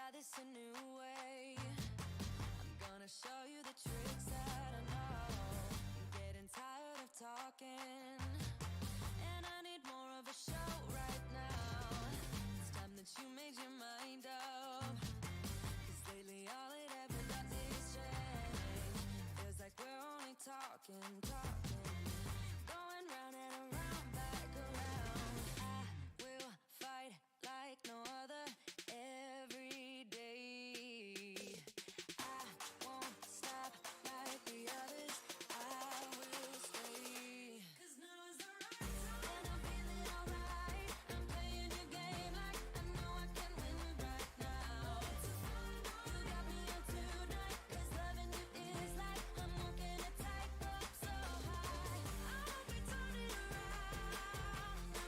try this a new way. I'm gonna show you the tricks that I know. I'm getting tired of talking, and I need more of a show right now. It's time that you made your mind up, 'cause lately all it ever does is change. Feels like we're only talking, going round and around, back around. I will fight like no other every day. I won't stop like the others. I will stay. 'Cause now is the right time, and I'm feeling alright. I'm playing your game like I know I can win right now. You got me on tonight, 'cause loving you is like I'm walking a tightrope so high. I won't be turning around, no,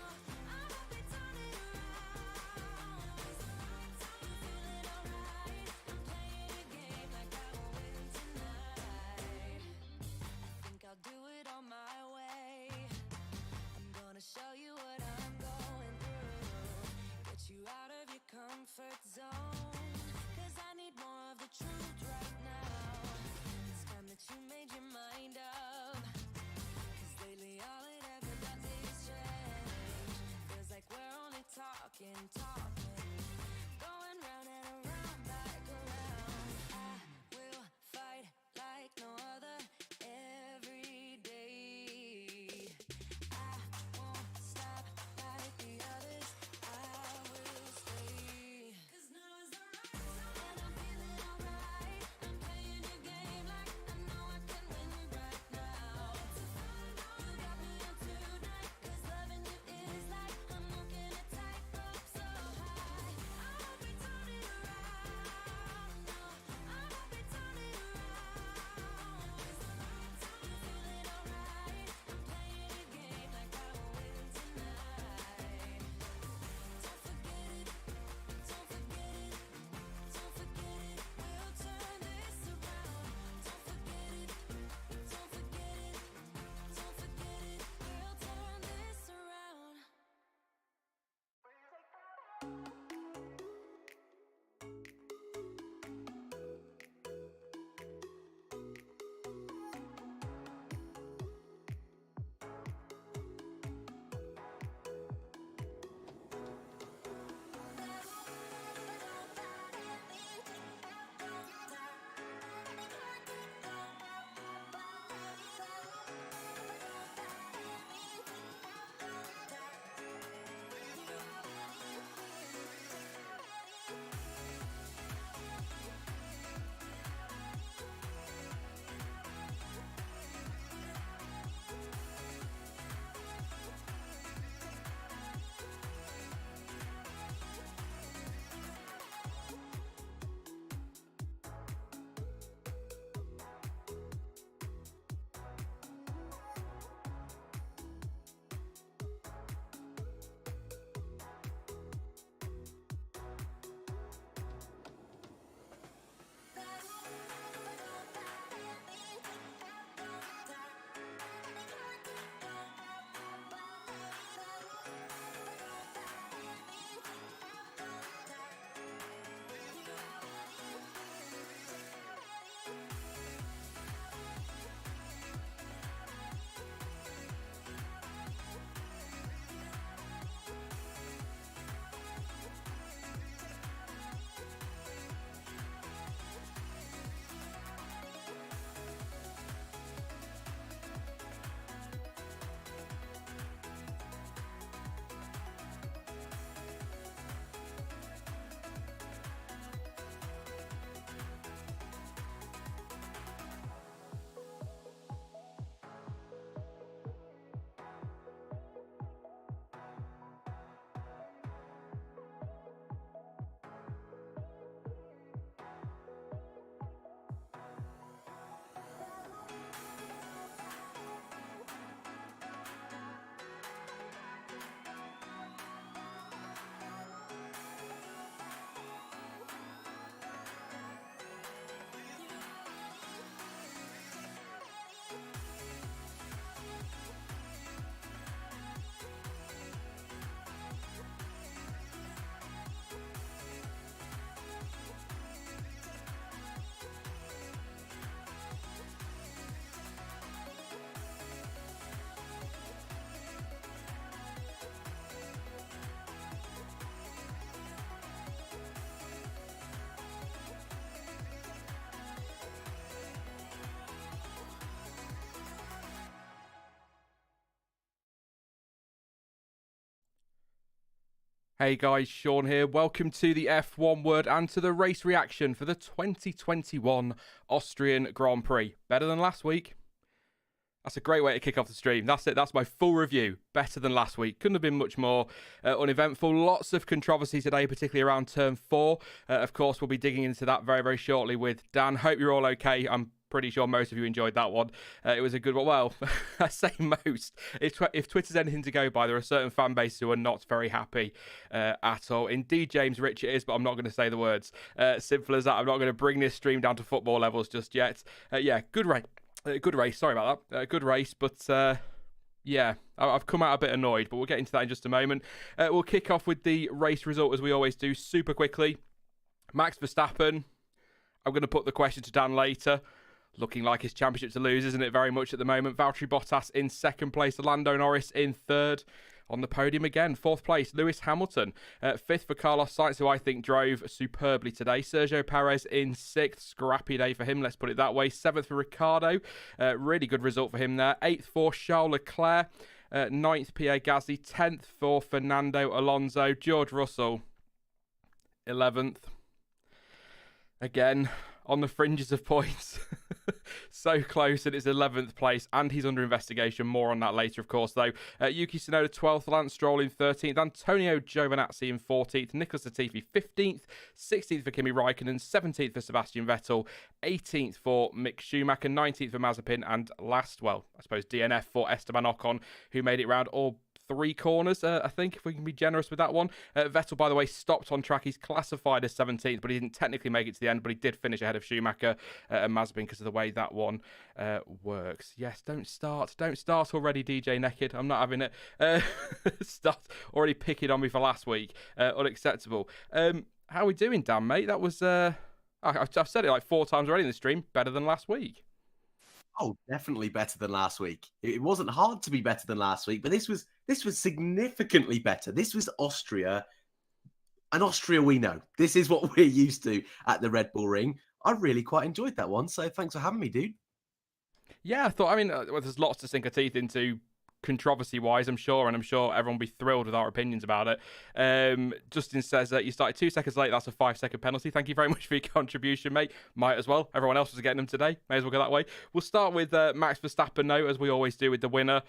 I won't be turning around. It's the right time, I'm feeling alright. I'm playing your game like I will win tonight. I think I'll do it on my way. I'm gonna show you what I'm going through, get you out of your comfort zone, 'cause I need more of the truth right now. It's time that you made your mind up, 'cause lately all it ever does is change. Feels like we're only talking, going round and around, back around. I will fight like no other every day. I won't stop like the others. I will stay. 'Cause now is the right time, and I'm feeling alright. I'm playing your game like I know I can win right now. You got me on tonight, 'cause loving you is like I'm walking a tightrope so high. Hey guys, Sean here. Welcome to the F1 Word and to the race reaction for the 2021 Austrian Grand Prix. Better than last week? That's a great way to kick off the stream. That's it. That's my full review. Better than last week. Couldn't have been much more uneventful. Lots of controversy today, particularly around turn 4. Of course, we'll be digging into that very, very shortly with Dan. Hope you're all okay. I'm pretty sure most of you enjoyed that one. It was a good one. Well, I say most. If Twitter's anything to go by, there are certain fan bases who are not very happy at all. Indeed, James Rich it is, but I'm not going to say the words. Simple as that. I'm not going to bring this stream down to football levels just yet. Yeah, good race. Good race. Sorry about that. Good race, but yeah, I've come out a bit annoyed, but we'll get into that in just a moment. We'll kick off with the race result as we always do, super quickly. Max Verstappen. I'm going to put the question to Dan later. Looking like his championship to lose, isn't it? Very much at the moment. Valtteri Bottas in second place. Lando Norris in third. On the podium again. Fourth place, Lewis Hamilton. Fifth for Carlos Sainz, who I think drove superbly today. Sergio Perez in sixth. Scrappy day for him, let's put it that way. Seventh for Ricciardo. Really good result for him there. Eighth for Charles Leclerc. Ninth, Pierre Gasly. 10th for Fernando Alonso. George Russell, 11th. Again, on the fringes of points. So close, and it's 11th place, and he's under investigation. More on that later, of course, though. Yuki Tsunoda 12th, Lance Stroll in 13th, Antonio Giovinazzi in 14th, Nicholas Latifi 15th, 16th for Kimi Raikkonen, 17th for Sebastian Vettel, 18th for Mick Schumacher, 19th for Mazepin, and last, well, I suppose DNF for Esteban Ocon, who made it round all 3 corners, I think, if we can be generous with that one. Vettel, by the way, stopped on track. He's classified as 17th, but he didn't technically make it to the end, but he did finish ahead of Schumacher and Mazepin because of the way that one works. Yes, don't start already, DJ Naked. I'm not having it. Start already picking on me for last week. Unacceptable. How are we doing, Dan, mate? That was, I've said it like 4 times already in the stream, better than last week. Oh, definitely better than last week. It wasn't hard to be better than last week, but this was significantly better. This was Austria, an Austria we know. This is what we're used to at the Red Bull Ring. I really quite enjoyed that one, so thanks for having me, dude. Yeah, I thought, well, there's lots to sink our teeth into controversy-wise, I'm sure, and I'm sure everyone will be thrilled with our opinions about it. Justin says that you started 2 seconds late. That's a 5-second penalty. Thank you very much for your contribution, mate. Might as well. Everyone else was getting them today. May as well go that way. We'll start with Max Verstappen, though, as we always do with the winner.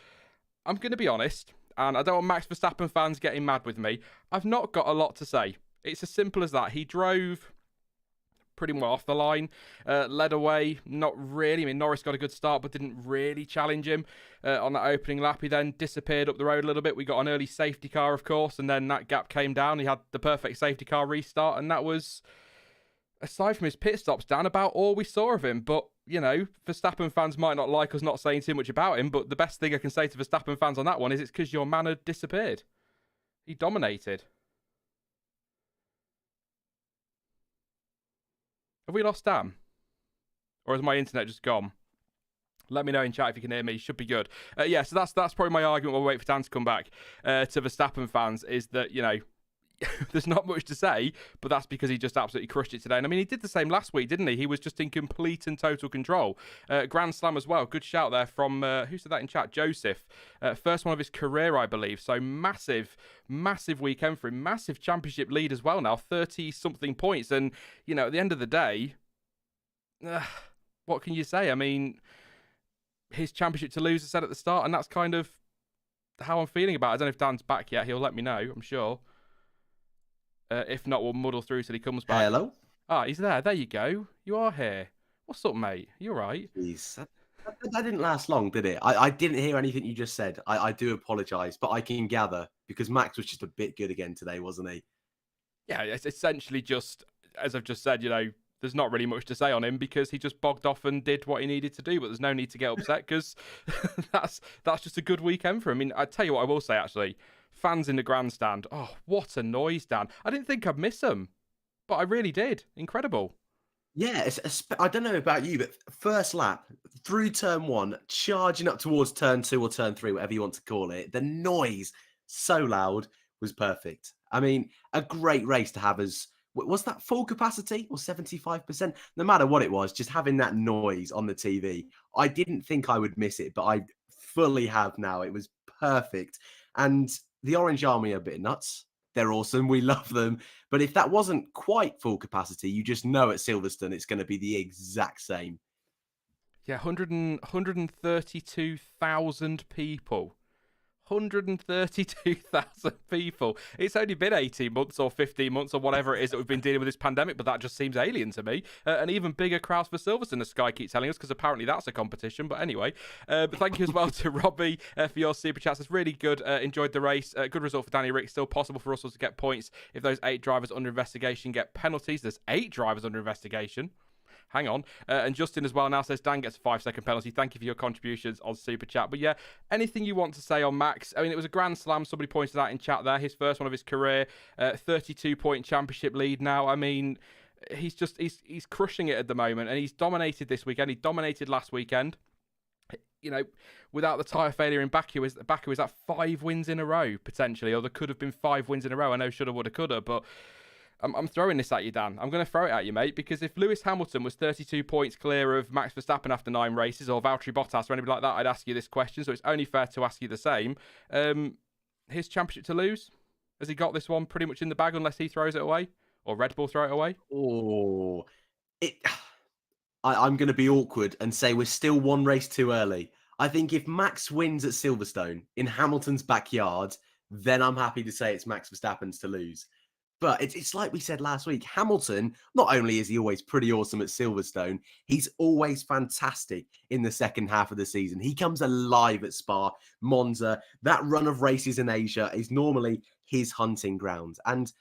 I'm going to be honest, and I don't want Max Verstappen fans getting mad with me. I've not got a lot to say. It's as simple as that. He drove pretty well off the line, led away, not really. I mean, Norris got a good start, but didn't really challenge him on that opening lap. He then disappeared up the road a little bit. We got an early safety car, of course, and then that gap came down. He had the perfect safety car restart, and that was, aside from his pit stops, Dan, about all we saw of him. But, you know, Verstappen fans might not like us not saying too much about him, but the best thing I can say to Verstappen fans on that one is it's because your man had disappeared. He dominated. Have we lost Dan? Or has my internet just gone? Let me know in chat if you can hear me. Should be good. Yeah, so that's probably my argument while we wait for Dan to come back. To Verstappen fans is that, you know, there's not much to say, but that's because he just absolutely crushed it today. And I mean, he did the same last week, didn't he? He was just in complete and total control. Grand Slam as well. Good shout there from, who said that in chat? Joseph. First one of his career, I believe. So massive weekend for him. Massive championship lead as well now. 30-something points. And, you know, at the end of the day, what can you say? I mean, his championship to lose, I said at the start, and that's kind of how I'm feeling about it. I don't know if Dan's back yet. He'll let me know, I'm sure. If not, we'll muddle through till he comes back. Hello? Ah, he's there. There you go. You are here. What's up, mate? You all right? Jeez, that didn't last long, did it? I didn't hear anything you just said. I do apologise, but I can gather, because Max was just a bit good again today, wasn't he? Yeah, it's essentially just, as I've just said, you know, there's not really much to say on him because he just bogged off and did what he needed to do, but there's no need to get upset because that's just a good weekend for him. I mean, I tell you what I will say, actually. Fans in the grandstand. Oh, what a noise, Dan. I didn't think I'd miss them, but I really did. Incredible. Yeah, I don't know about you, but first lap, through turn 1, charging up towards turn 2 or turn 3, whatever you want to call it, the noise, so loud, was perfect. I mean, a great race to have as, was that full capacity or 75%? No matter what it was, just having that noise on the TV. I didn't think I would miss it, but I fully have now. It was perfect. And the Orange Army are a bit nuts. They're awesome. We love them. But if that wasn't quite full capacity, you just know at Silverstone it's going to be the exact same. Yeah, 132,000 people. 132,000 people. It's only been 18 months or 15 months or whatever it is that we've been dealing with this pandemic, but that just seems alien to me. An even bigger crowd for Silverstone, as Sky keeps telling us, because apparently that's a competition. But anyway, but thank you as well to Robbie for your super chats. It's really good. Enjoyed the race. Good result for Danny Rick. Still possible for Russell to get points if those 8 drivers under investigation get penalties. There's 8 drivers under investigation. Hang on. And Justin as well now says, Dan gets a 5-second penalty. Thank you for your contributions on Super Chat. But yeah, anything you want to say on Max? I mean, it was a Grand Slam. Somebody pointed out in chat there. His first one of his career. 32-point championship lead now. I mean, he's crushing it at the moment. And he's dominated this weekend. He dominated last weekend. You know, without the tyre failure in Baku, is that 5 wins in a row, potentially? Or there could have been 5 wins in a row. I know shoulda, woulda, coulda, but I'm throwing this at you, Dan. I'm going to throw it at you, mate, because if Lewis Hamilton was 32 points clear of Max Verstappen after 9 races, or Valtteri Bottas or anybody like that, I'd ask you this question, so it's only fair to ask you the same. His championship to lose? Has he got this one pretty much in the bag unless he throws it away? Or Red Bull throw it away? Oh, I'm going to be awkward and say we're still 1 race too early. I think if Max wins at Silverstone in Hamilton's backyard, then I'm happy to say it's Max Verstappen's to lose. But it's like we said last week, Hamilton, not only is he always pretty awesome at Silverstone, he's always fantastic in the second half of the season. He comes alive at Spa, Monza. That run of races in Asia is normally his hunting ground. And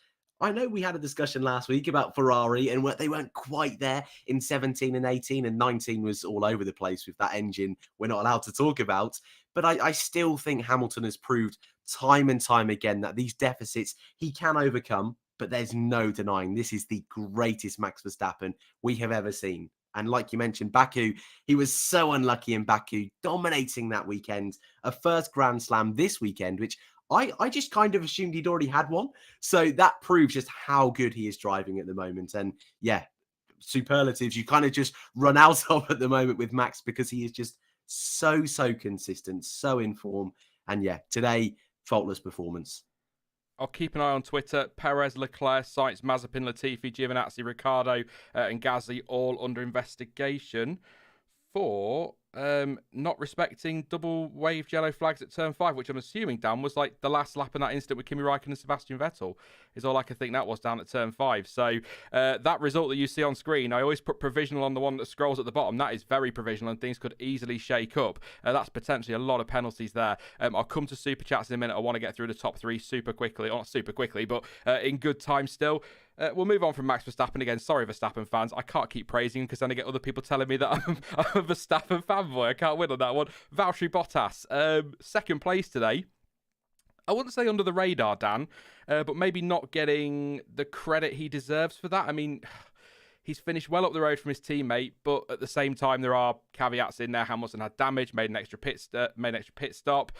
I know we had a discussion last week about Ferrari and they weren't quite there in 17 and 18, and 19 was all over the place with that engine we're not allowed to talk about. But I still think Hamilton has proved time and time again that these deficits he can overcome. But there's no denying this is the greatest Max Verstappen we have ever seen. And like you mentioned, Baku, he was so unlucky in Baku, dominating that weekend. A first Grand Slam this weekend, which I just kind of assumed he'd already had one. So that proves just how good he is driving at the moment. And yeah, superlatives you kind of just run out of at the moment with Max, because he is just so consistent, so in form. And yeah, today, faultless performance. I'll keep an eye on Twitter. Perez, Leclerc, Sainz, Mazepin, Latifi, Giovinazzi, Ricciardo, and Gasly all under investigation for not respecting double waved yellow flags at turn 5, which I'm assuming, Dan, was like the last lap in that incident with Kimi Räikkönen and Sebastian Vettel, is all I can think that was down at turn 5. So that result that you see on screen, I always put provisional on the one that scrolls at the bottom. That is very provisional and things could easily shake up. That's potentially a lot of penalties there. I'll come to Super Chats in a minute. I want to get through the top 3 super quickly. Not super quickly, but in good time still. We'll move on from Max Verstappen again. Sorry, Verstappen fans. I can't keep praising him because then I get other people telling me that I'm a Verstappen fanboy. I can't win on that one. Valtteri Bottas, second place today. I wouldn't say under the radar, Dan, but maybe not getting the credit he deserves for that. I mean, he's finished well up the road from his teammate, but at the same time, there are caveats in there. Hamilton had damage, made an extra pit stop,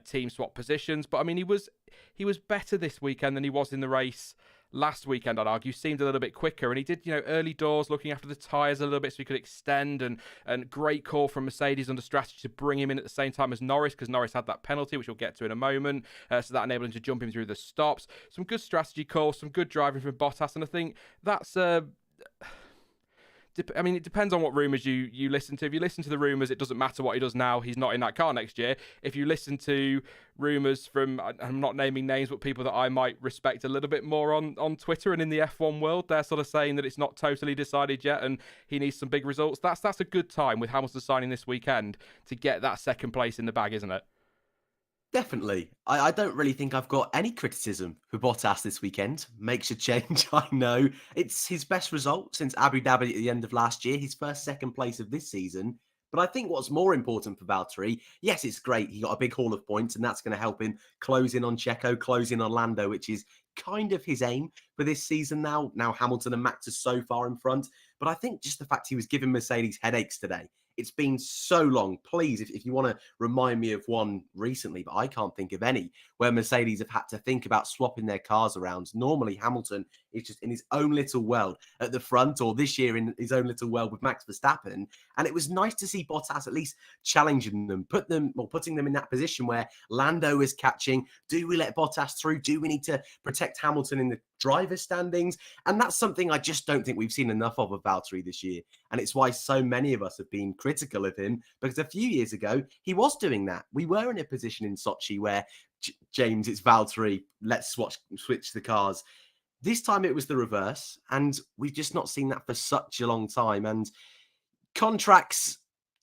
team swap positions. But I mean, he was better this weekend than he was in the race last weekend, I'd argue. Seemed a little bit quicker, and he did, early doors, looking after the tyres a little bit so he could extend, and great call from Mercedes under strategy to bring him in at the same time as Norris, because Norris had that penalty, which we'll get to in a moment, so that enabled him to jump him through the stops. Some good strategy calls, some good driving from Bottas, and I think that's I mean, it depends on what rumours you listen to. If you listen to the rumours, it doesn't matter what he does now. He's not in that car next year. If you listen to rumours from, I'm not naming names, but people that I might respect a little bit more on Twitter and in the F1 world, they're sort of saying that it's not totally decided yet and he needs some big results. That's a good time with Hamilton signing this weekend to get that second place in the bag, isn't it? Definitely. I don't really think I've got any criticism for Bottas this weekend. Makes a change, I know. It's his best result since Abu Dhabi at the end of last year, his first second place of this season. But I think what's more important for Valtteri, yes, it's great. He got a big haul of points, and that's going to help him close in on Checo, close in on Lando, which is kind of his aim for this season now. Now Hamilton and Max are so far in front. But I think just the fact he was giving Mercedes headaches today, it's been so long. Please, if you want to remind me of one recently, but I can't think of any, where Mercedes have had to think about swapping their cars around. Normally, Hamilton is just in his own little world at the front, or this year in his own little world with Max Verstappen. And it was nice to see Bottas at least challenging them, putting them in that position where Lando is catching. Do we let Bottas through? Do we need to protect Hamilton in the driver's standings? And that's something I just don't think we've seen enough of Valtteri this year. And it's why so many of us have been critical of him, because a few years ago, he was doing that. We were in a position in Sochi where, James, it's Valtteri, let's switch the cars. This time it was the reverse, and we've just not seen that for such a long time. And contracts,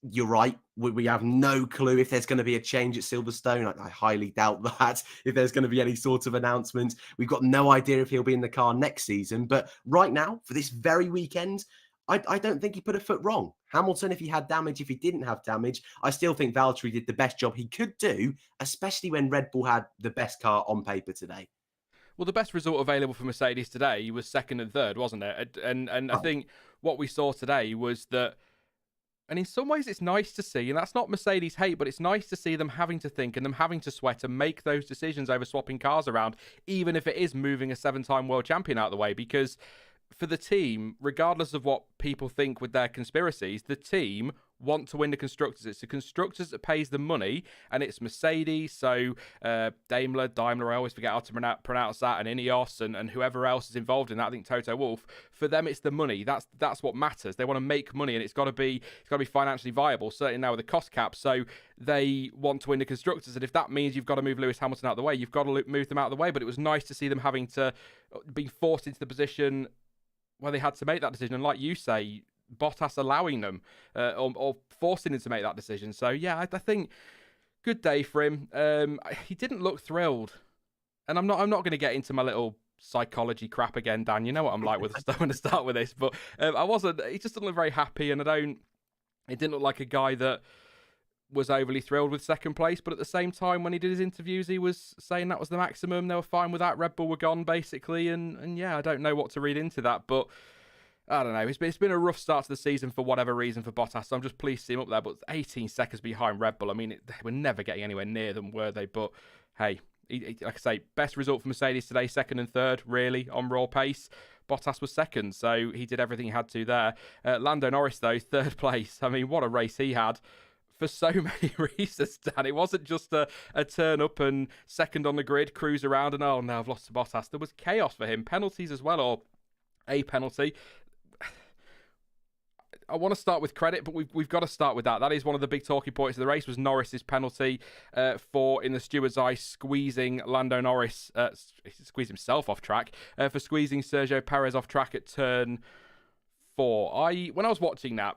you're right. We have no clue if there's going to be a change at Silverstone. I highly doubt that, if there's going to be any sort of announcement. We've got no idea if he'll be in the car next season. But right now, for this very weekend, I don't think he put a foot wrong. Hamilton, if he had damage, if he didn't have damage, I still think Valtteri did the best job he could do, especially when Red Bull had the best car on paper today. Well, the best result available for Mercedes today was second and third, wasn't it? And I think what we saw today was that, and in some ways it's nice to see, and that's not Mercedes hate, but it's nice to see them having to think and them having to sweat and make those decisions over swapping cars around, even if it is moving a 7-time world champion out of the way, because for the team, regardless of what people think with their conspiracies, the team want to win the constructors. It's the constructors that pays the money, and it's Mercedes, so Daimler, I always forget how to pronounce that, and Ineos, and whoever else is involved in that. I think Toto Wolff. For them, it's the money. That's what matters. They want to make money, and it's got to be financially viable. Certainly now with the cost cap, so they want to win the constructors, and if that means you've got to move Lewis Hamilton out of the way, you've got to move them out of the way. But it was nice to see them having to be forced into the position where they had to make that decision, and like you say, Bottas allowing them or forcing him to make that decision. So yeah, I think good day for him. He didn't look thrilled, and I'm not going to get into my little psychology crap again, Dan. You know what I'm like with stuff when I start with this, but I wasn't. He just didn't look very happy, and it didn't look like a guy that was overly thrilled with second place. But at the same time, when he did his interviews, he was saying that was the maximum. They were fine with that. Red Bull were gone basically, and yeah, I don't know what to read into that, but I don't know. It's been a rough start to the season for whatever reason for Bottas. So I'm just pleased to see him up there, but 18 seconds behind Red Bull. I mean, they were never getting anywhere near them, were they? But hey, like I say, best result for Mercedes today, second and third, really, on raw pace. Bottas was second, so he did everything he had to there. Lando Norris, though, third place. I mean, what a race he had for so many reasons, Dan. It wasn't just a turn up and second on the grid, cruise around, and oh, no, I've lost to Bottas. There was chaos for him, penalties as well, or a penalty. I want to start with credit, but we've got to start with that. That is one of the big talking points of the race, was Norris's penalty for, in the steward's eye, squeezing Lando Norris, he squeezed himself off track, for squeezing Sergio Perez off track at turn 4. When I was watching that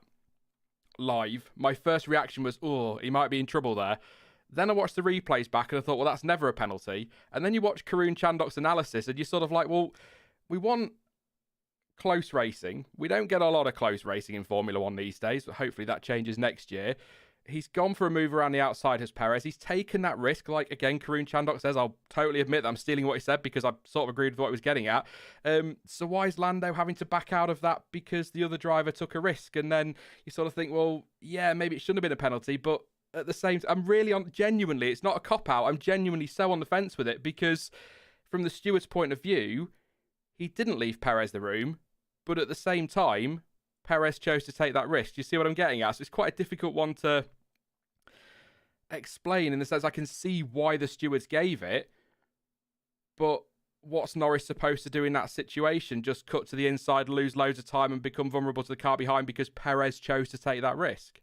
live, my first reaction was, oh, he might be in trouble there. Then I watched the replays back and I thought, well, that's never a penalty. And then you watch Karun Chandhok's analysis and you're sort of like, well, we want close racing. We don't get a lot of close racing in Formula One these days, but hopefully that changes next year. He's gone for a move around the outside as Perez. He's taken that risk. Like, again, Karun Chandhok says, I'll totally admit that I'm stealing what he said because I sort of agreed with what he was getting at. So why is Lando having to back out of that because the other driver took a risk? And then you sort of think, well, yeah, maybe it shouldn't have been a penalty, but at the same time, I'm really genuinely, it's not a cop-out. I'm genuinely so on the fence with it because from the steward's point of view, he didn't leave Perez the room, but at the same time, Perez chose to take that risk. You see what I'm getting at? So it's quite a difficult one to explain in the sense I can see why the stewards gave it, but what's Norris supposed to do in that situation? Just cut to the inside, lose loads of time and become vulnerable to the car behind because Perez chose to take that risk?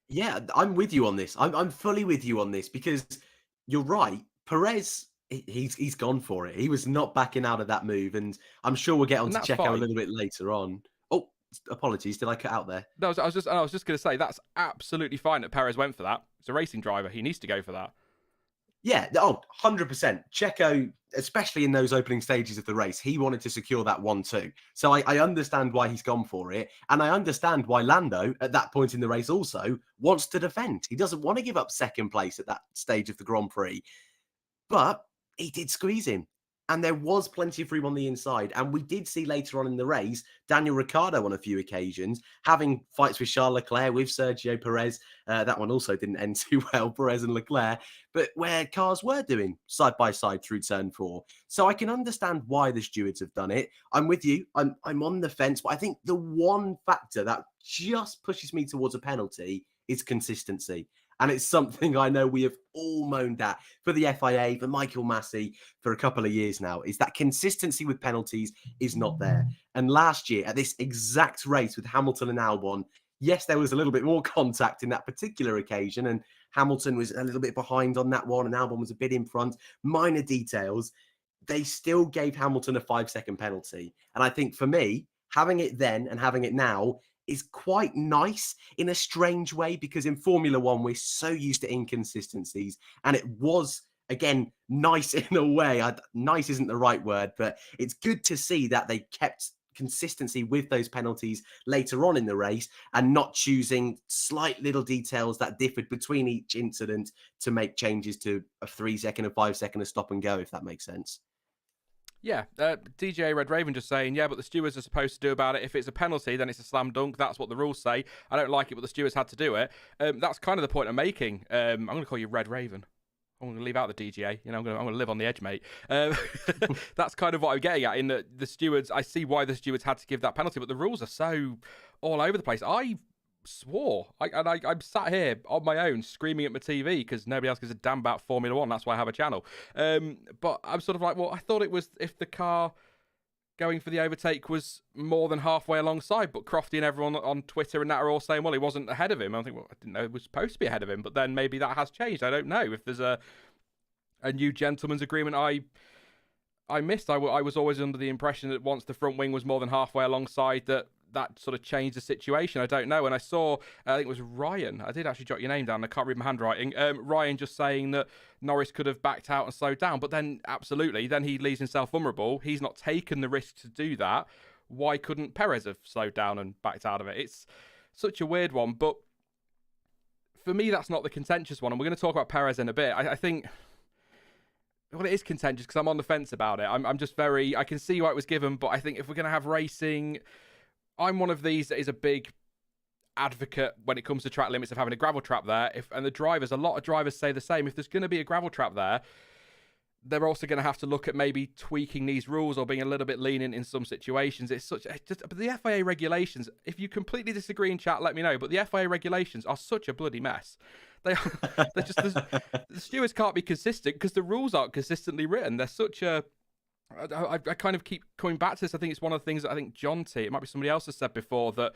Yeah, I'm with you on this. I'm fully with you on this because you're right. Perez, he's gone for it. He was not backing out of that move, and I'm sure we'll get on to Checo a little bit later on. Oh, apologies, did I cut out there? No, I was just going to say that's absolutely fine that Perez went for that. It's a racing driver; he needs to go for that. Yeah, 100%. Checo, especially in those opening stages of the race, he wanted to secure that 1-2. So I understand why he's gone for it. And I understand why Lando, at that point in the race also, wants to defend. He doesn't want to give up second place at that stage of the Grand Prix. But he did squeeze him. And there was plenty of room on the inside. And we did see later on in the race, Daniel Ricciardo on a few occasions, having fights with Charles Leclerc, with Sergio Perez. That one also didn't end too well, Perez and Leclerc, but where cars were doing side by side through turn 4. So I can understand why the stewards have done it. I'm with you. I'm on the fence, but I think the one factor that just pushes me towards a penalty is consistency. And it's something I know we have all moaned at for the FIA, for Michael Massey, for a couple of years now, is that consistency with penalties is not there. And last year, at this exact race with Hamilton and Albon, yes, there was a little bit more contact in that particular occasion, and Hamilton was a little bit behind on that one, and Albon was a bit in front. Minor details. They still gave Hamilton a 5-second penalty. And I think for me, having it then and having it now is quite nice in a strange way, because in Formula One, we're so used to inconsistencies. And it was, again, nice in a way. Nice isn't the right word, but it's good to see that they kept consistency with those penalties later on in the race and not choosing slight little details that differed between each incident to make changes to a 3-second, a 5-second, a stop and go, if that makes sense. Yeah, DJ Red Raven just saying, yeah, but the stewards are supposed to do about it. If it's a penalty, then it's a slam dunk. That's what the rules say. I don't like it, but the stewards had to do it. That's kind of the point I'm making. I'm going to call you Red Raven. I'm going to leave out the DGA. I'm going to live on the edge, mate. That's kind of what I'm getting at. In the stewards, I see why the stewards had to give that penalty, but the rules are so all over the place. I swore, I'm sat here on my own screaming at my TV because nobody else gives a damn about Formula One. That's why I have a channel. But I'm sort of like, well, I thought it was if the car going for the overtake was more than halfway alongside, but Crofty and everyone on Twitter and that are all saying, well, he wasn't ahead of him. I think, well, I didn't know he was supposed to be ahead of him, but then maybe that has changed. I don't know if there's a new gentleman's agreement I missed. I was always under the impression that once the front wing was more than halfway alongside, that sort of changed the situation. I don't know. And I saw, I think it was Ryan. I did actually jot your name down. I can't read my handwriting. Ryan just saying that Norris could have backed out and slowed down. But then, absolutely, then he leaves himself vulnerable. He's not taken the risk to do that. Why couldn't Perez have slowed down and backed out of it? It's such a weird one. But for me, that's not the contentious one. And we're going to talk about Perez in a bit. I think... Well, it is contentious because I'm on the fence about it. I'm just very... I can see why it was given, but I think if we're going to have racing... I'm one of these that is a big advocate when it comes to track limits of having a gravel trap there. And the drivers, a lot of drivers say the same. If there's going to be a gravel trap there, they're also going to have to look at maybe tweaking these rules or being a little bit lenient in some situations. But the FIA regulations, if you completely disagree in chat, let me know. But the FIA regulations are such a bloody mess. They're just, the stewards can't be consistent because the rules aren't consistently written. They're such a... I kind of keep coming back to this. I think it's one of the things that I think John T, it might be somebody else has said before, that,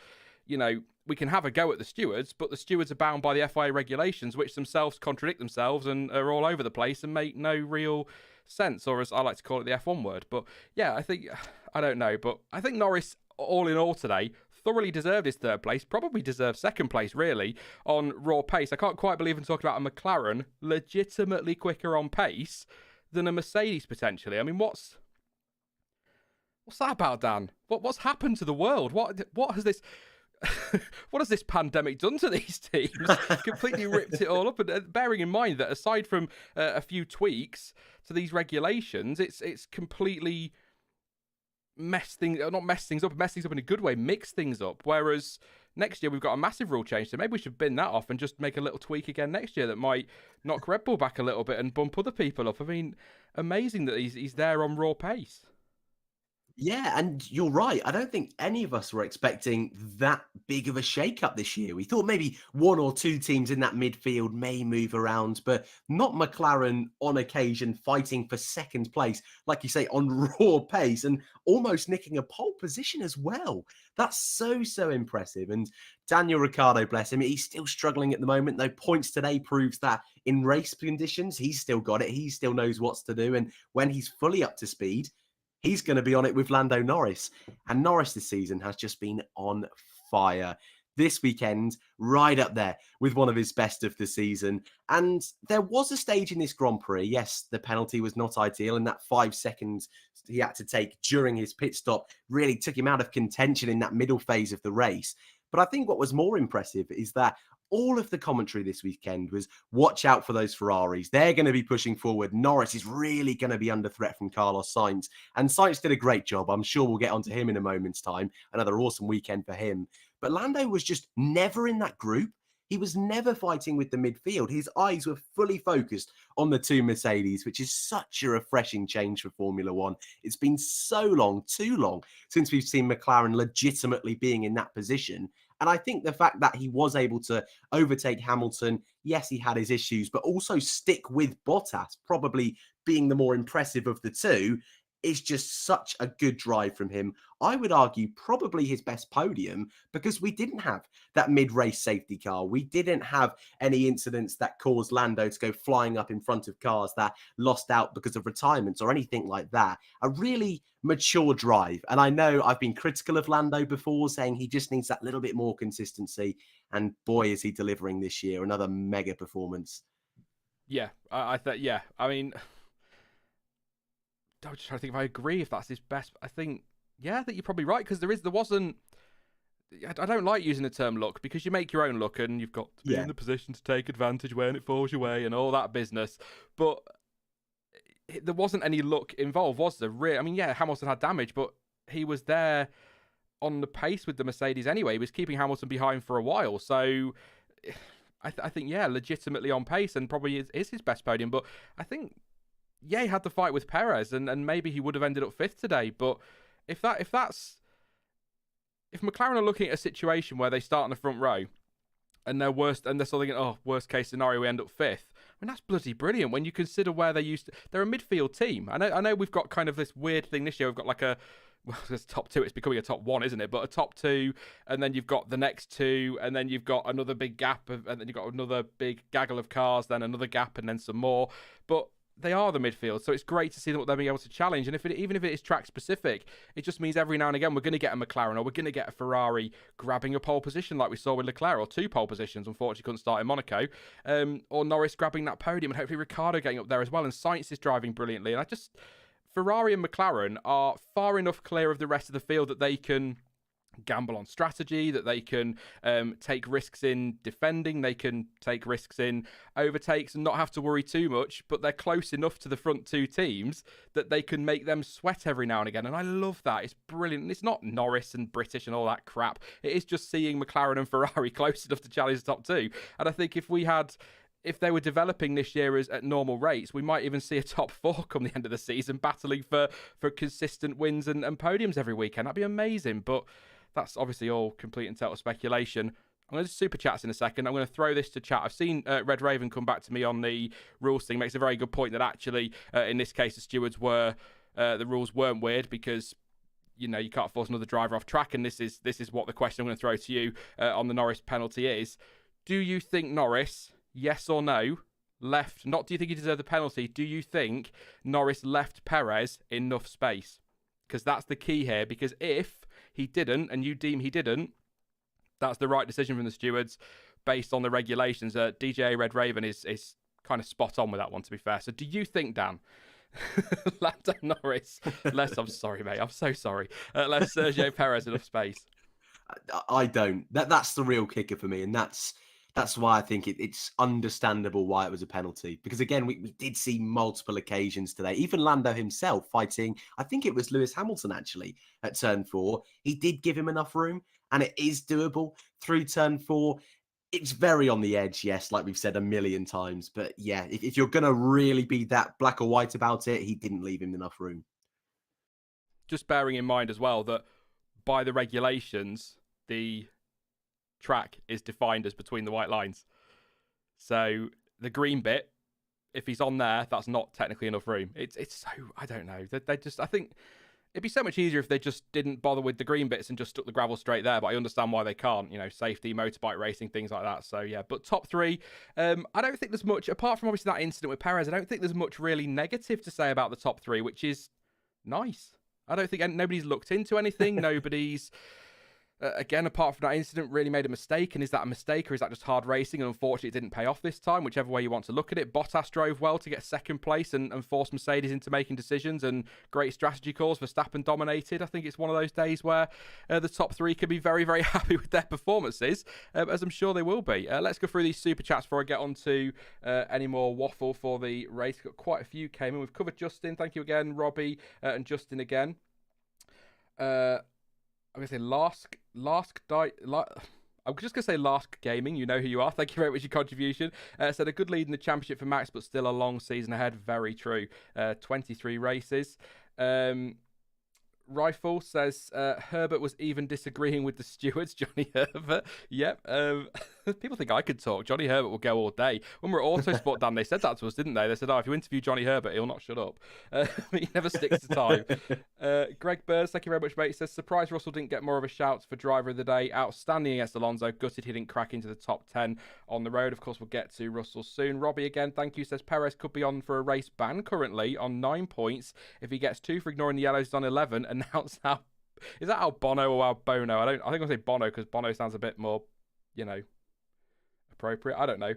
we can have a go at the stewards, but the stewards are bound by the FIA regulations, which themselves contradict themselves and are all over the place and make no real sense, or as I like to call it, the F1 word. But yeah, I don't know, but I think Norris, all in all today, thoroughly deserved his third place, probably deserved second place, really, on raw pace. I can't quite believe I'm talking about a McLaren legitimately quicker on pace than a Mercedes, potentially. I mean, what's that about, Dan? What's happened to the world? What has this what has this pandemic done to these teams? Completely ripped it all up. And bearing in mind that aside from a few tweaks to these regulations, it's completely messed things up in a good way, mixed things up. Whereas next year we've got a massive rule change, so maybe we should bin that off and just make a little tweak again next year that might knock Red Bull back a little bit and bump other people up. I mean, amazing that he's there on raw pace. Yeah, and you're right. I don't think any of us were expecting that big of a shake-up this year. We thought maybe one or two teams in that midfield may move around, but not McLaren on occasion fighting for second place, like you say, on raw pace and almost nicking a pole position as well. That's so impressive. And Daniel Ricciardo, bless him, he's still struggling at the moment, though points today proves that in race conditions, he's still got it. He still knows what's to do. And when he's fully up to speed, he's going to be on it with Lando Norris. And Norris this season has just been on fire. This weekend, right up there with one of his best of the season. And there was a stage in this Grand Prix. Yes, the penalty was not ideal. And that 5 seconds he had to take during his pit stop really took him out of contention in that middle phase of the race. But I think what was more impressive is that all of the commentary this weekend was watch out for those Ferraris. They're going to be pushing forward. Norris is really going to be under threat from Carlos Sainz. And Sainz did a great job. I'm sure we'll get onto him in a moment's time. Another awesome weekend for him. But Lando was just never in that group. He was never fighting with the midfield. His eyes were fully focused on the two Mercedes, which is such a refreshing change for Formula One. It's been so long, too long, since we've seen McLaren legitimately being in that position. And I think the fact that he was able to overtake Hamilton, yes, he had his issues, but also stick with Bottas, probably being the more impressive of the two, is just such a good drive from him. I would argue probably his best podium, because we didn't have that mid-race safety car. We didn't have any incidents that caused Lando to go flying up in front of cars that lost out because of retirements or anything like that. A really mature drive. And I know I've been critical of Lando before, saying he just needs that little bit more consistency. And boy, is he delivering this year. Another mega performance. Yeah, I think, yeah. I mean, I'm just trying to think if I agree if that's his best. I think you're probably right, because there wasn't. I don't like using the term luck, because you make your own luck and you've got to be in the position to take advantage when it falls your way and all that business. But there wasn't any luck involved, was there? I mean, yeah, Hamilton had damage, but he was there on the pace with the Mercedes anyway. He was keeping Hamilton behind for a while. So I think, legitimately on pace, and probably is his best podium. But I think, he had the fight with Perez, and maybe he would have ended up fifth today. But if McLaren are looking at a situation where they start in the front row and they're sort of thinking, worst case scenario, we end up fifth. I mean, that's bloody brilliant when you consider where they're a midfield team. I know we've got kind of this weird thing this year. We've got like it's top two. It's becoming a top one, isn't it? But a top two, and then you've got the next two, and then you've got another big gap, and then you've got another big gaggle of cars, then another gap, and then some more. But they are the midfield, so it's great to see what they're being able to challenge. And even if it is track specific, it just means every now and again we're going to get a McLaren, or we're going to get a Ferrari grabbing a pole position like we saw with Leclerc, or two pole positions. Unfortunately, couldn't start in Monaco. Or Norris grabbing that podium, and hopefully Ricciardo getting up there as well. And Sainz is driving brilliantly. And Ferrari and McLaren are far enough clear of the rest of the field that they can gamble on strategy, that they can take risks in defending, they can take risks in overtakes and not have to worry too much, but they're close enough to the front two teams that they can make them sweat every now and again. And I love that. It's brilliant. And it's not Norris and British and all that crap. It is just seeing McLaren and Ferrari close enough to challenge the top two. And I think if they were developing this year at normal rates, we might even see a top four come the end of the season, battling for consistent wins and podiums every weekend. That'd be amazing. But that's obviously all complete and total speculation. I'm going to do super chats in a second. I'm going to throw this to chat. I've seen Red Raven come back to me on the rules thing. Makes a very good point that actually, in this case, the rules weren't weird, because you can't force another driver off track. And this is what the question I'm going to throw to you on the Norris penalty is. Do you think Norris, yes or no, left? Not do you think he deserved the penalty? Do you think Norris left Perez enough space? Because that's the key here. Because if he didn't, and you deem he didn't, that's the right decision from the stewards based on the regulations. DJ Red Raven is kind of spot on with that one, to be fair. So do you think, Dan, Lando Norris, I'm sorry, mate, I'm so sorry, left Sergio Perez enough space? I don't. That's the real kicker for me, and that's why I think it's understandable why it was a penalty. Because again, we did see multiple occasions today. Even Lando himself fighting, I think it was Lewis Hamilton actually at turn 4. He did give him enough room, and it is doable through turn 4. It's very on the edge, yes, like we've said a million times. But yeah, if you're going to really be that black or white about it, he didn't leave him enough room. Just bearing in mind as well that by the regulations, the track is defined as between the white lines. So the green bit, if he's on there, that's not technically enough room. It's so, I don't know. I think it'd be so much easier if they just didn't bother with the green bits and just stuck the gravel straight there. But I understand why they can't, safety, motorbike racing, things like that. So yeah, but top three, I don't think there's much, apart from obviously that incident with Perez, I don't think there's much really negative to say about the top three, which is nice. I don't think nobody's looked into anything. Nobody's Again, apart from that incident, really made a mistake. And is that a mistake or is that just hard racing? And unfortunately, it didn't pay off this time, whichever way you want to look at it. Bottas drove well to get second place and force Mercedes into making decisions and great strategy calls. Verstappen dominated. I think it's one of those days where the top three can be very, very happy with their performances, as I'm sure they will be. Let's go through these super chats before I get on to any more waffle for the race. Got quite a few came in. We've covered Justin. Thank you again, Robbie, and Justin again. I'm going to say I'm just going to say Lask Gaming. You know who you are. Thank you very much for your contribution. Said a good lead in the championship for Max, but still a long season ahead. Very true. 23 races. Rifle says Herbert was even disagreeing with the stewards. Johnny Herbert. Yep. People think I could talk. Johnny Herbert will go all day. When we were at Autosport, Dan, they said that to us, didn't they? They said, if you interview Johnny Herbert, he'll not shut up. But he never sticks to time. Greg Burrs, thank you very much, mate. He says, surprised Russell didn't get more of a shout for driver of the day. Outstanding against Alonso. Gutted he didn't crack into the top 10 on the road. Of course, we'll get to Russell soon. Robbie again, thank you. Says Perez could be on for a race ban currently on 9 points. If he gets 2 for ignoring the yellows, he's on 11. Announce how. Is that Albano or Albono? I think I'll say Bono because Bono sounds a bit more, appropriate. I don't know.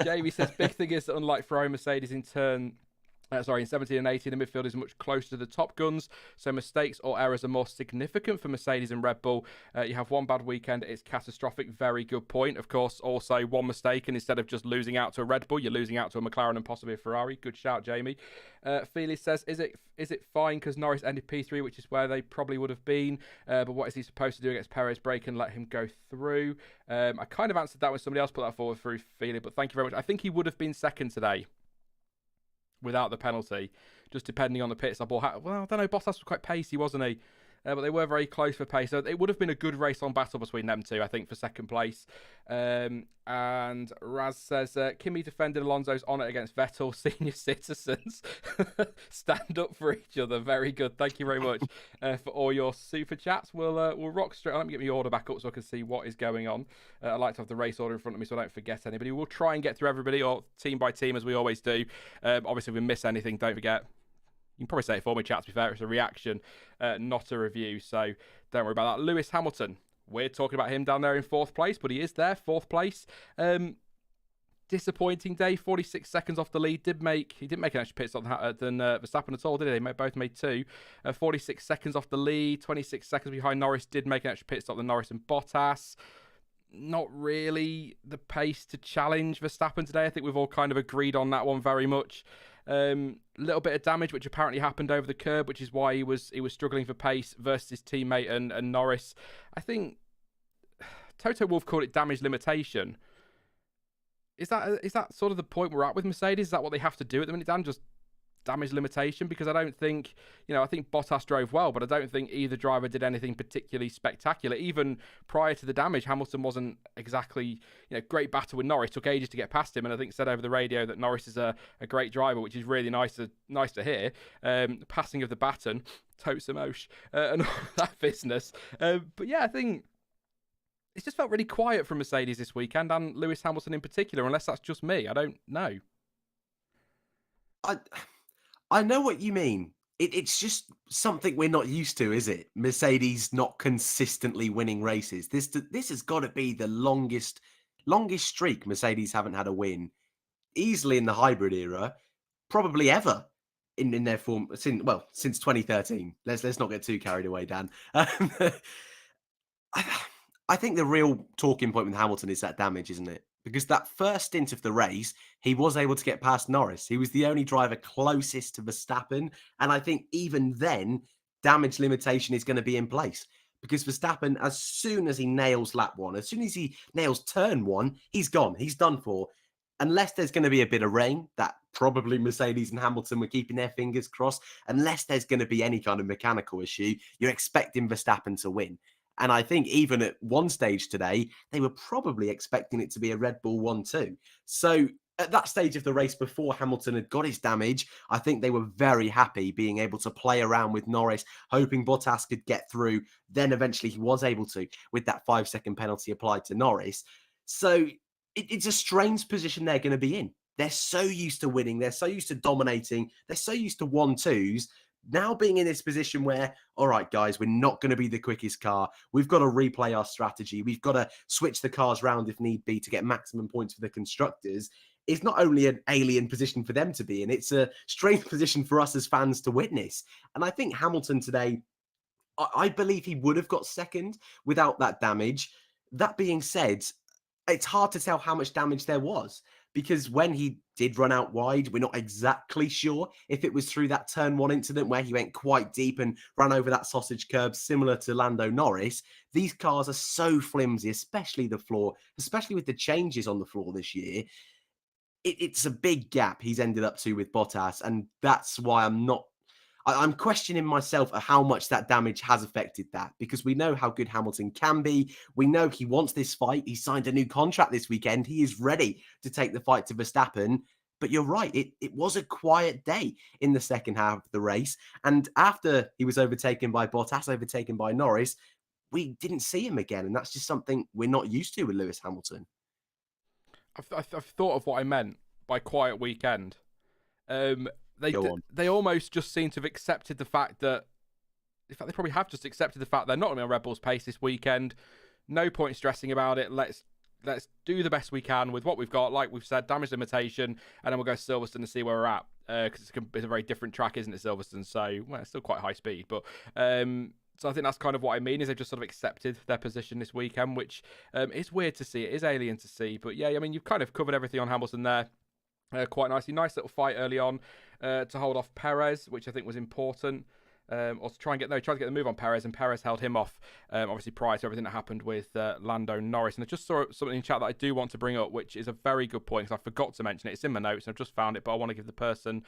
Jamie says big thing is that unlike Ferrari, Mercedes in 17 and 18, the midfield is much closer to the top guns, so mistakes or errors are more significant for Mercedes and Red Bull. You have one bad weekend, it's catastrophic. Very good point. Of course, also one mistake, and instead of just losing out to a Red Bull, you're losing out to a McLaren and possibly a Ferrari. Good shout, Jamie. Felix says, is it fine because Norris ended P3, which is where they probably would have been, but what is he supposed to do against Perez? Break and let him go through? I kind of answered that when somebody else put that forward through Felix, but thank you very much. I think he would have been second today without the penalty, just depending on the pit stop. Well, I don't know, Bottas was quite pacey, wasn't he? But they were very close for pace. So it would have been a good race on battle between them two, I think, for second place. And Raz says, Kimi defended Alonso's honour against Vettel. Senior citizens stand up for each other. Very good. Thank you very much for all your super chats. We'll rock straight on. Let me get my order back up so I can see what is going on. I like to have the race order in front of me so I don't forget anybody. We'll try and get through everybody, or team by team, as we always do. Obviously, if we miss anything, don't forget. You can probably say it for me, chat, to be fair. It's a reaction, not a review, so don't worry about that. Lewis Hamilton, we're talking about him down there in 4th place, but he is there, 4th place. Disappointing day, 46 seconds off the lead. He didn't make an extra pit stop than Verstappen at all, did he? They both made 2. 46 seconds off the lead, 26 seconds behind Norris. Did make an extra pit stop than Norris and Bottas. Not really the pace to challenge Verstappen today. I think we've all kind of agreed on that one very much. Little bit of damage, which apparently happened over the curb, which is why he was struggling for pace versus his teammate and Norris. I think Toto Wolff called it damage limitation. Is that sort of the point we're at with Mercedes? Is that what they have to do at the minute, Dan? Just damage limitation? Because I don't think, I think Bottas drove well, but I don't think either driver did anything particularly spectacular. Even prior to the damage, Hamilton wasn't exactly, great battle with Norris. Took ages to get past him, and I think said over the radio that Norris is a great driver, which is really nice to hear. Passing of the baton, totes emosh, and all that business. But yeah, I think it's just felt really quiet from Mercedes this weekend, and Lewis Hamilton in particular, unless that's just me. I don't know. I know what you mean. It's just something we're not used to, is it? Mercedes not consistently winning races. This has got to be the longest streak Mercedes haven't had a win, easily in the hybrid era, probably ever in their form since 2013. Let's not get too carried away, Dan. I think the real talking point with Hamilton is that damage, isn't it? Because that first stint of the race, he was able to get past Norris. He was the only driver closest to Verstappen. And I think even then, damage limitation is going to be in place. Because Verstappen, as soon as he nails lap 1, as soon as he nails turn 1, he's gone. He's done for. Unless there's going to be a bit of rain, that probably Mercedes and Hamilton were keeping their fingers crossed. Unless there's going to be any kind of mechanical issue, you're expecting Verstappen to win. And I think even at one stage today, they were probably expecting it to be a Red Bull 1-2. So at that stage of the race, before Hamilton had got his damage, I think they were very happy being able to play around with Norris, hoping Bottas could get through. Then eventually he was able to, with that 5-second penalty applied to Norris. So it's a strange position they're going to be in. They're so used to winning. They're so used to dominating. They're so used to 1-2s. now being in this position where, all right, guys, we're not going to be the quickest car. We've got to replay our strategy. We've got to switch the cars round if need be to get maximum points for the constructors. It's not only an alien position for them to be in, it's a strange position for us as fans to witness. And I think Hamilton today, I believe he would have got second without that damage. That being said, it's hard to tell how much damage there was, because when he did run out wide, we're not exactly sure if it was through that turn one incident where he went quite deep and ran over that sausage curb, similar to Lando Norris. These cars are so flimsy, especially the floor, especially with the changes on the floor this year. It's a big gap he's ended up to with Bottas, and that's why I'm questioning myself at how much that damage has affected that, because we know how good Hamilton can be. We know he wants this fight. He signed a new contract this weekend. He is ready to take the fight to Verstappen. But you're right, it was a quiet day in the second half of the race. And after he was overtaken by Bottas, overtaken by Norris, we didn't see him again. And that's just something we're not used to with Lewis Hamilton. I've thought of what I meant by quiet weekend. They almost just seem to have accepted the fact that, in fact, they probably have just accepted the fact they're not going to be on Red Bull's pace this weekend. No point stressing about it. Let's do the best we can with what we've got. Like we've said, damage limitation, and then we'll go to Silverstone to see where we're at. Because it's a very different track, isn't it, Silverstone? So, well, it's still quite high speed. But so I think that's kind of what I mean, is they've just sort of accepted their position this weekend, which is weird to see. It is alien to see. But yeah, I mean, you've kind of covered everything on Hamilton there. Quite nicely. Nice little fight early on to hold off Perez, which I think was important. Or to try and get the move on Perez, and Perez held him off, obviously prior to everything that happened with Lando Norris. And I just saw something in chat that I do want to bring up, which is a very good point, because I forgot to mention it. It's in my notes, and I've just found it, but I want to give the person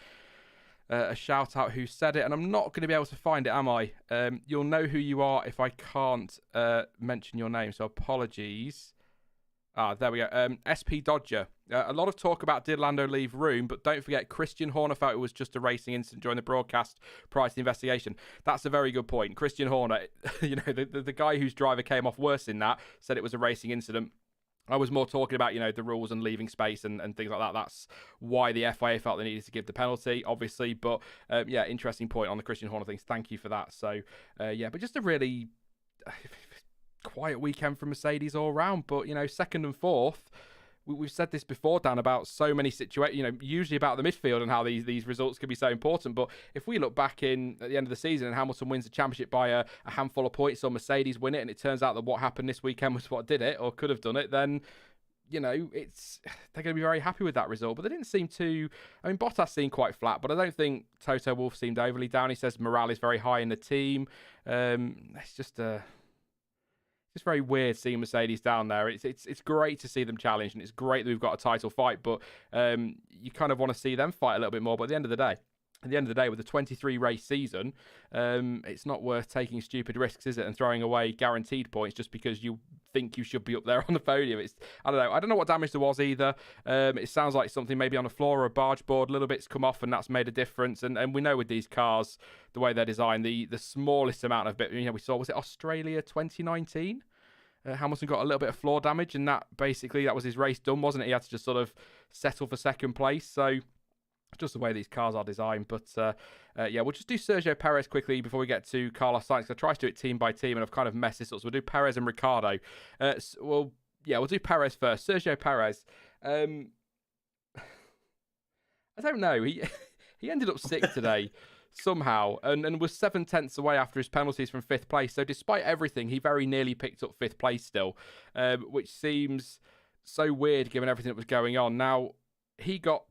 a shout out who said it, and I'm not going to be able to find it, am I? You'll know who you are if I can't mention your name, so apologies. There we go. SP Dodger. A lot of talk about did Lando leave room, but don't forget Christian Horner felt it was just a racing incident during the broadcast prior to the investigation. That's a very good point. Christian Horner, you know, the guy whose driver came off worse in that, said it was a racing incident. I was more talking about, you know, the rules and leaving space and things like that. That's why the FIA felt they needed to give the penalty, obviously. But, yeah, interesting point on the Christian Horner things. Thank you for that. So, yeah, but just a really quiet weekend for Mercedes all round. But, you know, second and fourth, we've said this before, Dan, about so many situations, you know, usually about the midfield and how these results can be so important. But if we look back at the end of the season and Hamilton wins the championship by a handful of points, or Mercedes win it, and it turns out that what happened this weekend was what did it, or could have done it, then, you know, they're going to be very happy with that result. But they didn't seem to. I mean, Bottas seemed quite flat, but I don't think Toto Wolff seemed overly down. He says morale is very high in the team. It's just it's very weird seeing Mercedes down there. It's great to see them challenged, and it's great that we've got a title fight, but you kind of want to see them fight a little bit more. But at the end of the day, with a 23 race season, it's not worth taking stupid risks, is it? And throwing away guaranteed points just because you think you should be up there on the podium. I don't know what damage there was either. It sounds like something maybe on a floor or a barge board, a little bit's come off, and that's made a difference. And we know with these cars, the way they're designed, the smallest amount of bit, you know, we saw, was it Australia 2019? Hamilton got a little bit of floor damage, and that was his race done, wasn't it? He had to just sort of settle for second place. So just the way these cars are designed. But yeah, we'll just do Sergio Perez quickly before we get to Carlos Sainz. I try to do it team by team, and I've kind of messed this up. So we'll do Perez and Ricciardo. We'll do Perez first. Sergio Perez. I don't know. He ended up sick today. Somehow, and was 7/10 away after his penalties from fifth place. So despite everything, he very nearly picked up fifth place still, which seems so weird given everything that was going on. Now, he got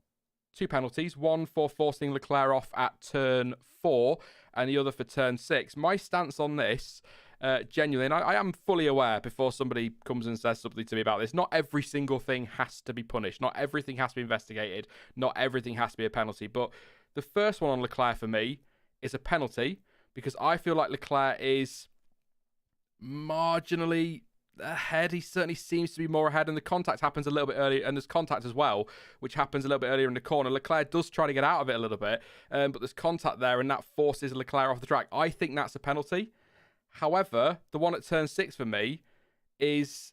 two penalties, one for forcing Leclerc off at turn 4 and the other for turn 6. My stance on this, genuinely, and I am fully aware before somebody comes and says something to me about this, not every single thing has to be punished. Not everything has to be investigated. Not everything has to be a penalty. But the first one on Leclerc for me is a penalty, because I feel like Leclerc is marginally ahead. He certainly seems to be more ahead, and the contact happens a little bit earlier, and there's contact as well, which happens a little bit earlier in the corner. Leclerc does try to get out of it a little bit, but there's contact there, and that forces Leclerc off the track. I think that's a penalty. However, the one at turn 6 for me is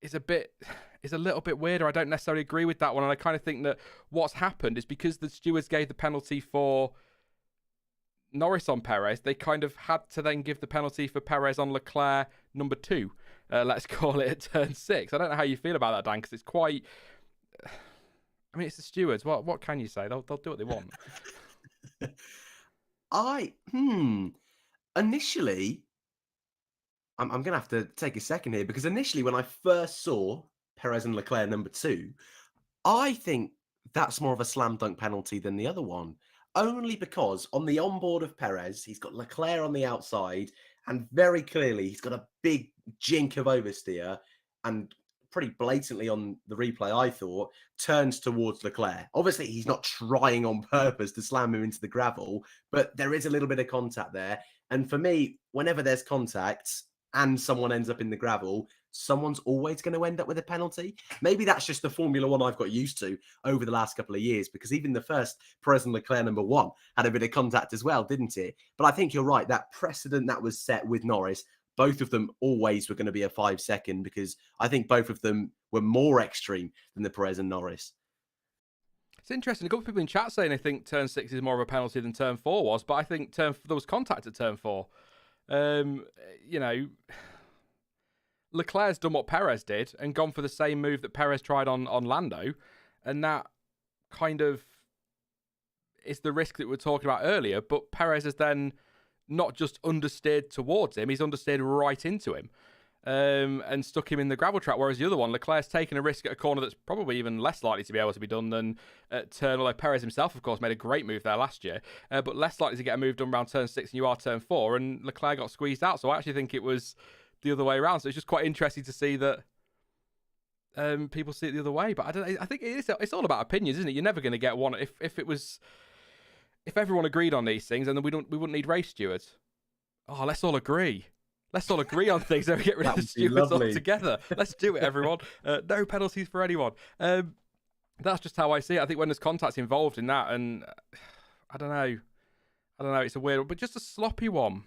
a little bit weirder. I don't necessarily agree with that one, and I kind of think that what's happened is because the stewards gave the penalty for Norris on Perez, they kind of had to then give the penalty for Perez on Leclerc number 2. Let's call it at turn 6. I don't know how you feel about that, Dan, because it's quite... I mean, it's the stewards. What can you say? They'll do what they want. Initially, I'm going to have to take a second here, because initially when I first saw Perez and Leclerc number 2, I think that's more of a slam dunk penalty than the other one. Only because on the onboard of Perez, he's got Leclerc on the outside, and very clearly he's got a big jink of oversteer, and pretty blatantly on the replay, I thought, turns towards Leclerc. Obviously, he's not trying on purpose to slam him into the gravel, but there is a little bit of contact there. And for me, whenever there's contact and someone ends up in the gravel, someone's always going to end up with a penalty. Maybe that's just the Formula One I've got used to over the last couple of years, because even the first Perez and Leclerc number 1 had a bit of contact as well, didn't it? But I think you're right. That precedent that was set with Norris, both of them always were going to be a 5-second, because I think both of them were more extreme than the Perez and Norris. It's interesting. A couple of people in chat saying they think turn 6 is more of a penalty than turn 4 was, but I think there was contact at turn 4. Leclerc's done what Perez did and gone for the same move that Perez tried on Lando, and that kind of is the risk that we were talking about earlier. But Perez has then not just understeered towards him, he's understeered right into him, and stuck him in the gravel trap, whereas the other one, Leclerc's taken a risk at a corner that's probably even less likely to be able to be done than at turn, although Perez himself, of course, made a great move there last year, but less likely to get a move done around turn 6 than you are turn 4, and Leclerc got squeezed out. So I actually think it was the other way around. So it's just quite interesting to see that people see it the other way. But I think it's all about opinions, isn't it? You're never going to get one. If everyone agreed on these things, then we wouldn't need race stewards. Oh, let's all agree. Let's all agree on things and get rid of the stewards altogether. Let's do it, everyone. No penalties for anyone. That's just how I see it. I think when there's contacts involved in that, and I don't know. It's a weird one, but just a sloppy one.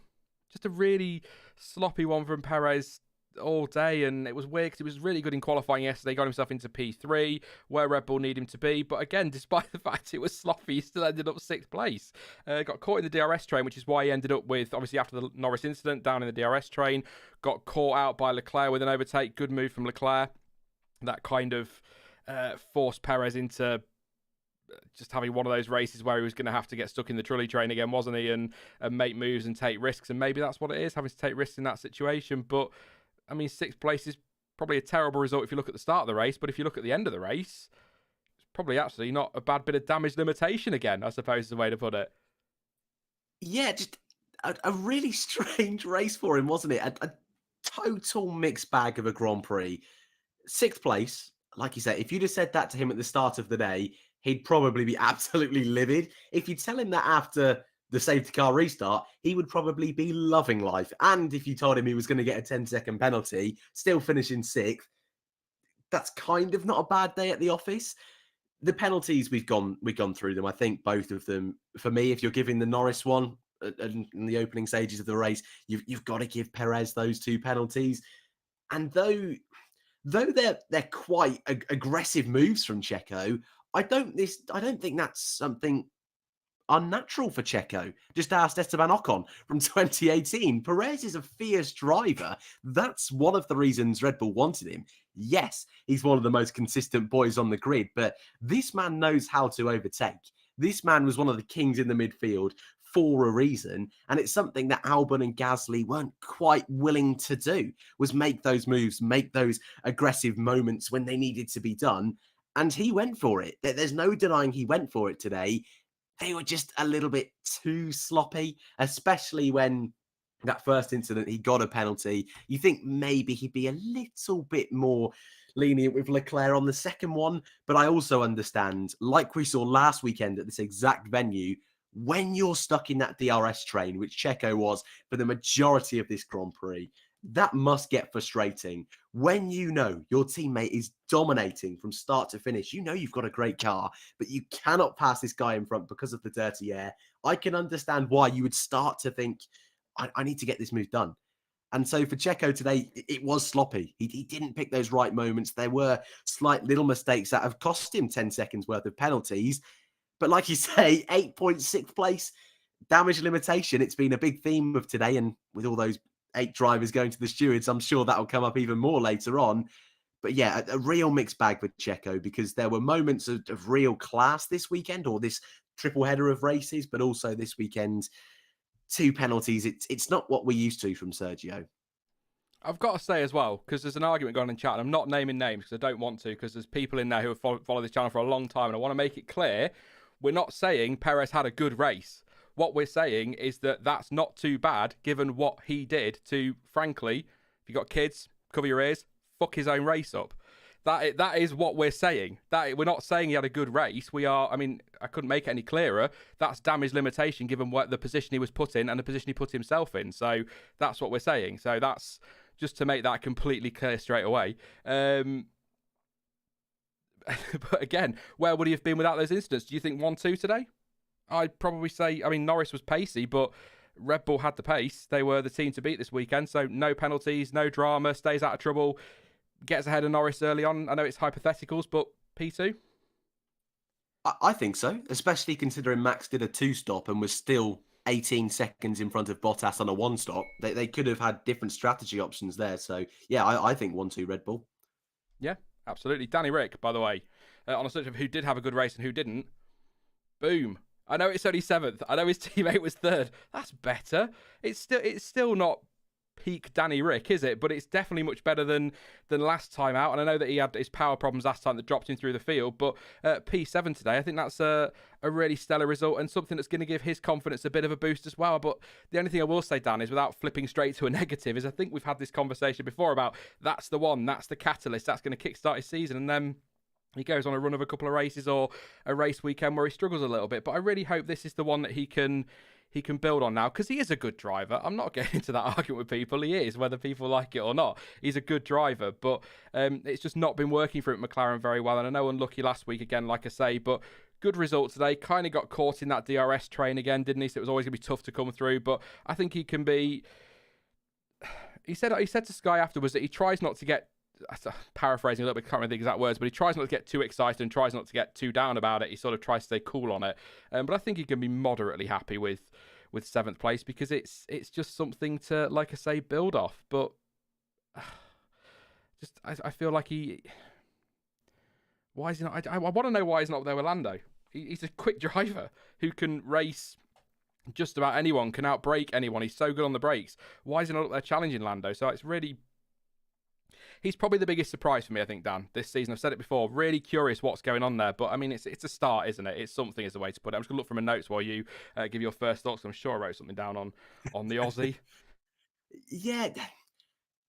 Just a really sloppy one from Perez all day, and it was weird because he was really good in qualifying yesterday, got himself into P3 where Red Bull need him to be, but again, despite the fact it was sloppy, he still ended up 6th place. Got caught in the DRS train, which is why he ended up with, obviously after the Norris incident, down in the DRS train, got caught out by Leclerc with an overtake. Good move from Leclerc. That kind of forced Perez into just having one of those races where he was going to have to get stuck in the trolley train again, wasn't he? And make moves and take risks. And maybe that's what it is, having to take risks in that situation. But, I mean, 6th place is probably a terrible result if you look at the start of the race. But if you look at the end of the race, it's probably actually not a bad bit of damage limitation again, I suppose is the way to put it. Yeah, just a really strange race for him, wasn't it? A total mixed bag of a Grand Prix. 6th place, like you said, if you'd have said that to him at the start of the day, he'd probably be absolutely livid. If you tell him that after the safety car restart, he would probably be loving life. And if you told him he was going to get a 10-second penalty, still finishing 6th, that's kind of not a bad day at the office. The penalties, we've gone through them. I think both of them, for me, if you're giving the Norris one in the opening stages of the race, you've got to give Perez those 2 penalties. And though they're quite aggressive moves from Checo, I don't think that's something unnatural for Checo. Just ask Esteban Ocon from 2018. Perez is a fierce driver. That's one of the reasons Red Bull wanted him. Yes, he's one of the most consistent boys on the grid, but this man knows how to overtake. This man was one of the kings in the midfield for a reason, and it's something that Albon and Gasly weren't quite willing to do, was make those moves, make those aggressive moments when they needed to be done. And he went for it. There's no denying he went for it today. They were just a little bit too sloppy, especially when that first incident, he got a penalty. You think maybe he'd be a little bit more lenient with Leclerc on the second one. But I also understand, like we saw last weekend at this exact venue, when you're stuck in that DRS train, which Checo was for the majority of this Grand Prix, that must get frustrating. When you know your teammate is dominating from start to finish, you know you've got a great car, but you cannot pass this guy in front because of the dirty air. I can understand why you would start to think, I need to get this move done. And so for Checo today, it was sloppy. He didn't pick those right moments. There were slight little mistakes that have cost him 10 seconds worth of penalties. But like you say, 8.6th place, damage limitation, it's been a big theme of today. And with all those 8 drivers going to the stewards, I'm sure that'll come up even more later on. But yeah, a real mixed bag with Checo, because there were moments of real class this weekend, or this triple header of races, but also this weekend, 2 penalties. It's not what we're used to from Sergio. I've got to say as well, because there's an argument going on in chat, and I'm not naming names because I don't want to, because there's people in there who have followed this channel for a long time, and I want to make it clear, we're not saying Perez had a good race. What we're saying is that that's not too bad, given what he did to, frankly, if you've got kids, cover your ears, fuck his own race up. That is what we're saying. That we're not saying he had a good race. I couldn't make it any clearer. That's damage limitation, given what the position he was put in and the position he put himself in. So that's what we're saying. So that's just to make that completely clear straight away. But again, where would he have been without those incidents? Do you think 1-2 today? I'd probably say, Norris was pacey, but Red Bull had the pace. They were the team to beat this weekend. So no penalties, no drama, stays out of trouble, gets ahead of Norris early on. I know it's hypotheticals, but P2? I think so, especially considering Max did a 2-stop and was still 18 seconds in front of Bottas on a 1-stop. They could have had different strategy options there. So, yeah, I think 1-2 Red Bull. Yeah, absolutely. Danny Rick, by the way, on a search of who did have a good race and who didn't. Boom. I know it's only 7th. I know his teammate was 3rd. That's better. It's still not peak Danny Rick, is it? But it's definitely much better than last time out. And I know that he had his power problems last time that dropped him through the field. But P7 today, I think that's a really stellar result and something that's going to give his confidence a bit of a boost as well. But the only thing I will say, Dan, is without flipping straight to a negative, is I think we've had this conversation before about that's the one, that's the catalyst, that's going to kickstart his season. And then he goes on a run of a couple of races or a race weekend where he struggles a little bit. But I really hope this is the one that he can build on now, because he is a good driver. I'm not getting into that argument with people. He is, whether people like it or not. He's a good driver, but it's just not been working for him at McLaren very well. And I know unlucky last week again, like I say, but good result today. Kind of got caught in that DRS train again, didn't he? So it was always going to be tough to come through. But I think he can be... He said to Sky afterwards that he tries not to get... paraphrasing a little bit, can't remember the exact words, but he tries not to get too excited and tries not to get too down about it. He sort of tries to stay cool on it. But I think he can be moderately happy with 7th place, because it's just something to, like I say, build off. But I feel like why is he not? I want to know why he's not there with Lando. He's a quick driver who can race just about anyone, can outbrake anyone. He's so good on the brakes. Why is he not up there challenging Lando? So it's really... He's probably the biggest surprise for me, I think, Dan, this season. I've said it before. Really curious what's going on there. But, it's a start, isn't it? It's something is the way to put it. I'm just going to look from my notes while you give your first thoughts. I'm sure I wrote something down on the Aussie. Yeah,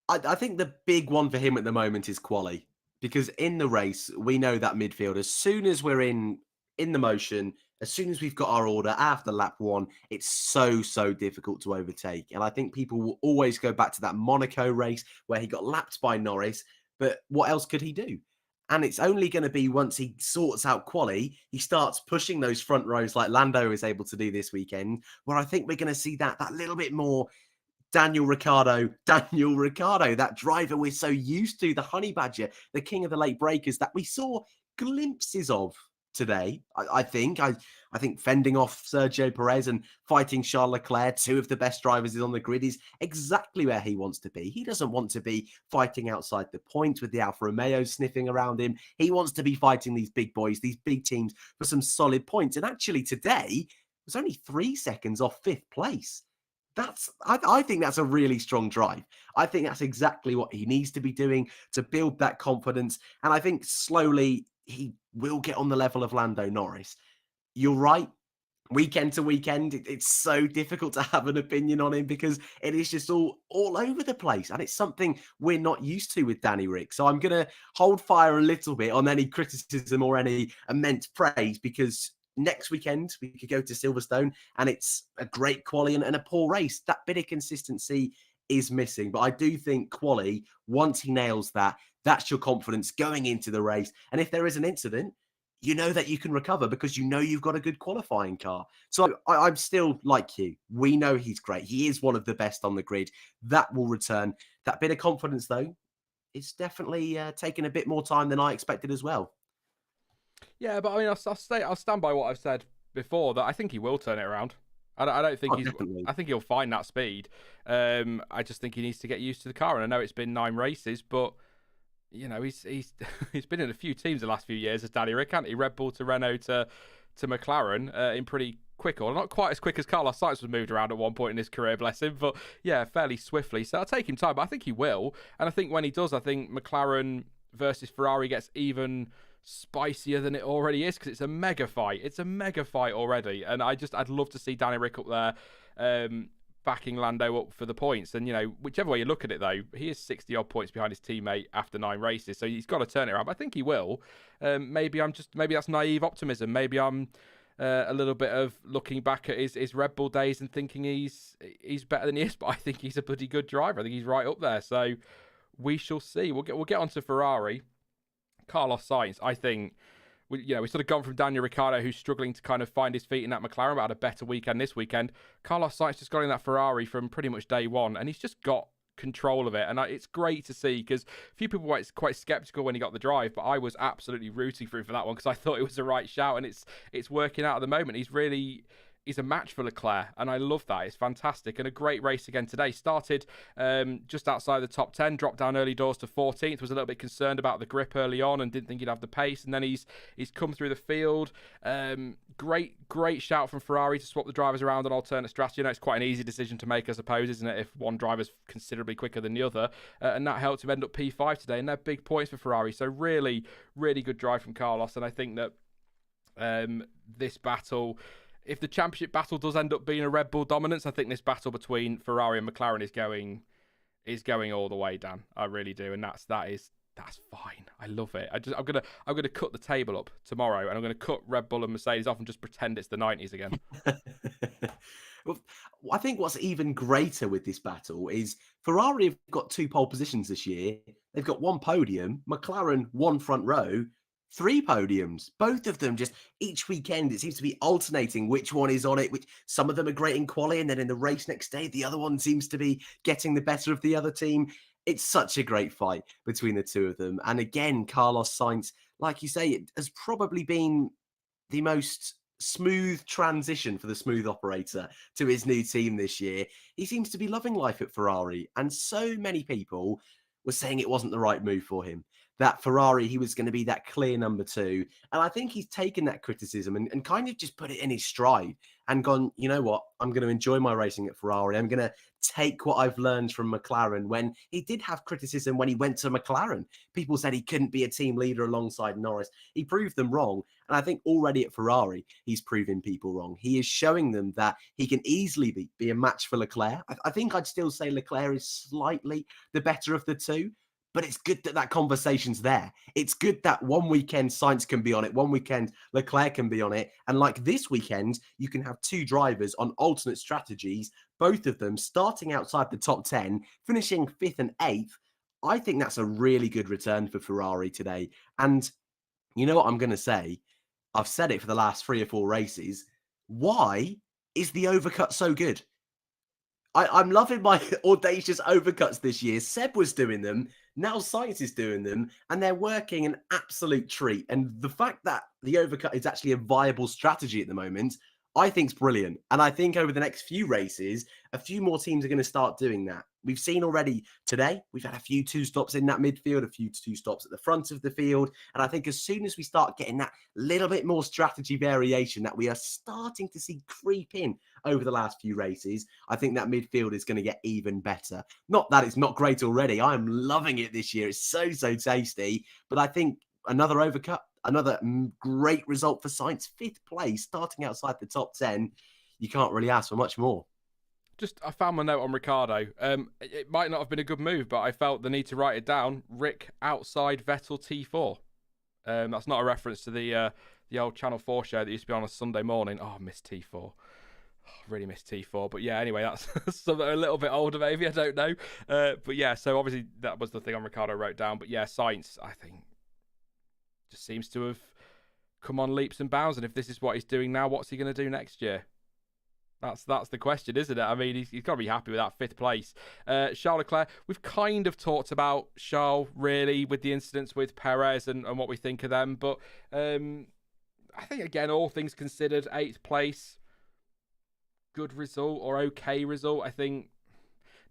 I think the big one for him at the moment is quali. Because in the race, we know that midfield, as soon as we're in the motion, as soon as we've got our order after lap 1, it's so difficult to overtake. And I think people will always go back to that Monaco race where he got lapped by Norris. But what else could he do? And it's only going to be once he sorts out quali, he starts pushing those front rows like Lando is able to do this weekend, where I think we're going to see that little bit more Daniel Ricciardo, that driver we're so used to, the honey badger, the king of the late breakers that we saw glimpses of today. I think fending off Sergio Perez and fighting Charles Leclerc, 2 of the best drivers on the grid, is exactly where he wants to be. He doesn't want to be fighting outside the points with the Alfa Romeo sniffing around him. He wants to be fighting these big boys, these big teams, for some solid points. And actually today was only 3 seconds off 5th place. I think that's a really strong drive. I think that's exactly what he needs to be doing to build that confidence. And I think slowly he will get on the level of Lando Norris. You're right. Weekend to weekend, it's so difficult to have an opinion on him because it is just all over the place. And it's something we're not used to with Danny Rick. So I'm going to hold fire a little bit on any criticism or any immense praise, because next weekend we could go to Silverstone and it's a great quali and a poor race. That bit of consistency is missing. But I do think quali, once he nails that, that's your confidence going into the race. And if there is an incident, you know that you can recover because you know you've got a good qualifying car. So I'm still like you. We know he's great. He is one of the best on the grid. That will return. That bit of confidence, though, is definitely taking a bit more time than I expected as well. Yeah, but I'll stand by what I've said before, that I think he will turn it around. I don't think Oh, definitely. I think he'll find that speed. I just think he needs to get used to the car. And I know it's been 9 races, but he's he's been in a few teams the last few years as Danny Ric, hasn't he? Red Bull to Renault to McLaren in pretty quick order. Not quite as quick as Carlos Sainz was moved around at one point in his career, bless him, but yeah, fairly swiftly. So I'll take him time, but I think he will. And I think when he does, I think McLaren versus Ferrari gets even spicier than it already is, because it's a mega fight. It's a mega fight already, and I'd love to see Danny Ric up there, backing Lando up for the points. And whichever way you look at it, though, he is 60 odd points behind his teammate after 9 races, so he's got to turn it around. But I think he will. Maybe that's naive optimism. Maybe I'm a little bit of looking back at his Red Bull days and thinking he's better than he is, but I think he's a bloody good driver. I think he's right up there. So we shall see. We'll get onto Ferrari. Carlos Sainz, I think, we've sort of gone from Daniel Ricciardo, who's struggling to kind of find his feet in that McLaren, but had a better weekend this weekend. Carlos Sainz just got in that Ferrari from pretty much day one, and he's just got control of it. And it's great to see, because a few people were quite sceptical when he got the drive, but I was absolutely rooting for him for that one, because I thought it was the right shout, and it's working out at the moment. He's a match for Leclerc, and I love that. It's fantastic, and a great race again today. Started just outside the top 10, dropped down early doors to 14th, was a little bit concerned about the grip early on and didn't think he'd have the pace, and then he's come through the field. Great shout from Ferrari to swap the drivers around on alternate strategy. It's quite an easy decision to make, I suppose, isn't it, if one driver's considerably quicker than the other, and that helped him end up P5 today, and they're big points for Ferrari. So really, really good drive from Carlos, and I think that this battle, if the championship battle does end up being a Red Bull dominance, I think this battle between Ferrari and McLaren is going all the way, Dan. I really do, and that's fine. I love it. I'm gonna cut the table up tomorrow, and I'm gonna cut Red Bull and Mercedes off and just pretend it's the 90s again. Well, I think what's even greater with this battle is Ferrari have got 2 pole positions this year. They've got 1 podium. McLaren 1 front row. 3 podiums, both of them just each weekend. It seems to be alternating which one is on it, which some of them are great in quali, and then in the race next day, the other one seems to be getting the better of the other team. It's such a great fight between the 2 of them. And again, Carlos Sainz, like you say, it has probably been the most smooth transition for the smooth operator to his new team this year. He seems to be loving life at Ferrari, and so many people were saying it wasn't the right move for him. That Ferrari, he was going to be that clear number 2. And I think he's taken that criticism and kind of just put it in his stride and gone, you know what, I'm going to enjoy my racing at Ferrari. I'm going to take what I've learned from McLaren, when he did have criticism when he went to McLaren. People said he couldn't be a team leader alongside Norris. He proved them wrong. And I think already at Ferrari, he's proving people wrong. He is showing them that he can easily be a match for Leclerc. I think I'd still say Leclerc is slightly the better of the 2. But it's good that conversation's there. It's good that one weekend Sainz can be on it, one weekend Leclerc can be on it. And like this weekend, you can have 2 drivers on alternate strategies, both of them starting outside the top 10, finishing 5th and 8th. I think that's a really good return for Ferrari today. And you know what I'm going to say? I've said it for the last 3 or 4 races. Why is the overcut so good? I'm loving my audacious overcuts this year. Seb was doing them. Now Sainz is doing them, and they're working an absolute treat. And the fact that the overcut is actually a viable strategy at the moment, I think is brilliant. And I think over the next few races, a few more teams are going to start doing that. We've seen already today, we've had a few 2 stops in that midfield, a few 2 stops at the front of the field. And I think as soon as we start getting that little bit more strategy variation that we are starting to see creep in over the last few races, I think that midfield is going to get even better. Not that it's not great already. I'm loving it this year. It's so tasty. But I think another overcut, another great result for Sainz, 5th place, starting outside the top 10. You can't really ask for much more. I found my note on Ricciardo. It might not have been a good move, but I felt the need to write it down. Rick outside Vettel T4. That's not a reference to the old Channel 4 show that used to be on a Sunday morning. Oh, I miss T4. Oh, I really miss T4. But yeah, anyway, that's something a little bit older, maybe. I don't know. But yeah, so obviously that was the thing on Ricciardo wrote down. But yeah, Sainz, I think, just seems to have come on leaps and bounds. And if this is what he's doing now, what's he going to do next year? That's the question, isn't it? I mean, he's got to be happy with that 5th place. Charles Leclerc, we've kind of talked about Charles, really, with the incidents with Perez and what we think of them. But I think, again, all things considered, 8th place, good result or okay result. I think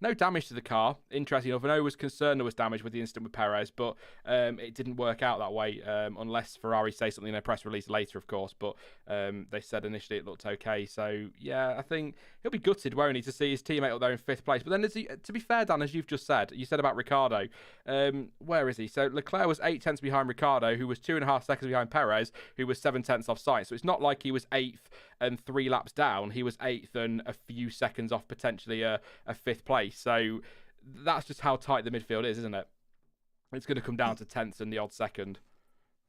no damage to the car. Interesting enough, I know I was concerned there was damage with the incident with Perez, but it didn't work out that way, unless Ferrari say something in a press release later, of course. But they said initially it looked okay. So, yeah, I think he'll be gutted, won't he, to see his teammate up there in 5th place. But then, to be fair, Dan, as you've just said, you said about Ricciardo. Where is he? So Leclerc was 8 tenths behind Ricciardo, who was 2.5 seconds behind Perez, who was 7 tenths off site. So it's not like he was 8th and 3 laps down. He was 8th and a few seconds off potentially a 5th place. So that's just how tight the midfield is, isn't it? It's going to come down to tenths and the odd second.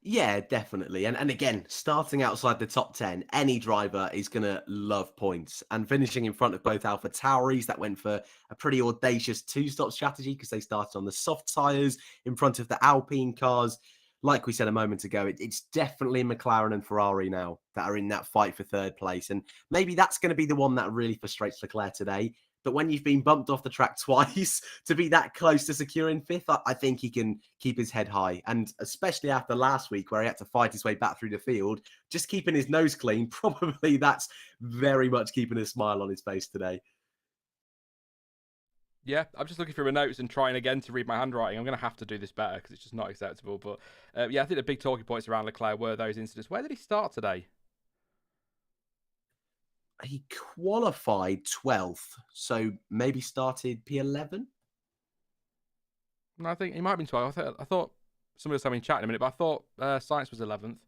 Yeah, definitely. And again, starting outside the top 10, any driver is going to love points. And finishing in front of both Alpha Tauris, that went for a pretty audacious 2-stop strategy because they started on the soft tyres in front of the Alpine cars. Like we said a moment ago, it's definitely McLaren and Ferrari now that are in that fight for 3rd place. And maybe that's going to be the one that really frustrates Leclerc today. But when you've been bumped off the track twice, to be that close to securing 5th, I think he can keep his head high. And especially after last week where he had to fight his way back through the field, just keeping his nose clean, probably that's very much keeping a smile on his face today. Yeah, I'm just looking through my notes and trying again to read my handwriting. I'm going to have to do this better because it's just not acceptable. But yeah, I think the big talking points around Leclerc were those incidents. Where did he start today? He qualified 12th, so maybe started P11? No, I think he might have been 12. I thought somebody was having a chat in a minute, but I thought Science was 11th.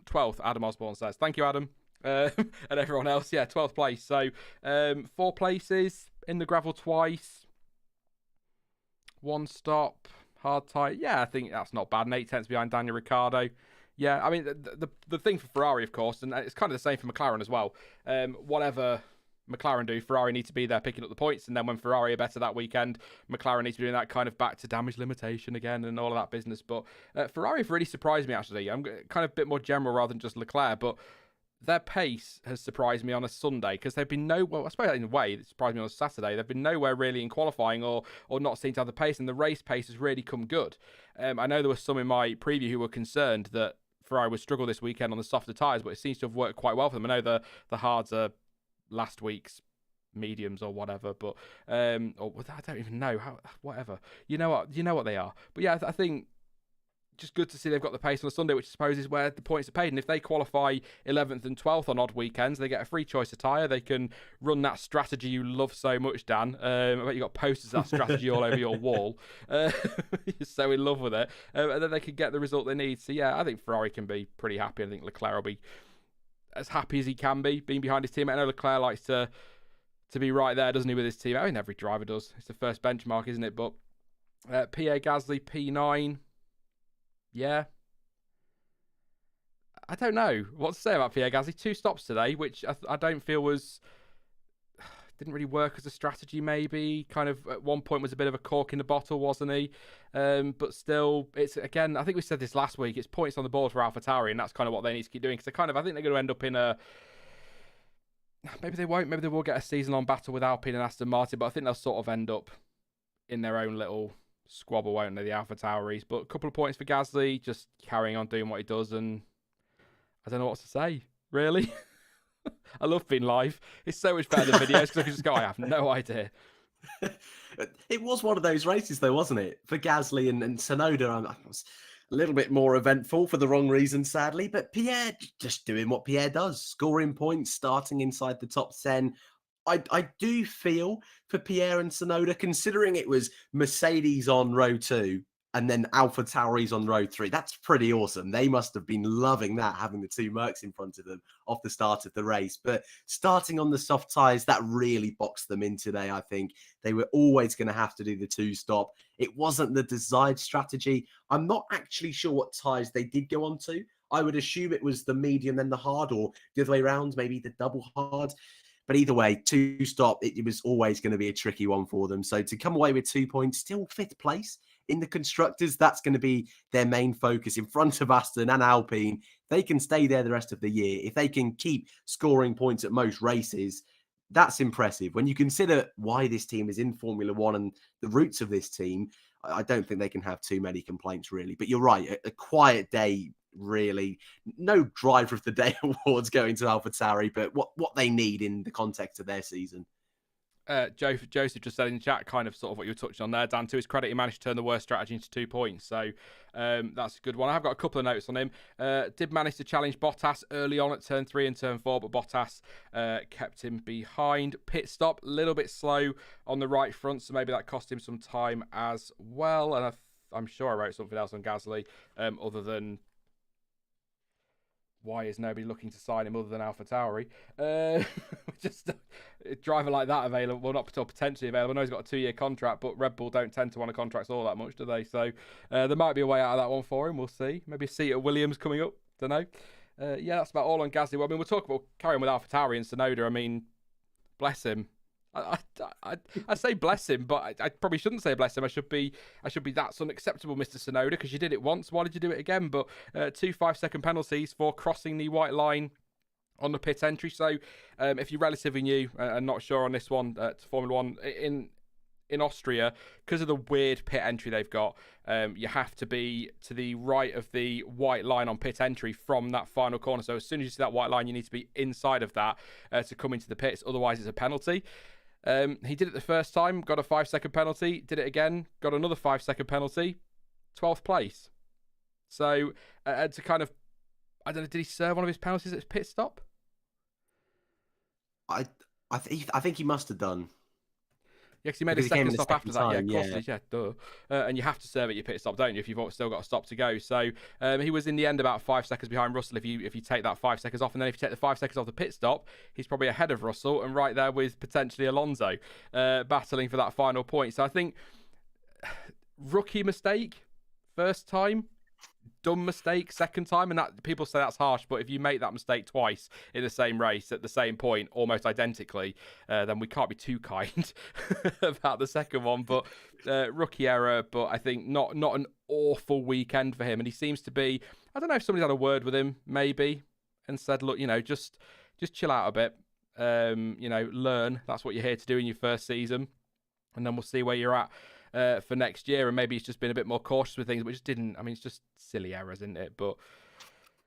12th, Adam Osborne says. Thank you, Adam. And everyone else, yeah, 12th place. So 4 places in the gravel twice. 1 stop, hard tight. Yeah, I think that's not bad. And 8 tenths behind Daniel Ricciardo. Yeah, I mean, the thing for Ferrari, of course, and it's kind of the same for McLaren as well. Whatever McLaren do, Ferrari need to be there picking up the points. And then when Ferrari are better that weekend, McLaren needs to be doing that kind of back to damage limitation again and all of that business. But Ferrari have really surprised me, actually. I'm kind of a bit more general rather than just Leclerc, but their pace has surprised me on a Sunday because they've been nowhere. I suppose in a way it surprised me on a Saturday. They've been nowhere really in qualifying or not seem to have the pace, and the race pace has really come good. I know there were some in my preview who were concerned that Ferrari would struggle this weekend on the softer tyres, but it seems to have worked quite well for them. I know the hards are last week's mediums or whatever, but or I don't even know how. Whatever, you know what they are. But yeah, I think just good to see they've got the pace on a Sunday, which I suppose is where the points are paid. And if they qualify 11th and 12th on odd weekends, they get a free choice of tyre. They can run that strategy you love so much, Dan. I bet you got posters of that strategy all over your wall. You're so in love with it. And then they can get the result they need. So yeah, I think Ferrari can be pretty happy. I think Leclerc will be as happy as he can be, being behind his team. I know Leclerc likes to be right there, doesn't he, with his team? I mean, every driver does. It's the first benchmark, isn't it? But Pierre Gasly, P9. Yeah. I don't know what to say about Pierre Gasly. 2 stops today, which I don't feel didn't really work as a strategy, maybe. Kind of at one point was a bit of a cork in the bottle, wasn't he? But still, it's, again, I think we said this last week, it's points on the board for AlphaTauri, and that's kind of what they need to keep doing. Because I think they're going to end up in a... Maybe they won't. Maybe they will get a season-long battle with Alpine and Aston Martin, but I think they'll sort of end up in their own little squabble, won't they, the AlphaTauris? But a couple of points for Gasly, just carrying on doing what he does, and I don't know what to say, really. I love being live. It's so much better than videos because I can just go, I have no idea. It was one of those races, though, wasn't it? For Gasly and Tsunoda, I was a little bit more eventful for the wrong reason, sadly. But Pierre just doing what Pierre does, scoring points, starting inside the top 10. I do feel for Pierre and Tsunoda, considering it was Mercedes on row 2 and then AlphaTauri's on row 3. That's pretty awesome. They must have been loving that, having the 2 Mercs in front of them off the start of the race. But starting on the soft tyres, that really boxed them in today, I think. They were always going to have to do the 2-stop. It wasn't the desired strategy. I'm not actually sure what tyres they did go on to. I would assume it was the medium then the hard, or the other way around, maybe the double hard. But either way, 2-stop, it was always going to be a tricky one for them. So to come away with 2 points, still 5th place in the constructors, that's going to be their main focus in front of Aston and Alpine. They can stay there the rest of the year. If they can keep scoring points at most races, that's impressive. When you consider why this team is in Formula One and the roots of this team, I don't think they can have too many complaints, really. But you're right, a quiet day really no driver of the day awards going to AlphaTauri, but what they need in the context of their season. Joseph just said in chat, kind of sort of what you were touching on there, Dan. To his credit, he managed to turn the worst strategy into 2 points, so that's a good one. I've got a couple of notes on him. Did manage to challenge Bottas early on at turn 3 and turn 4, but Bottas kept him behind. Pit stop, a little bit slow on the right front, so maybe that cost him some time as well. And I'm sure I wrote something else on Gasly, other than why is nobody looking to sign him other than AlphaTauri? Just a driver like that available, well, not potentially available. I know he's got a 2-year contract, but Red Bull don't tend to want to contracts all that much, do they? So there might be a way out of that one for him. We'll see. Maybe a seat at Williams coming up. Don't know. Yeah, that's about all on Gasly. Well, I mean, we'll carry on with AlphaTauri and Tsunoda. I mean, bless him. I say bless him, but I probably shouldn't say bless him. I should be that's unacceptable, Mr. Tsunoda, because you did it once. Why did you do it again? But 2 5-second penalties for crossing the white line on the pit entry. So if you're relatively new and not sure on this one, to Formula One in Austria, because of the weird pit entry they've got, you have to be to the right of the white line on pit entry from that final corner. So as soon as you see that white line, you need to be inside of that to come into the pits. Otherwise, it's a penalty. He did it the first time, got a 5-second penalty. Did it again, got another 5-second penalty. 12th place. So to kind of, I don't know, did he serve one of his penalties at his pit stop? I think he must have done. Yeah, because he made a second stop after that. Time, yeah, of course, yeah, duh. And you have to serve at your pit stop, don't you, if you've still got a stop to go. So he was in the end about 5 seconds behind Russell if you take that 5 seconds off. And then if you take the 5 seconds off the pit stop, he's probably ahead of Russell and right there with potentially Alonso battling for that final point. So I think rookie mistake, first time. Dumb mistake second time, and that people say that's harsh, but if you make that mistake twice in the same race at the same point, almost identically, then we can't be too kind about the second one. But rookie error, but I think not an awful weekend for him. And he seems to be, I don't know if somebody's had a word with him maybe and said, look, just chill out a bit, learn. That's what you're here to do in your first season, and then we'll see where you're at for next year. And maybe he's just been a bit more cautious with things, but just didn't. I mean, it's just silly errors, isn't it? But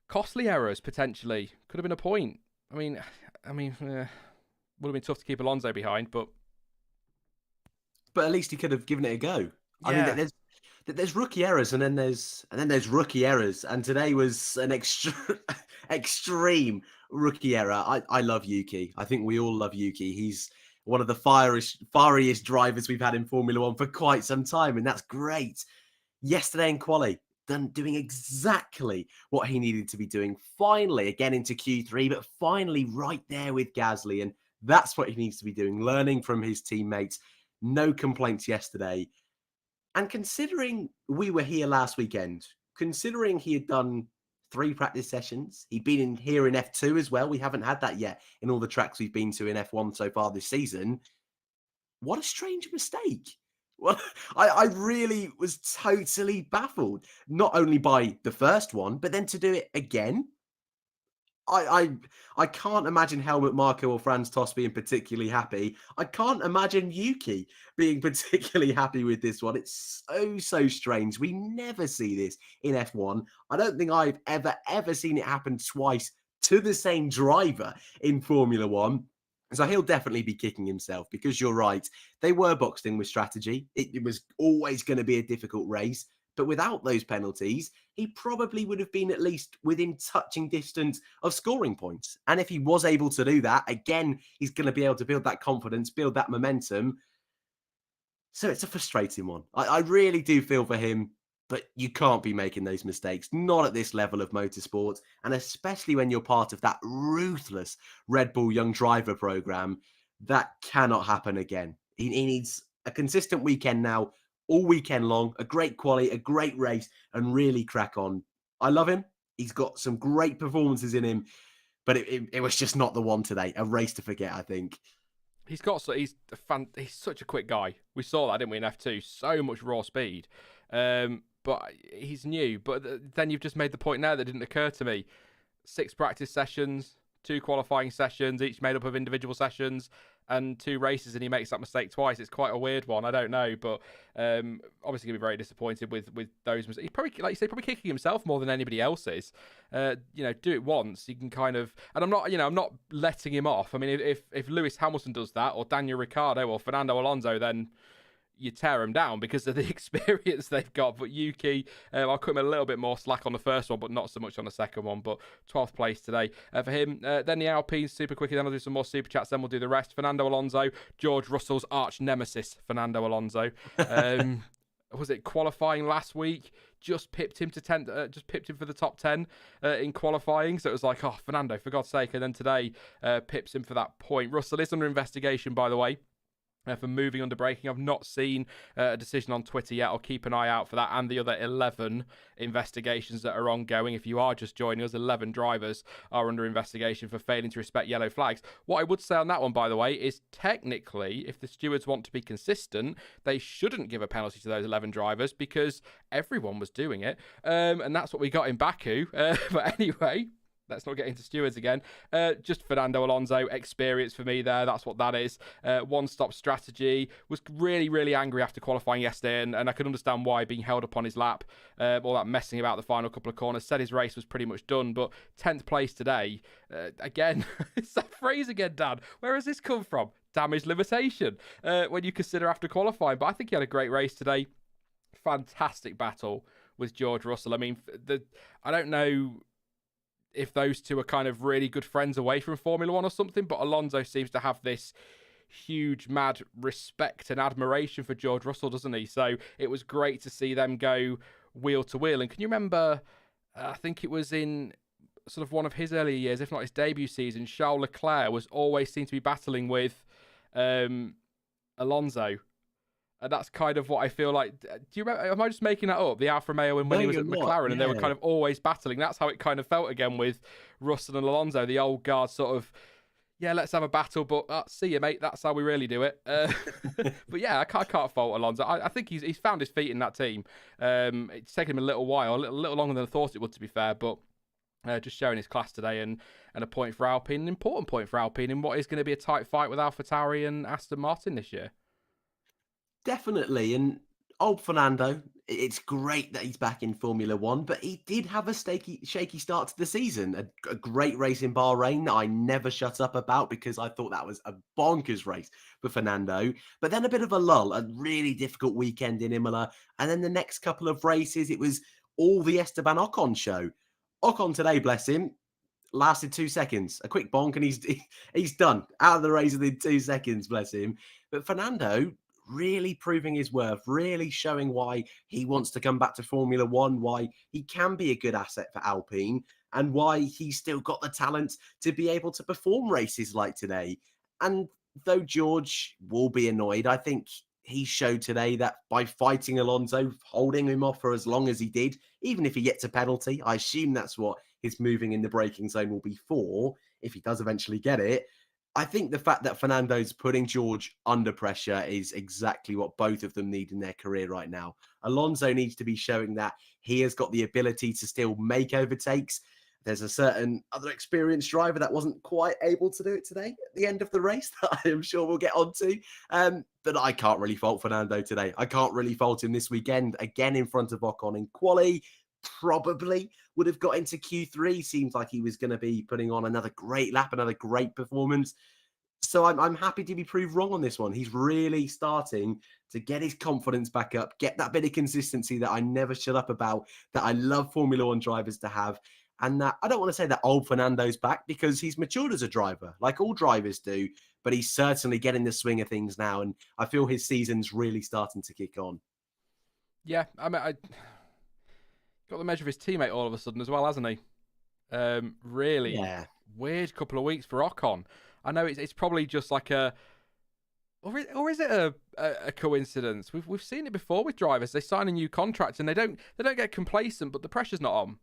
costly errors potentially could have been a point. I mean, would have been tough to keep Alonso behind, but at least he could have given it a go. Yeah. I mean, there's rookie errors, and then there's rookie errors, and today was an extreme rookie error. I love Yuki. I think we all love Yuki. He's one of the fieriest drivers we've had in Formula One for quite some time, and that's great. Yesterday in quali, doing exactly what he needed to be doing. Finally, again into Q3, but finally right there with Gasly, and that's what he needs to be doing, learning from his teammates. No complaints yesterday. And considering we were here last weekend, considering he had done 3 practice sessions, he'd been here in F2 as well. We haven't had that yet in all the tracks we've been to in F1 so far this season. What a strange mistake. Well, I really was totally baffled, not only by the first one, but then to do it again. I can't imagine Helmut Marko or Franz Tost being particularly happy. I can't imagine Yuki being particularly happy with this one. It's so strange. We never see this in F1. I don't think I've ever seen it happen twice to the same driver in Formula One. So he'll definitely be kicking himself, because you're right. They were boxed in with strategy. It was always going to be a difficult race. But without those penalties, he probably would have been at least within touching distance of scoring points. And if he was able to do that, again, he's going to be able to build that confidence, build that momentum. So it's a frustrating one. I really do feel for him, but you can't be making those mistakes, not at this level of motorsport, and especially when you're part of that ruthless Red Bull Young Driver program. That cannot happen again. He needs a consistent weekend now, all weekend long, a great quali, a great race, and really crack on. I love him. He's got some great performances in him, but it was just not the one today. A race to forget, I think. He's such a quick guy. We saw that, didn't we, in F2? So much raw speed. But he's new. But then you've just made the point now that didn't occur to me. 6 practice sessions, 2 qualifying sessions, each made up of individual sessions, and 2 races and he makes that mistake twice. It's quite a weird one. I don't know, but obviously gonna be very disappointed with those mistakes. He probably, like you say, probably kicking himself more than anybody else is. Do it once, you can kind of, and I'm not letting him off. I mean, if Lewis Hamilton does that, or Daniel Ricciardo, or Fernando Alonso, then you tear them down because of the experience they've got. But Yuki, I'll cut him a little bit more slack on the first one, but not so much on the second one. But 12th place today for him. Then the Alpine super quickly. Then I'll do some more super chats. Then we'll do the rest. Fernando Alonso, George Russell's arch nemesis, Fernando Alonso. Was it qualifying last week? Just pipped him to 10. Just pipped him for the top 10 in qualifying. So it was like, oh, Fernando, for God's sake. And then today pips him for that point. Russell is under investigation, by the way, for moving under braking. I've not seen a decision on Twitter yet. I'll keep an eye out for that and the other 11 investigations that are ongoing. If you are just joining us, 11 drivers are under investigation for failing to respect yellow flags. What I would say on that one, by the way, is technically, if the stewards want to be consistent, they shouldn't give a penalty to those 11 drivers because everyone was doing it. And that's what we got in Baku. But anyway, let's not get into stewards again. Just Fernando Alonso, experience for me there. That's what that is. One-stop strategy. Was really, really angry after qualifying yesterday, and I can understand why, being held up on his lap. All that messing about the final couple of corners. Said his race was pretty much done, but 10th place today. Again, it's that phrase again, Dan. Where has this come from? Damage limitation. When you consider after qualifying. But I think he had a great race today. Fantastic battle with George Russell. I mean, I don't know if those two are kind of really good friends away from Formula One or something, but Alonso seems to have this huge, mad respect and admiration for George Russell, doesn't he? So it was great to see them go wheel to wheel. And can you remember, I think it was in sort of one of his earlier years, if not his debut season, Charles Leclerc was always seemed to be battling with Alonso. And that's kind of what I feel like. Do you remember? Am I just making that up? The Alfa Romeo when he was at McLaren, and they were kind of always battling. That's how it kind of felt again with Russell and Alonso. The old guard sort of, yeah, let's have a battle, but see you, mate. That's how we really do it. But yeah, I can't fault Alonso. I think he's found his feet in that team. It's taken him a little while, a little longer than I thought it would, to be fair, but just showing his class today and a point for Alpine, an important point for Alpine in what is going to be a tight fight with AlphaTauri and Aston Martin this year. Definitely. And old Fernando, it's great that he's back in Formula One, but he did have a shaky start to the season. A great race in Bahrain that I never shut up about because I thought that was a bonkers race for Fernando. But then a bit of a lull, a really difficult weekend in Imola. And then the next couple of races, it was all the Esteban Ocon show. Ocon today, bless him, lasted 2 seconds. A quick bonk and he's done. Out of the race within 2 seconds, bless him. But Fernando really proving his worth, really showing why he wants to come back to Formula One, why he can be a good asset for Alpine, and why he's still got the talent to be able to perform races like today. And though George will be annoyed, I think he showed today that by fighting Alonso, holding him off for as long as he did, even if he gets a penalty, I assume that's what his moving in the braking zone will be for, if he does eventually get it. I think the fact that Fernando's putting George under pressure is exactly what both of them need in their career right now. Alonso needs to be showing that he has got the ability to still make overtakes. There's a certain other experienced driver that wasn't quite able to do it today at the end of the race that I am sure we'll get onto. But I can't really fault Fernando today. I can't really fault him this weekend. Again, in front of Ocon in quali. Probably would have got into Q3. Seems like he was going to be putting on another great lap, another great performance. So I'm happy to be proved wrong on this one. He's really starting to get his confidence back up, get that bit of consistency that I never shut up about, that I love Formula One drivers to have. And that I don't want to say that old Fernando's back because he's matured as a driver, like all drivers do, but he's certainly getting the swing of things now. And I feel his season's really starting to kick on. Yeah, I mean, I got the measure of his teammate all of a sudden as well, hasn't he? Really weird couple of weeks for Ocon. I know it's probably just like or is it a coincidence? We've seen it before with drivers. They sign a new contract and they don't get complacent, but the pressure's not on.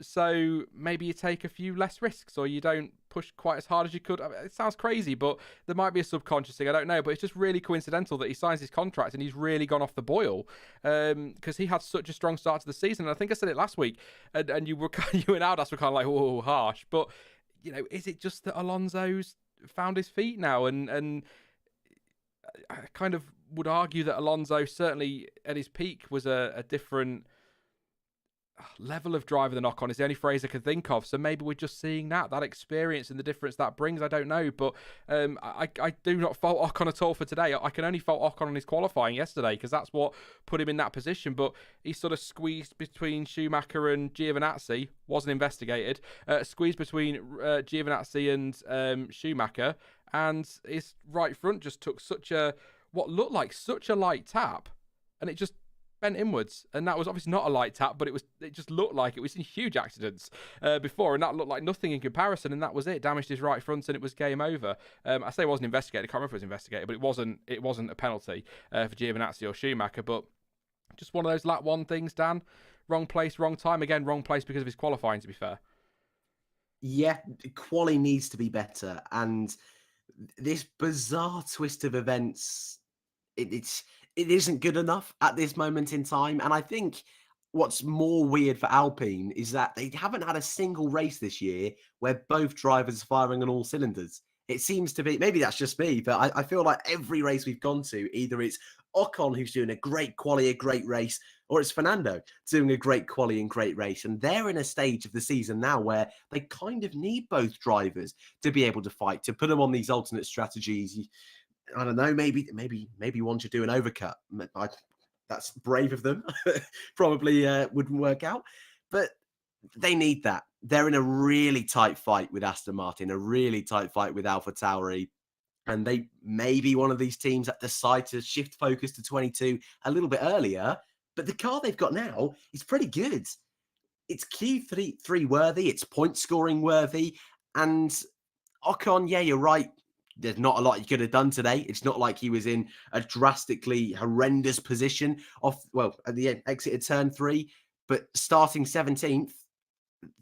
So maybe you take a few less risks or you don't push quite as hard as you could. I mean, it sounds crazy, but there might be a subconscious thing. I don't know, but it's just really coincidental that he signs his contract and he's really gone off the boil because he had such a strong start to the season. And I think I said it last week, and you and Aldas were kind of like, "Oh, harsh." But you know, is it just that Alonso's found his feet now, and I kind of would argue that Alonso certainly at his peak was a different level of driver than Ocon is the only phrase I can think of. So maybe we're just seeing that experience and the difference that brings. I don't know, but I do not fault Ocon at all for today. I can only fault Ocon on his qualifying yesterday because that's what put him in that position. But he sort of squeezed between Schumacher and Giovinazzi, wasn't investigated. Squeezed between Giovinazzi and Schumacher, and his right front just took what looked like such a light tap, and it just bent inwards, and that was obviously not a light tap, but it just looked like it was in huge accidents before, and that looked like nothing in comparison, and that was it. Damaged his right front, and it was game over. I say it wasn't investigated. I can't remember if it was investigated, but it wasn't a penalty for Giovinazzi or Schumacher. But just one of those lap one things, Dan. Wrong place, wrong time. Again, wrong place because of his qualifying, to be fair. Yeah, quali needs to be better, and this bizarre twist of events, it isn't good enough at this moment in time. And I think what's more weird for Alpine is that they haven't had a single race this year where both drivers are firing on all cylinders. It seems to be, maybe that's just me, but I feel like every race we've gone to, either it's Ocon who's doing a great quali, a great race, or it's Fernando doing a great quali and great race. And they're in a stage of the season now where they kind of need both drivers to be able to fight, to put them on these alternate strategies. I don't know, maybe one should do an overcut. That's brave of them. Probably wouldn't work out. But they need that. They're in a really tight fight with Aston Martin, a really tight fight with AlphaTauri. And they may be one of these teams that decide to shift focus to 22 a little bit earlier. But the car they've got now is pretty good. It's Q3 worthy. It's point scoring worthy. And Ocon, yeah, you're right. There's not a lot he could have done today. It's not like he was in a drastically horrendous position at the end, exit of turn 3. But starting 17th,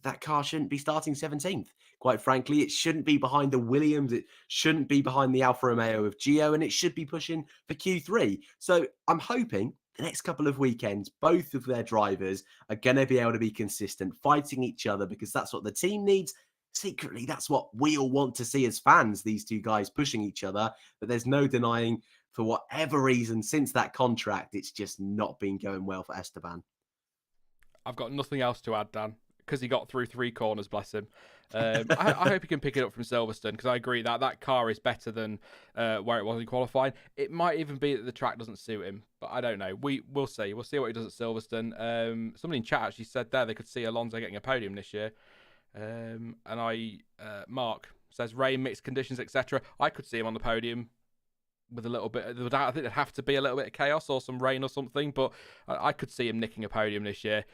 that car shouldn't be starting 17th. Quite frankly, it shouldn't be behind the Williams. It shouldn't be behind the Alfa Romeo of Gio, and it should be pushing for Q3. So I'm hoping the next couple of weekends, both of their drivers are going to be able to be consistent, fighting each other, because that's what the team needs. Secretly, that's what we all want to see as fans, these two guys pushing each other. But there's no denying, for whatever reason, since that contract, it's just not been going well for Esteban. I've got nothing else to add, Dan, because he got through 3 corners, bless him. I hope he can pick it up from Silverstone, because I agree that car is better than where it was in qualifying. It might even be that the track doesn't suit him, but I don't know. We'll see. We'll see what he does at Silverstone. Somebody in chat actually said there they could see Alonso getting a podium this year. And Mark says rain, mixed conditions, etc. I could see him on the podium with a little bit. I think there'd have to be a little bit of chaos or some rain or something, but I could see him nicking a podium this year.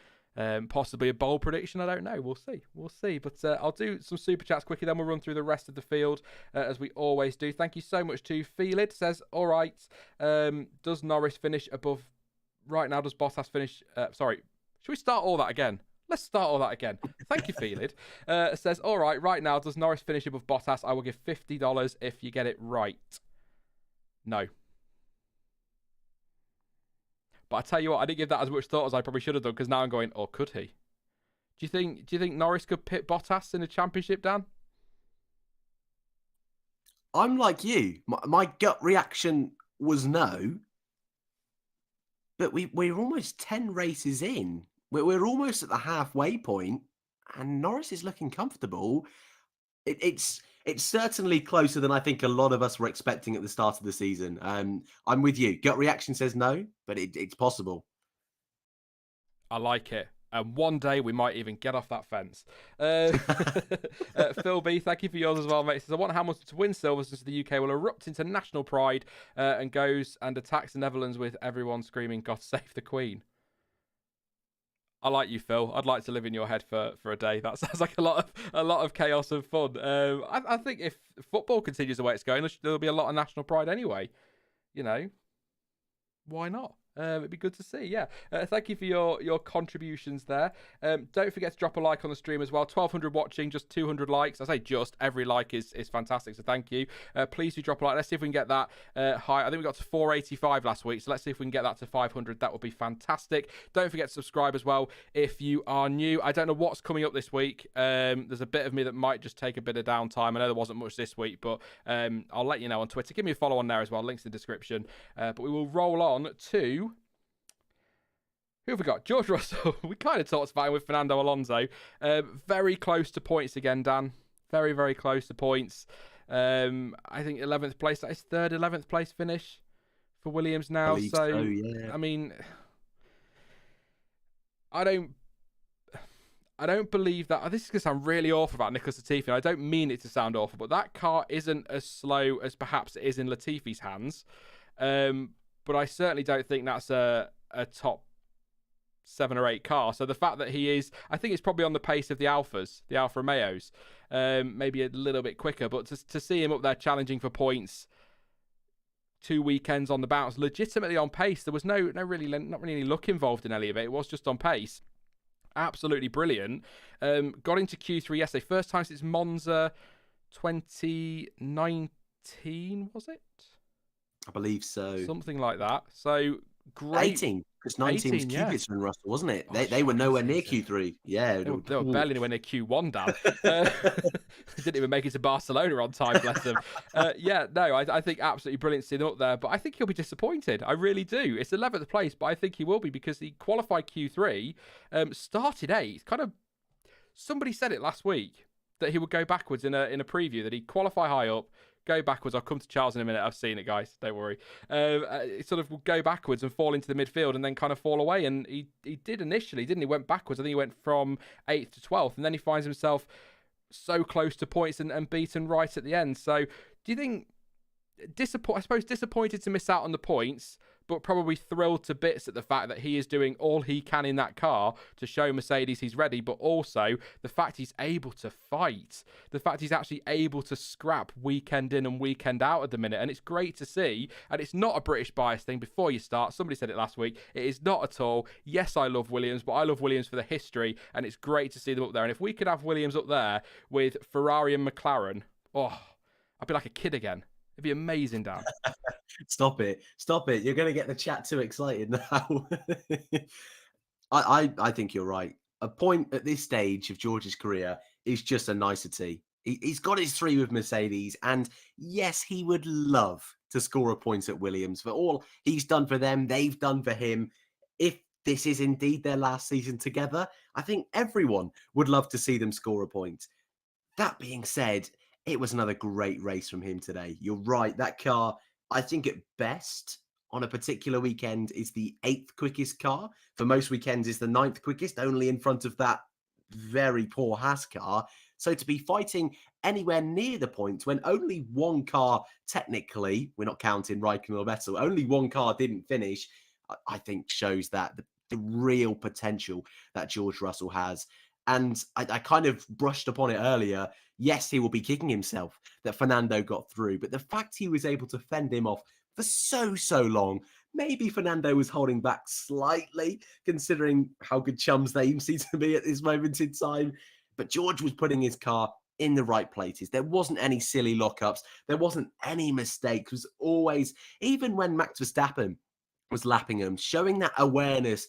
Possibly a bold prediction. I don't know. We'll see. But I'll do some super chats quickly. Then we'll run through the rest of the field as we always do. Thank you so much to Felid. Says, all right. Does Norris finish above? Right now, does Bottas finish? Sorry. Should we start all that again? Let's start all that again. Thank you, Felid. Says, all right now, does Norris finish above Bottas? I will give $50 if you get it right. No. But I tell you what, I didn't give that as much thought as I probably should have done, because now I'm going, or could he? Do you think Norris could pit Bottas in a championship, Dan? I'm like you. My gut reaction was no. But we're almost 10 races in. We're almost at the halfway point, and Norris is looking comfortable. It's certainly closer than I think a lot of us were expecting at the start of the season. I'm with you. Gut reaction says no, but it's possible. I like it. And one day we might even get off that fence. Phil B, thank you for yours as well, mate. Says, I want Hamilton to win Silverstone so the UK will erupt into national pride and goes and attacks the Netherlands with everyone screaming, God save the Queen. I like you, Phil. I'd like to live in your head for a day. That sounds like a lot of chaos and fun. I think if football continues the way it's going, there'll be a lot of national pride anyway. You know, why not? It'd be good to see. Yeah. Thank you for your contributions there. Don't forget to drop a like on the stream as well. 1,200 watching, just 200 likes. I say just. Every like is fantastic, so thank you. Please do drop a like. Let's see if we can get that high. I think we got to 485 last week, so let's see if we can get that to 500. That would be fantastic. Don't forget to subscribe as well if you are new. I don't know what's coming up this week. There's a bit of me that might just take a bit of downtime. I know there wasn't much this week, but I'll let you know on Twitter. Give me a follow on there as well. Links in the description. But we will roll on to... Who have we got? George Russell. We kind of talked about him with Fernando Alonso. Very close to points again, Dan. Very, very close to points. I think 11th place. That is third 11th place finish for Williams now. So, yeah. I mean, I don't believe that. This is going to sound really awful about Nicholas Latifi. I don't mean it to sound awful, but that car isn't as slow as perhaps it is in Latifi's hands. But I certainly don't think that's a top 7 or 8 car. So the fact that he is, I think it's probably on the pace of the Alfas, the Alfa Romeos, maybe a little bit quicker. But to see him up there challenging for points 2 weekends on the bounce, legitimately on pace. There was not really any luck involved in any of it. It was just on pace. Absolutely brilliant. Got into Q3 yesterday. First time since Monza 2019, was it? I believe so. Something like that. So great. 18, because 19 was Kubica and Russell, wasn't it? They were nowhere near Q3. Yeah. They were barely anywhere near Q1, Dan. Didn't even make it to Barcelona on time, bless them. I think absolutely brilliant seeing them up there, but I think he'll be disappointed. I really do. It's 11th place, but I think he will be because he qualified Q3, started 8th. Kind of, somebody said it last week that he would go backwards in a preview, that he'd qualify high up, go backwards. I'll come to Charles in a minute. I've seen it, guys. Don't worry. Sort of will go backwards and fall into the midfield and then kind of fall away. And he did initially, didn't he? Went backwards. I think he went from 8th to 12th. And then he finds himself so close to points and beaten right at the end. So do you think, disappointed to miss out on the points, but probably thrilled to bits at the fact that he is doing all he can in that car to show Mercedes he's ready, but also the fact he's able to fight, the fact he's actually able to scrap weekend in and weekend out at the minute, and it's great to see, and it's not a British bias thing. Before you start, somebody said it last week, it is not at all. Yes, I love Williams, but I love Williams for the history, and it's great to see them up there, and if we could have Williams up there with Ferrari and McLaren, I'd be like a kid again. It'd be amazing, Dan. Stop it. You're going to get the chat too excited now. I think you're right. A point at this stage of George's career is just a nicety. He's got his 3 with Mercedes, and yes, he would love to score a point at Williams for all he's done for them, they've done for him. If this is indeed their last season together, I think everyone would love to see them score a point. That being said, it was another great race from him today. You're right. That car, I think at best on a particular weekend is the 8th quickest car. For most weekends is the 9th quickest, only in front of that very poor Haas car. So to be fighting anywhere near the points when only one car, technically, we're not counting Raikkonen or Vettel, only one car didn't finish, I think shows that the real potential that George Russell has. And I kind of brushed upon it earlier. Yes, he will be kicking himself that Fernando got through, but the fact he was able to fend him off for so long, maybe Fernando was holding back slightly, considering how good chums they seem to be at this moment in time. But George was putting his car in the right places. There wasn't any silly lockups. There wasn't any mistakes. It was always, even when Max Verstappen was lapping him, showing that awareness,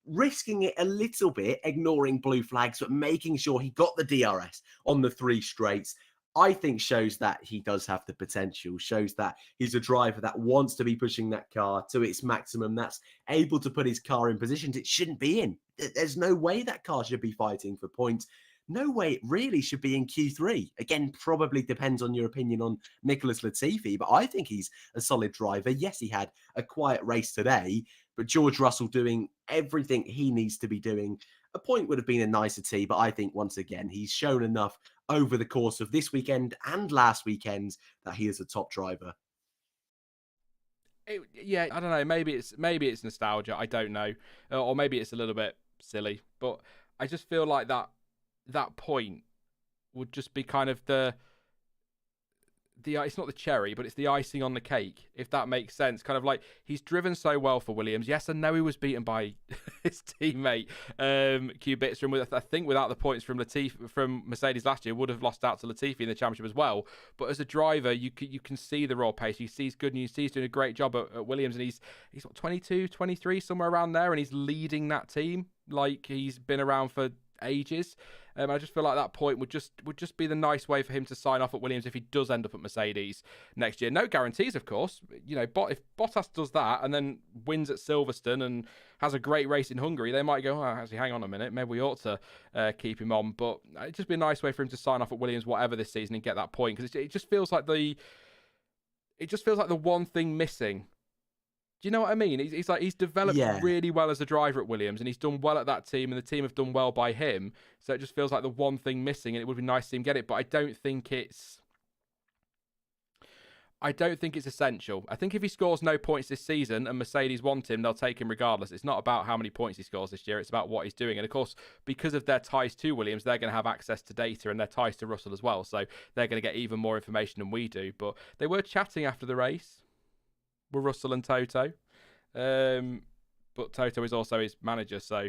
risking it a little bit, ignoring blue flags, but making sure he got the DRS on the 3 straights, I think shows that he does have the potential, shows that he's a driver that wants to be pushing that car to its maximum, that's able to put his car in positions it shouldn't be in. There's no way that car should be fighting for points. No way it really should be in Q3. Again, probably depends on your opinion on Nicholas Latifi, but I think he's a solid driver. Yes, he had a quiet race today, but George Russell doing everything he needs to be doing. A point would have been a nicety, but I think once again, he's shown enough over the course of this weekend and last weekend that he is a top driver. I don't know. Maybe it's nostalgia. I don't know, or maybe it's a little bit silly. But I just feel like that point would just be kind of the it's not the cherry, but it's the icing on the cake, if that makes sense. Kind of like, he's driven so well for Williams. Yes, I know he was beaten by his teammate Kubica, and I think without the points from Mercedes last year, would have lost out to Latifi in the championship as well. But as a driver, you can see the raw pace. You see he's good, and you see he's doing a great job at Williams, and he's what, 22, 23, somewhere around there, and he's leading that team like he's been around for ages. I just feel like that point would just be the nice way for him to sign off at Williams if he does end up at Mercedes next year. No guarantees, of course. You know, if Bottas does that and then wins at Silverstone and has a great race in Hungary, they might go, oh, actually, hang on a minute, maybe we ought to keep him on. But it'd just be a nice way for him to sign off at Williams, whatever this season, and get that point, because it just feels like the one thing missing. Do you know what I mean? He's developed really well as a driver at Williams, and he's done well at that team, and the team have done well by him. So it just feels like the one thing missing, and it would be nice to see him get it. But I don't think it's essential. I think if he scores no points this season and Mercedes want him, they'll take him regardless. It's not about how many points he scores this year. It's about what he's doing. And of course, because of their ties to Williams, they're going to have access to data, and their ties to Russell as well. So they're going to get even more information than we do. But they were chatting after the race. Were Russell and Toto, but Toto is also his manager, so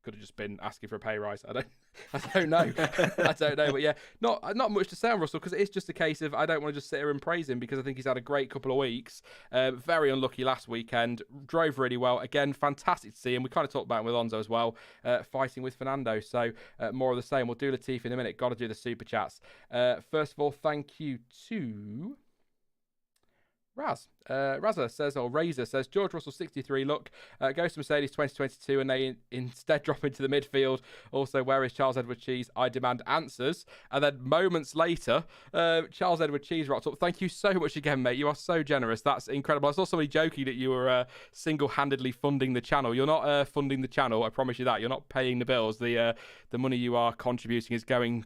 could have just been asking for a pay rise. I don't know. I don't know, but yeah, not much to say on Russell, because it's just a case of I don't want to just sit here and praise him, because I think he's had a great couple of weeks. Very unlucky last weekend. Drove really well again. Fantastic to see him. We kind of talked about him with Alonso as well, fighting with Fernando. So more of the same. We'll do Latifi in a minute. Got to do the super chats. First of all, thank you to Razor says, George Russell 63, look, goes to Mercedes 2022 and they instead drop into the midfield. Also, where is Charles Edward Cheese? I demand answers. And then moments later, Charles Edward Cheese rocks up. Thank you so much again, mate. You are so generous. That's incredible. I saw somebody joking that you were single-handedly funding the channel. You're not funding the channel, I promise you that. You're not paying the bills. The money you are contributing is being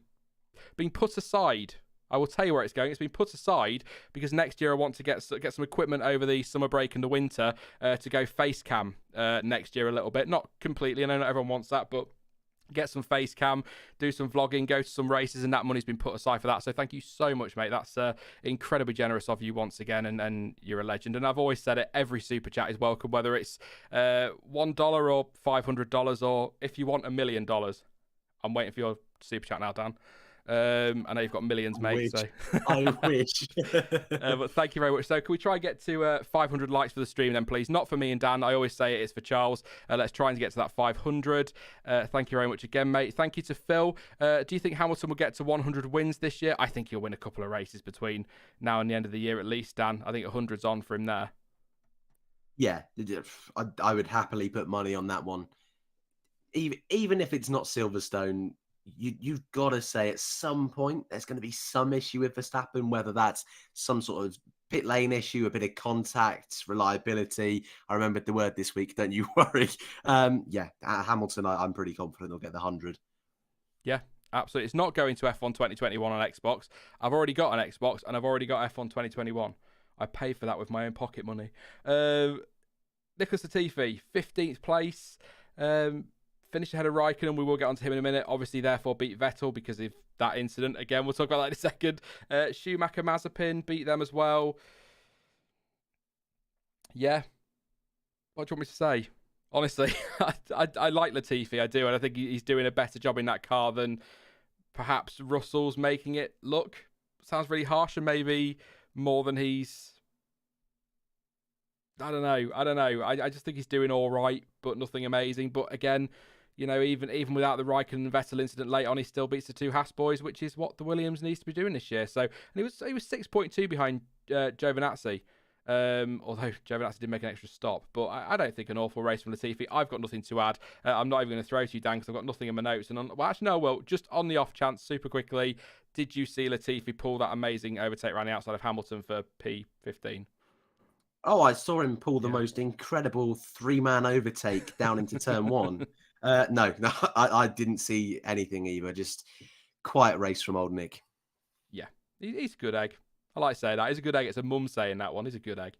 put aside. I will tell you where it's going. It's been put aside because next year I want to get some equipment over the summer break and the winter to go face cam next year a little bit. Not completely. I know not everyone wants that, but get some face cam, do some vlogging, go to some races, and that money's been put aside for that. So thank you so much, mate. That's incredibly generous of you once again, and you're a legend. And I've always said it, every super chat is welcome, whether it's $1 or $500, or if you want $1 million. I'm waiting for your super chat now, Dan. I know you've got millions, mate. I wish. But thank you very much. So can we try and get to 500 likes for the stream then, please? Not for me and Dan. I always say it is for Charles. Let's try and get to that 500. Thank you very much again, mate. Thank you to Phil. Do you think Hamilton will get to 100 wins this year? I think he'll win a couple of races between now and the end of the year at least, Dan. I think 100's on for him there. Yeah, I would happily put money on that one. Even if it's not Silverstone, you've got to say at some point there's going to be some issue with Verstappen, whether that's some sort of pit lane issue, a bit of contact, reliability. I remembered the word this week, don't you worry. Hamilton, I'm pretty confident they'll get the 100. Yeah, absolutely. It's not going to F1 2021 on Xbox. I've already got an Xbox and I've already got F1 2021. I pay for that with my own pocket money. Nicholas Latifi, 15th place. Finished ahead of Raikkonen. We will get onto him in a minute. Obviously, therefore, beat Vettel because of that incident. Again, we'll talk about that in a second. Schumacher, Mazepin beat them as well. Yeah. What do you want me to say? Honestly, I like Latifi. I do. And I think he's doing a better job in that car than perhaps Russell's making it look. Sounds really harsh, and maybe more than he's... I don't know. I just think he's doing all right, but nothing amazing. But again... You know, even without the Raikkonen and Vettel incident late on, he still beats the two Haas boys, which is what the Williams needs to be doing this year. So, and he was 6.2 behind Giovinazzi, although Giovinazzi did make an extra stop. But I don't think an awful race from Latifi. I've got nothing to add. I'm not even going to throw to you, Dan, because I've got nothing in my notes. Just on the off chance, super quickly, did you see Latifi pull that amazing overtake around the outside of Hamilton for P15? Oh, I saw him pull the most incredible 3-man overtake down into turn one. No, I didn't see anything either. Just quiet race from old Nick. Yeah, he's a good egg. I like saying that. He's a good egg. It's a mum saying that one. He's a good egg.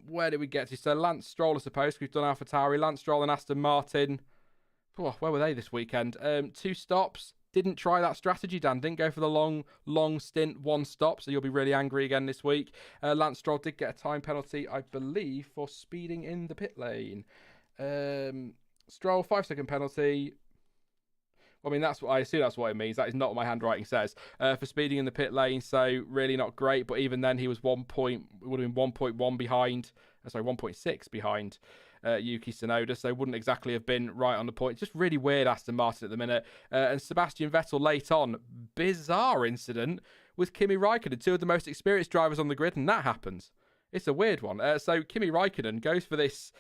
Where did we get to? So Lance Stroll, I suppose. We've done AlphaTauri. Lance Stroll and Aston Martin. Oh, where were they this weekend? 2 stops. didn't try that strategy, Dan. Didn't go for the long stint, one stop. So you'll be really angry again this week. Lance Stroll did get a time penalty, I believe, for speeding in the pit lane. Stroll, 5-second penalty. I mean, I assume that's what it means. That is not what my handwriting says. For speeding in the pit lane, so really not great. But even then, he was would have been 1.1 behind. 1.6 behind Yuki Tsunoda, so wouldn't exactly have been right on the point. Just really weird Aston Martin at the minute. And Sebastian Vettel late on, bizarre incident with Kimi Raikkonen, two of the most experienced drivers on the grid, and that happens. It's a weird one. So Kimi Raikkonen goes for this.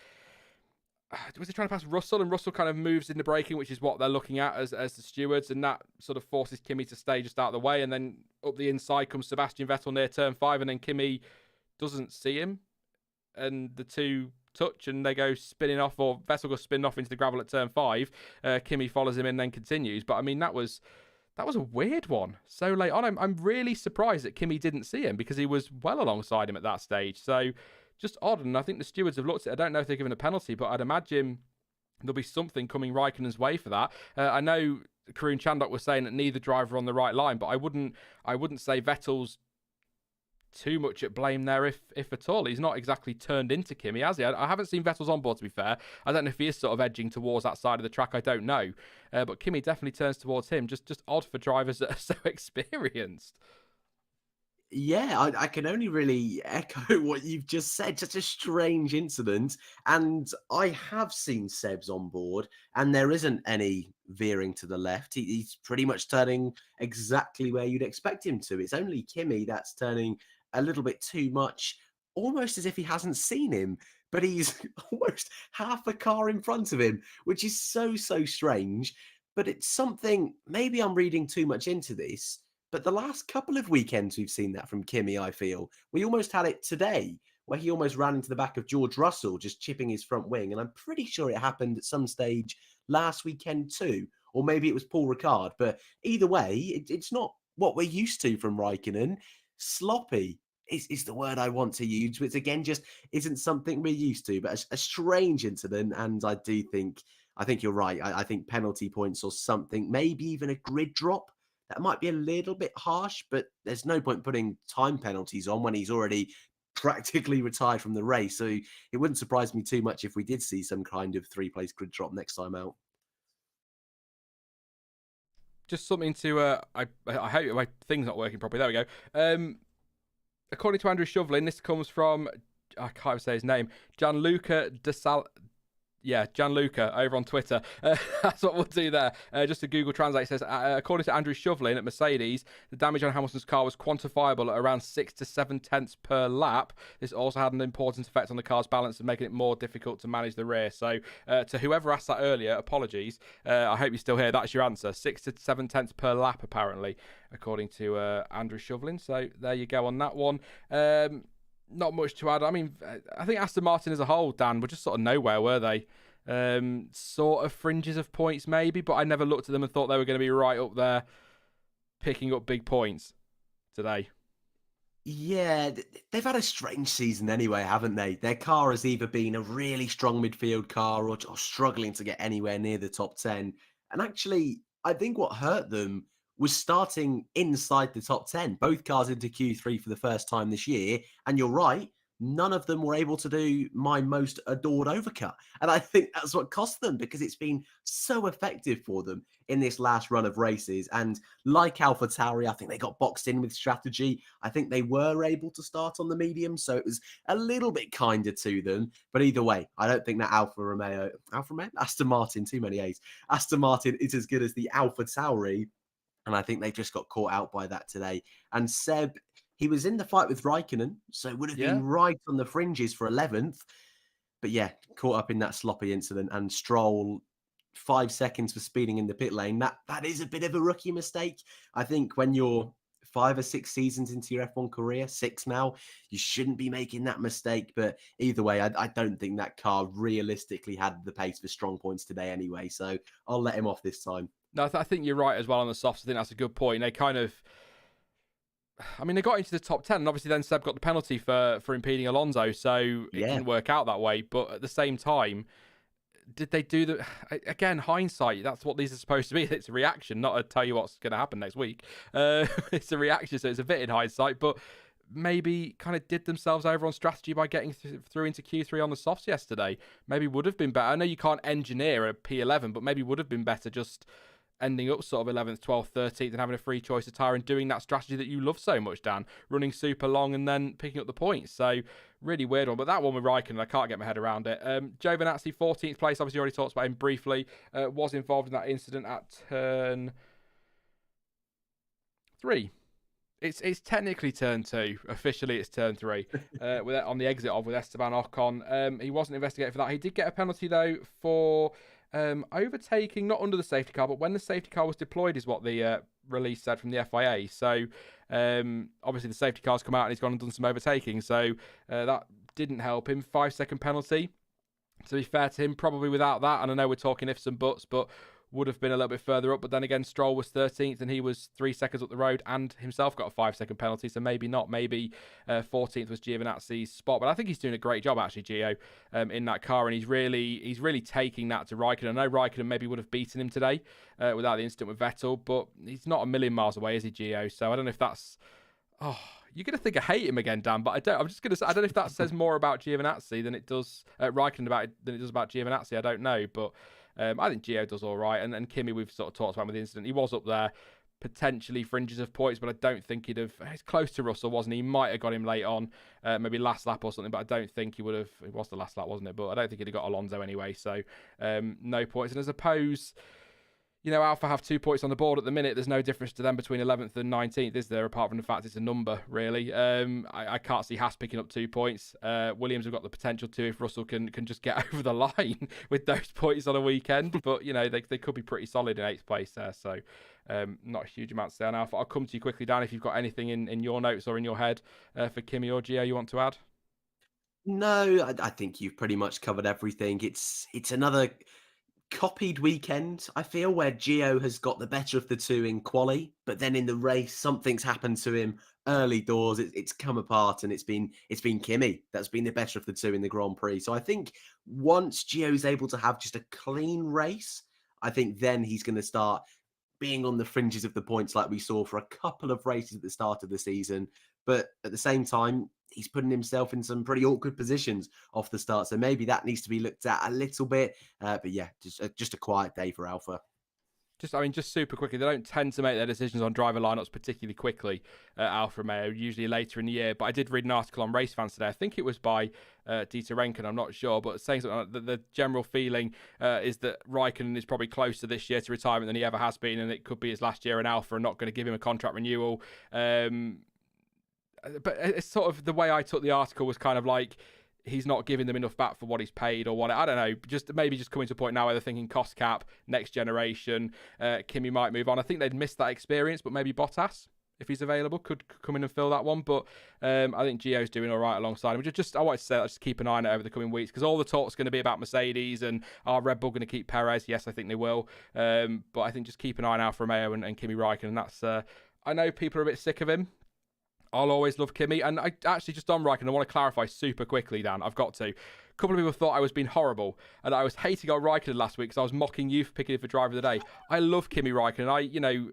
Was he trying to pass Russell? And Russell kind of moves in the braking, which is what they're looking at as the stewards, and that sort of forces Kimi to stay just out of the way. And then up the inside comes Sebastian Vettel near turn 5, and then Kimi doesn't see him, and the two touch and they go spinning off, or Vettel goes spinning off into the gravel at turn 5. Kimi follows him and then continues. But I mean, that was a weird one so late on. I'm really surprised that Kimi didn't see him, because he was well alongside him at that stage. So just odd. And I think the stewards have looked at it. I don't know if they're given a penalty, but I'd imagine there'll be something coming Raikkonen's way for that. I know Karun Chandok was saying that neither driver are on the right line, but I wouldn't say Vettel's too much at blame there, if at all. He's not exactly turned into Kimi, has he? I haven't seen Vettel's on board, to be fair. I don't know if he is sort of edging towards that side of the track. I don't know. But Kimi definitely turns towards him. Just odd for drivers that are so experienced. Yeah, I can only really echo what you've just said. Such a strange incident. And I have seen Seb's on board, and there isn't any veering to the left. He's pretty much turning exactly where you'd expect him to. It's only Kimi that's turning a little bit too much, almost as if he hasn't seen him, but he's almost half a car in front of him, which is so strange. But it's something, maybe I'm reading too much into this, but the last couple of weekends we've seen that from Kimi, I feel. We almost had it today, where he almost ran into the back of George Russell, just chipping his front wing. And I'm pretty sure it happened at some stage last weekend too, or maybe it was Paul Ricard. But either way, it's not what we're used to from Raikkonen. Sloppy is the word I want to use, which again just isn't something we're used to. But a strange incident, and I think you're right. I think penalty points or something, maybe even a grid drop. That might be a little bit harsh, but there's no point putting time penalties on when he's already practically retired from the race. So it wouldn't surprise me too much if we did see some kind of 3-place grid drop next time out. Just something to, I hope my thing's not working properly. There we go. According to Andrew Shovlin, this comes from, I can't even say his name, Gianluca over on Twitter. That's what we'll do there. Just to Google Translate, says, according to Andrew Shovlin at Mercedes, the damage on Hamilton's car was quantifiable at around 6 to 7 tenths per lap. This also had an important effect on the car's balance and making it more difficult to manage the rear. So to whoever asked that earlier, apologies. I hope you're still here. That's your answer. 6 to 7 tenths per lap, apparently, according to Andrew Shovlin. So there you go on that one. Not much to add. I mean, I think Aston Martin as a whole, Dan, were just sort of nowhere, were they? Sort of fringes of points, maybe, but I never looked at them and thought they were going to be right up there picking up big points today. Yeah, they've had a strange season anyway, haven't they? Their car has either been a really strong midfield car or struggling to get anywhere near the top 10. And actually, I think what hurt them was starting inside the top 10. Both cars into Q3 for the first time this year. And you're right, none of them were able to do my most adored overcut. And I think that's what cost them, because it's been so effective for them in this last run of races. And like AlphaTauri, I think they got boxed in with strategy. I think they were able to start on the medium, so it was a little bit kinder to them. But either way, I don't think that Aston Martin, too many A's. Aston Martin is as good as the AlphaTauri. And I think they just got caught out by that today. And Seb, he was in the fight with Raikkonen, so would have been right on the fringes for 11th. But yeah, caught up in that sloppy incident. And Stroll, 5 seconds for speeding in the pit lane. That is a bit of a rookie mistake. I think when you're 5 or 6 seasons into your F1 career, 6 now, you shouldn't be making that mistake. But either way, I don't think that car realistically had the pace for strong points today anyway. So I'll let him off this time. No, I think you're right as well on the softs. I think that's a good point. They kind of, they got into the top 10, and obviously then Seb got the penalty for impeding Alonso, so it didn't work out that way. But at the same time, did they do the... Again, hindsight, that's what these are supposed to be. It's a reaction, not a tell you what's going to happen next week. It's a reaction, so it's a bit in hindsight, but maybe kind of did themselves over on strategy by getting through into Q3 on the softs yesterday. Maybe would have been better. I know you can't engineer a P11, but maybe would have been better just ending up sort of 11th, 12th, 13th and having a free choice of tyre and doing that strategy that you love so much, Dan, running super long and then picking up the points. So really weird one, but that one with Raikkonen, I can't get my head around it. Giovinazzi, 14th place, obviously already talked about him briefly, was involved in that incident at turn 3. It's technically turn 2. Officially, it's turn 3. On the exit with Esteban Ocon. He wasn't investigated for that. He did get a penalty, though, for overtaking, not under the safety car, but when the safety car was deployed is what the release said from the FIA. So, obviously, the safety car's come out and he's gone and done some overtaking. So, that didn't help him. 5-second penalty. To be fair to him, probably without that, and I know we're talking ifs and buts, but would have been a little bit further up, but then again, Stroll was 13th and he was 3 seconds up the road and himself got a 5-second penalty, so maybe not. Maybe 14th was Giovinazzi's spot, but I think he's doing a great job actually, Gio, in that car, and he's really taking that to Raikkonen. I know Raikkonen maybe would have beaten him today without the incident with Vettel, but he's not a million miles away, is he, Gio? So I don't know if that's... Oh, you're going to think I hate him again, Dan, but I don't. I'm just going to say, I don't know if that says more about Giovinazzi than it does Raikkonen than it does about Giovinazzi. I don't know, but I think Gio does all right. And Kimi, we've sort of talked about with the incident. He was up there, potentially fringes of points, but I don't think he'd have... He's close to Russell, wasn't he? He might have got him late on, maybe last lap or something, but I don't think he would have... It was the last lap, wasn't it? But I don't think he'd have got Alonso anyway, so no points. And I suppose... You know, Alfa have 2 points on the board at the minute. There's no difference to them between 11th and 19th, is there? Apart from the fact it's a number, really. I can't see Haas picking up 2 points. Williams have got the potential to if Russell can just get over the line with those points on a weekend. But, you know, they could be pretty solid in 8th place there. So, not a huge amount to say on Alfa. I'll come to you quickly, Dan, if you've got anything in your notes or in your head for Kimi or Gio you want to add. No, I think you've pretty much covered everything. It's another... copied weekend, I feel, where Gio has got the better of the two in quali, but then in the race something's happened to him early doors. It's come apart, and it's been Kimi that's been the better of the two in the Grand Prix. So I think once Gio's able to have just a clean race, I think then he's going to start being on the fringes of the points like we saw for a couple of races at the start of the season. But at the same time, he's putting himself in some pretty awkward positions off the start. So maybe that needs to be looked at a little bit. But yeah, just a quiet day for Alfa. Just super quickly, they don't tend to make their decisions on driver lineups particularly quickly at Alfa Romeo, usually later in the year. But I did read an article on Race Fans today. I think it was by Dieter Renken, I'm not sure, but saying something like the general feeling is that Raikkonen is probably closer this year to retirement than he ever has been, and it could be his last year in Alfa and not going to give him a contract renewal. But it's sort of the way I took the article was kind of like he's not giving them enough back for what he's paid or what. I don't know. Just coming to a point now where they're thinking cost cap, next generation. Kimi might move on. I think they'd missed that experience, but maybe Bottas, if he's available, could come in and fill that one. But I think Gio's doing all right alongside him. I wanted to say that, just keep an eye on it over the coming weeks, because all the talk's going to be about Mercedes and are Red Bull going to keep Perez? Yes, I think they will. But I think just keep an eye on Alfa Romeo and Kimi Raikkonen. And that's I know people are a bit sick of him. I'll always love Kimi. And I actually, just on Raikkonen, I want to clarify super quickly, Dan. I've got to. A couple of people thought I was being horrible and I was hating on Raikkonen last week because I was mocking you for picking him for driver of the day. I love Kimi Raikkonen.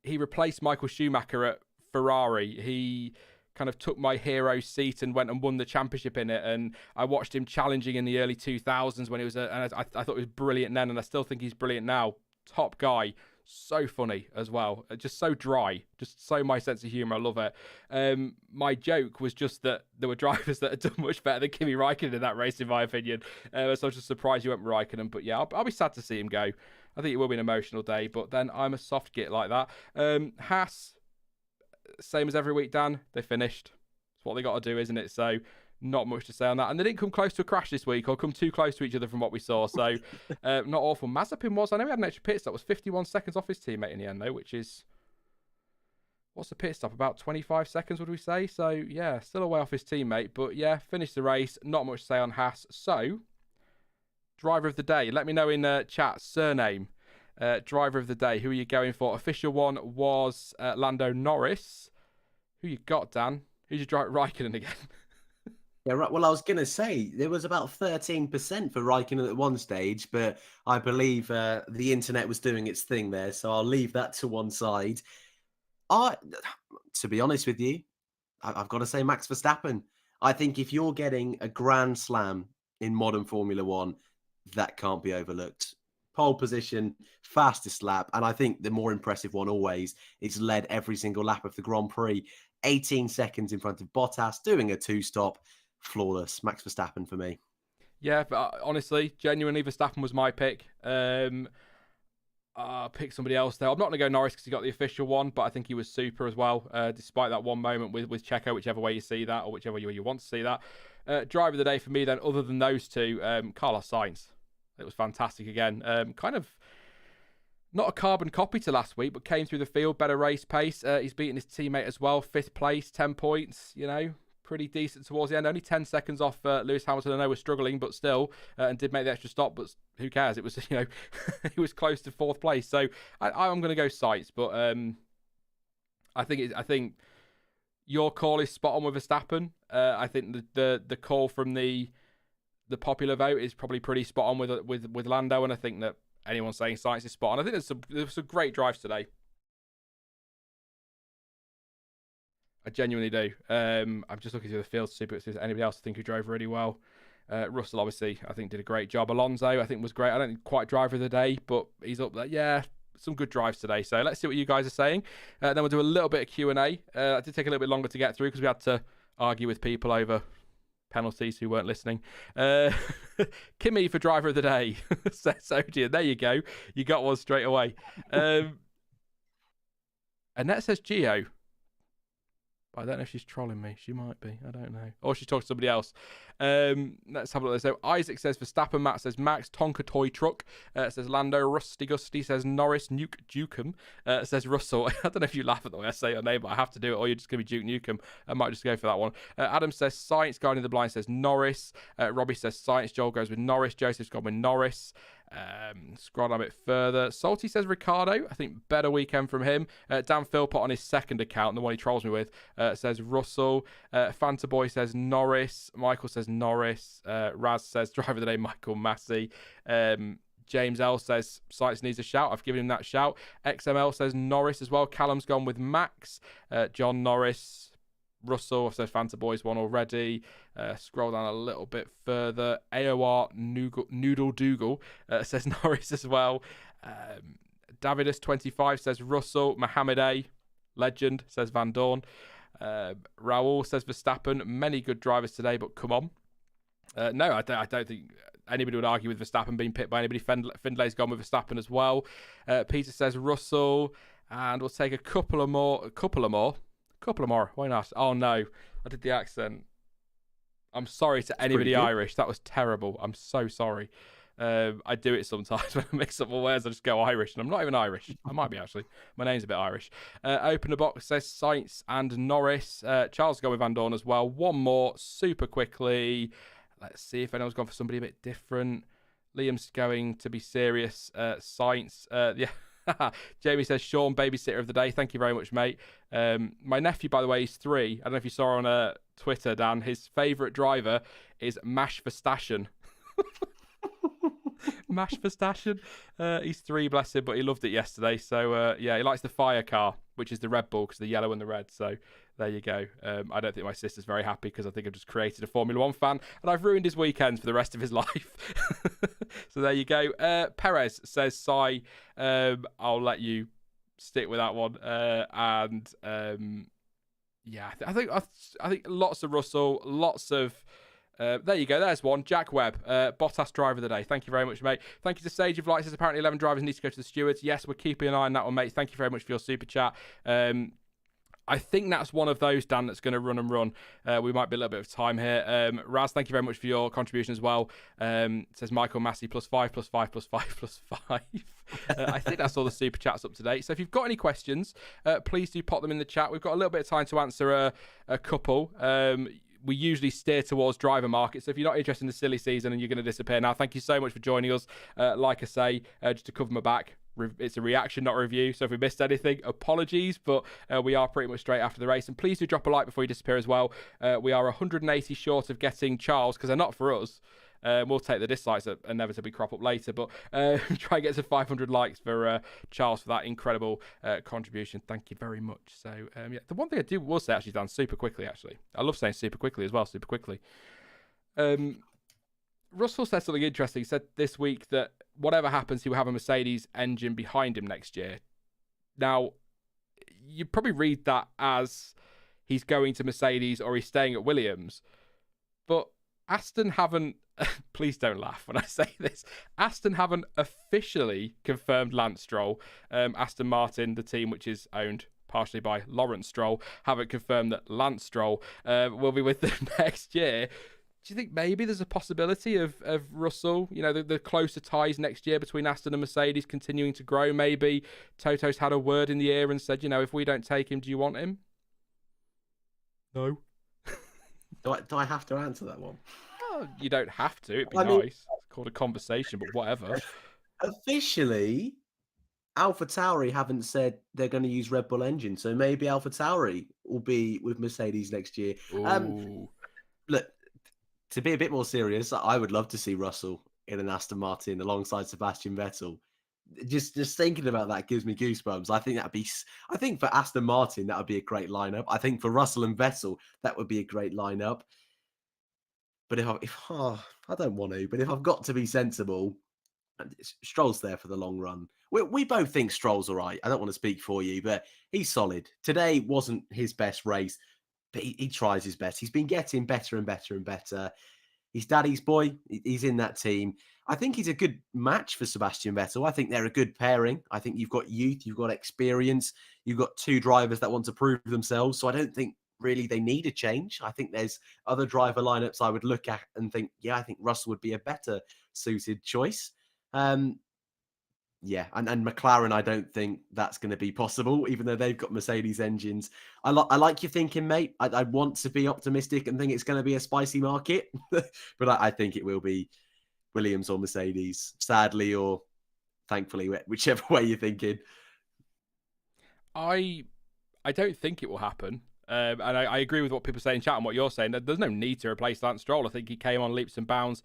He replaced Michael Schumacher at Ferrari. He kind of took my hero seat and went and won the championship in it. And I watched him challenging in the early 2000s when he was, and I thought he was brilliant then, and I still think he's brilliant now. Top guy. So funny as well, just so dry, just so my sense of humour. I love it. My joke was just that there were drivers that had done much better than Kimi Raikkonen in that race, in my opinion. So I was just surprised you went Raikkonen, but yeah, I'll be sad to see him go. I think it will be an emotional day, but then I'm a soft git like that. Haas, same as every week, Dan, they finished. It's what they got to do, isn't it? So not much to say on that. And they didn't come close to a crash this week or come too close to each other from what we saw. So not awful. Mazepin was, I know he had an extra pit stop. It was 51 seconds off his teammate in the end, though, which is, what's the pit stop? About 25 seconds, would we say? So yeah, still away off his teammate. But yeah, finished the race. Not much to say on Haas. So, driver of the day. Let me know in chat, surname. Driver of the day. Who are you going for? Official one was Lando Norris. Who you got, Dan? Who's your driver? Raikkonen again. Yeah, right. Well, I was going to say there was about 13% for Raikkonen at one stage, but I believe the internet was doing its thing there, so I'll leave that to one side. I, to be honest with you, I've got to say Max Verstappen. I think if you're getting a grand slam in modern Formula One, that can't be overlooked. Pole position, fastest lap, and I think the more impressive one always is led every single lap of the Grand Prix. 18 seconds in front of Bottas, doing a two-stop, flawless. Max Verstappen for me. Yeah, but honestly, genuinely, Verstappen was my pick. Pick somebody else though. I'm not going to go Norris because he got the official one, but I think he was super as well, despite that one moment with Checo, whichever way you see that, or whichever way you want to see that. Driver of the day for me then, other than those two, Carlos Sainz. It was fantastic again. Kind of not a carbon copy to last week, but came through the field, better race pace. He's beaten his teammate as well, 5th place, 10 points, pretty decent towards the end. Only 10 seconds off Lewis Hamilton. I know we're struggling, but still, and did make the extra stop, but who cares? It was, he was close to 4th place. So I'm going to go Sainz, but I think your call is spot on with Verstappen. I think the call from the popular vote is probably pretty spot on with Lando, and I think that anyone saying Sainz is spot on. I think there's some great drives today. I genuinely do. I'm just looking through the field to see if there's anybody else I think who drove really well. Russell, obviously, I think did a great job. Alonso, I think was great. I don't think quite driver of the day, but he's up there. Yeah, some good drives today. So let's see what you guys are saying. Then we'll do a little bit of Q&A. That did take a little bit longer to get through because we had to argue with people over penalties who weren't listening. Kimi for driver of the day. Says Odian. There you go. You got one straight away. Annette says Gio. I don't know if she's trolling me. She might be. I don't know. Or she's talking to somebody else. Let's have a look. So Isaac says Verstappen. Matt says Max. Tonka Toy Truck says Lando. Rusty Gusty says Norris. Nuke Dukem says Russell. I don't know if you laugh at the way I say your name, but I have to do it, or you're just going to be Duke Nukem. I might just go for that one. Adam says Science. Guardian of the Blind says Norris. Robbie says Science. Joel goes with Norris. Joseph's gone with Norris. Scroll down a bit further. Salty says Ricciardo. I think better weekend from him. Dan Philpott on his second account, the one he trolls me with, says Russell. Fanta Boy says Norris. Michael says Norris. Raz says driver of the day Michael Massey. James L says Sainz needs a shout. I've given him that shout. XML says Norris as well. Callum's gone with Max. John Norris. Russell, I've said Fanta Boys one already. Scroll down a little bit further. AOR Noodle Dougal says Norris as well. Davidus25 says Russell. Mohammed A, legend, says Van Dorn. Raul says Verstappen. Many good drivers today, but come on. No, I don't think anybody would argue with Verstappen being picked by anybody. Findlay's gone with Verstappen as well. Peter says Russell. And we'll take a couple of more. Why not? Oh no, I did the accent. I'm sorry to anybody Irish. That was terrible. I'm so sorry. I do it sometimes when I mix up my words. I just go Irish, and I'm not even Irish. I might be actually. My name's a bit Irish. Open the box says Sainz and Norris. Charles go with Van Dorn as well. One more super quickly. Let's see if anyone's gone for somebody a bit different. Liam's going to be serious. Sainz. Yeah. Jamie says Sean, babysitter of the day. Thank you very much, mate. My nephew, by the way, is 3. I don't know if you saw on Twitter, Dan. His favourite driver is Mash Verstappen. Mash Verstappen. He's 3, bless him, but he loved it yesterday. So yeah, he likes the fire car, which is the Red Bull because the yellow and the red. So there you go. I don't think my sister's very happy because I think I've just created a Formula One fan and I've ruined his weekends for the rest of his life. So there you go. Perez says, Sai, I'll let you stick with that one. Yeah, I think lots of Russell, lots of. There you go. There's one. Jack Webb, Bottas driver of the day. Thank you very much, mate. Thank you to Sage of Lights. Apparently 11 drivers need to go to the stewards. Yes, we're keeping an eye on that one, mate. Thank you very much for your super chat. I think that's one of those, Dan, that's going to run and run. We might be a little bit of time here. Raz, thank you very much for your contribution as well. It says Michael Massey +5, +5, +5, +5. I think that's all the super chats up to date. So if you've got any questions, please do pop them in the chat. We've got a little bit of time to answer a couple. We usually steer towards driver markets. So if you're not interested in the silly season and you're going to disappear now, thank you so much for joining us. Like I say, just to cover my back, It's a reaction, not a review. So if we missed anything, apologies. But we are pretty much straight after the race. And please do drop a like before you disappear as well. We are 180 short of getting Charles, because they're not for us. We'll take the dislikes that inevitably crop up later, but try and get to 500 likes for Charles for that incredible contribution. Thank you very much. So, yeah, the one thing I will say, actually, Dan, super quickly, actually. I love saying super quickly as well, super quickly. Russell said something interesting. He said this week that whatever happens, he will have a Mercedes engine behind him next year. Now, you probably read that as he's going to Mercedes or he's staying at Williams, but Aston haven't, please don't laugh when I say this, Aston haven't officially confirmed Lance Stroll. Aston Martin, the team which is owned partially by Lawrence Stroll, haven't confirmed that Lance Stroll will be with them next year. Do you think maybe there's a possibility of Russell, the closer ties next year between Aston and Mercedes continuing to grow? Maybe Toto's had a word in the ear and said, if we don't take him, do you want him? No. Do I have to answer that one? Oh, you don't have to. It'd be nice. It's called a conversation, but whatever. Officially, AlphaTauri haven't said they're going to use Red Bull engine, so maybe AlphaTauri will be with Mercedes next year. Look, to be a bit more serious, I would love to see Russell in an Aston Martin alongside Sebastian Vettel. Just thinking about that gives me goosebumps. I think for Aston Martin that would be a great lineup. I think for Russell and Vettel that would be a great lineup. But I don't want to. But if I've got to be sensible, Stroll's there for the long run. We both think Stroll's all right. I don't want to speak for you, but he's solid. Today wasn't his best race, but he tries his best. He's been getting better and better and better. He's daddy's boy. He's in that team. I think he's a good match for Sebastian Vettel. I think they're a good pairing. I think you've got youth, you've got experience, you've got two drivers that want to prove themselves. So I don't think really they need a change. I think there's other driver lineups I would look at and think, yeah, I think Russell would be a better suited choice. And McLaren, I don't think that's going to be possible, even though they've got Mercedes engines. I like your thinking, mate. I want to be optimistic and think it's going to be a spicy market, but I think it will be Williams or Mercedes, sadly or thankfully, whichever way you're thinking. I don't think it will happen. And I agree with what people say in chat and what you're saying. There's no need to replace Lance Stroll. I think he came on leaps and bounds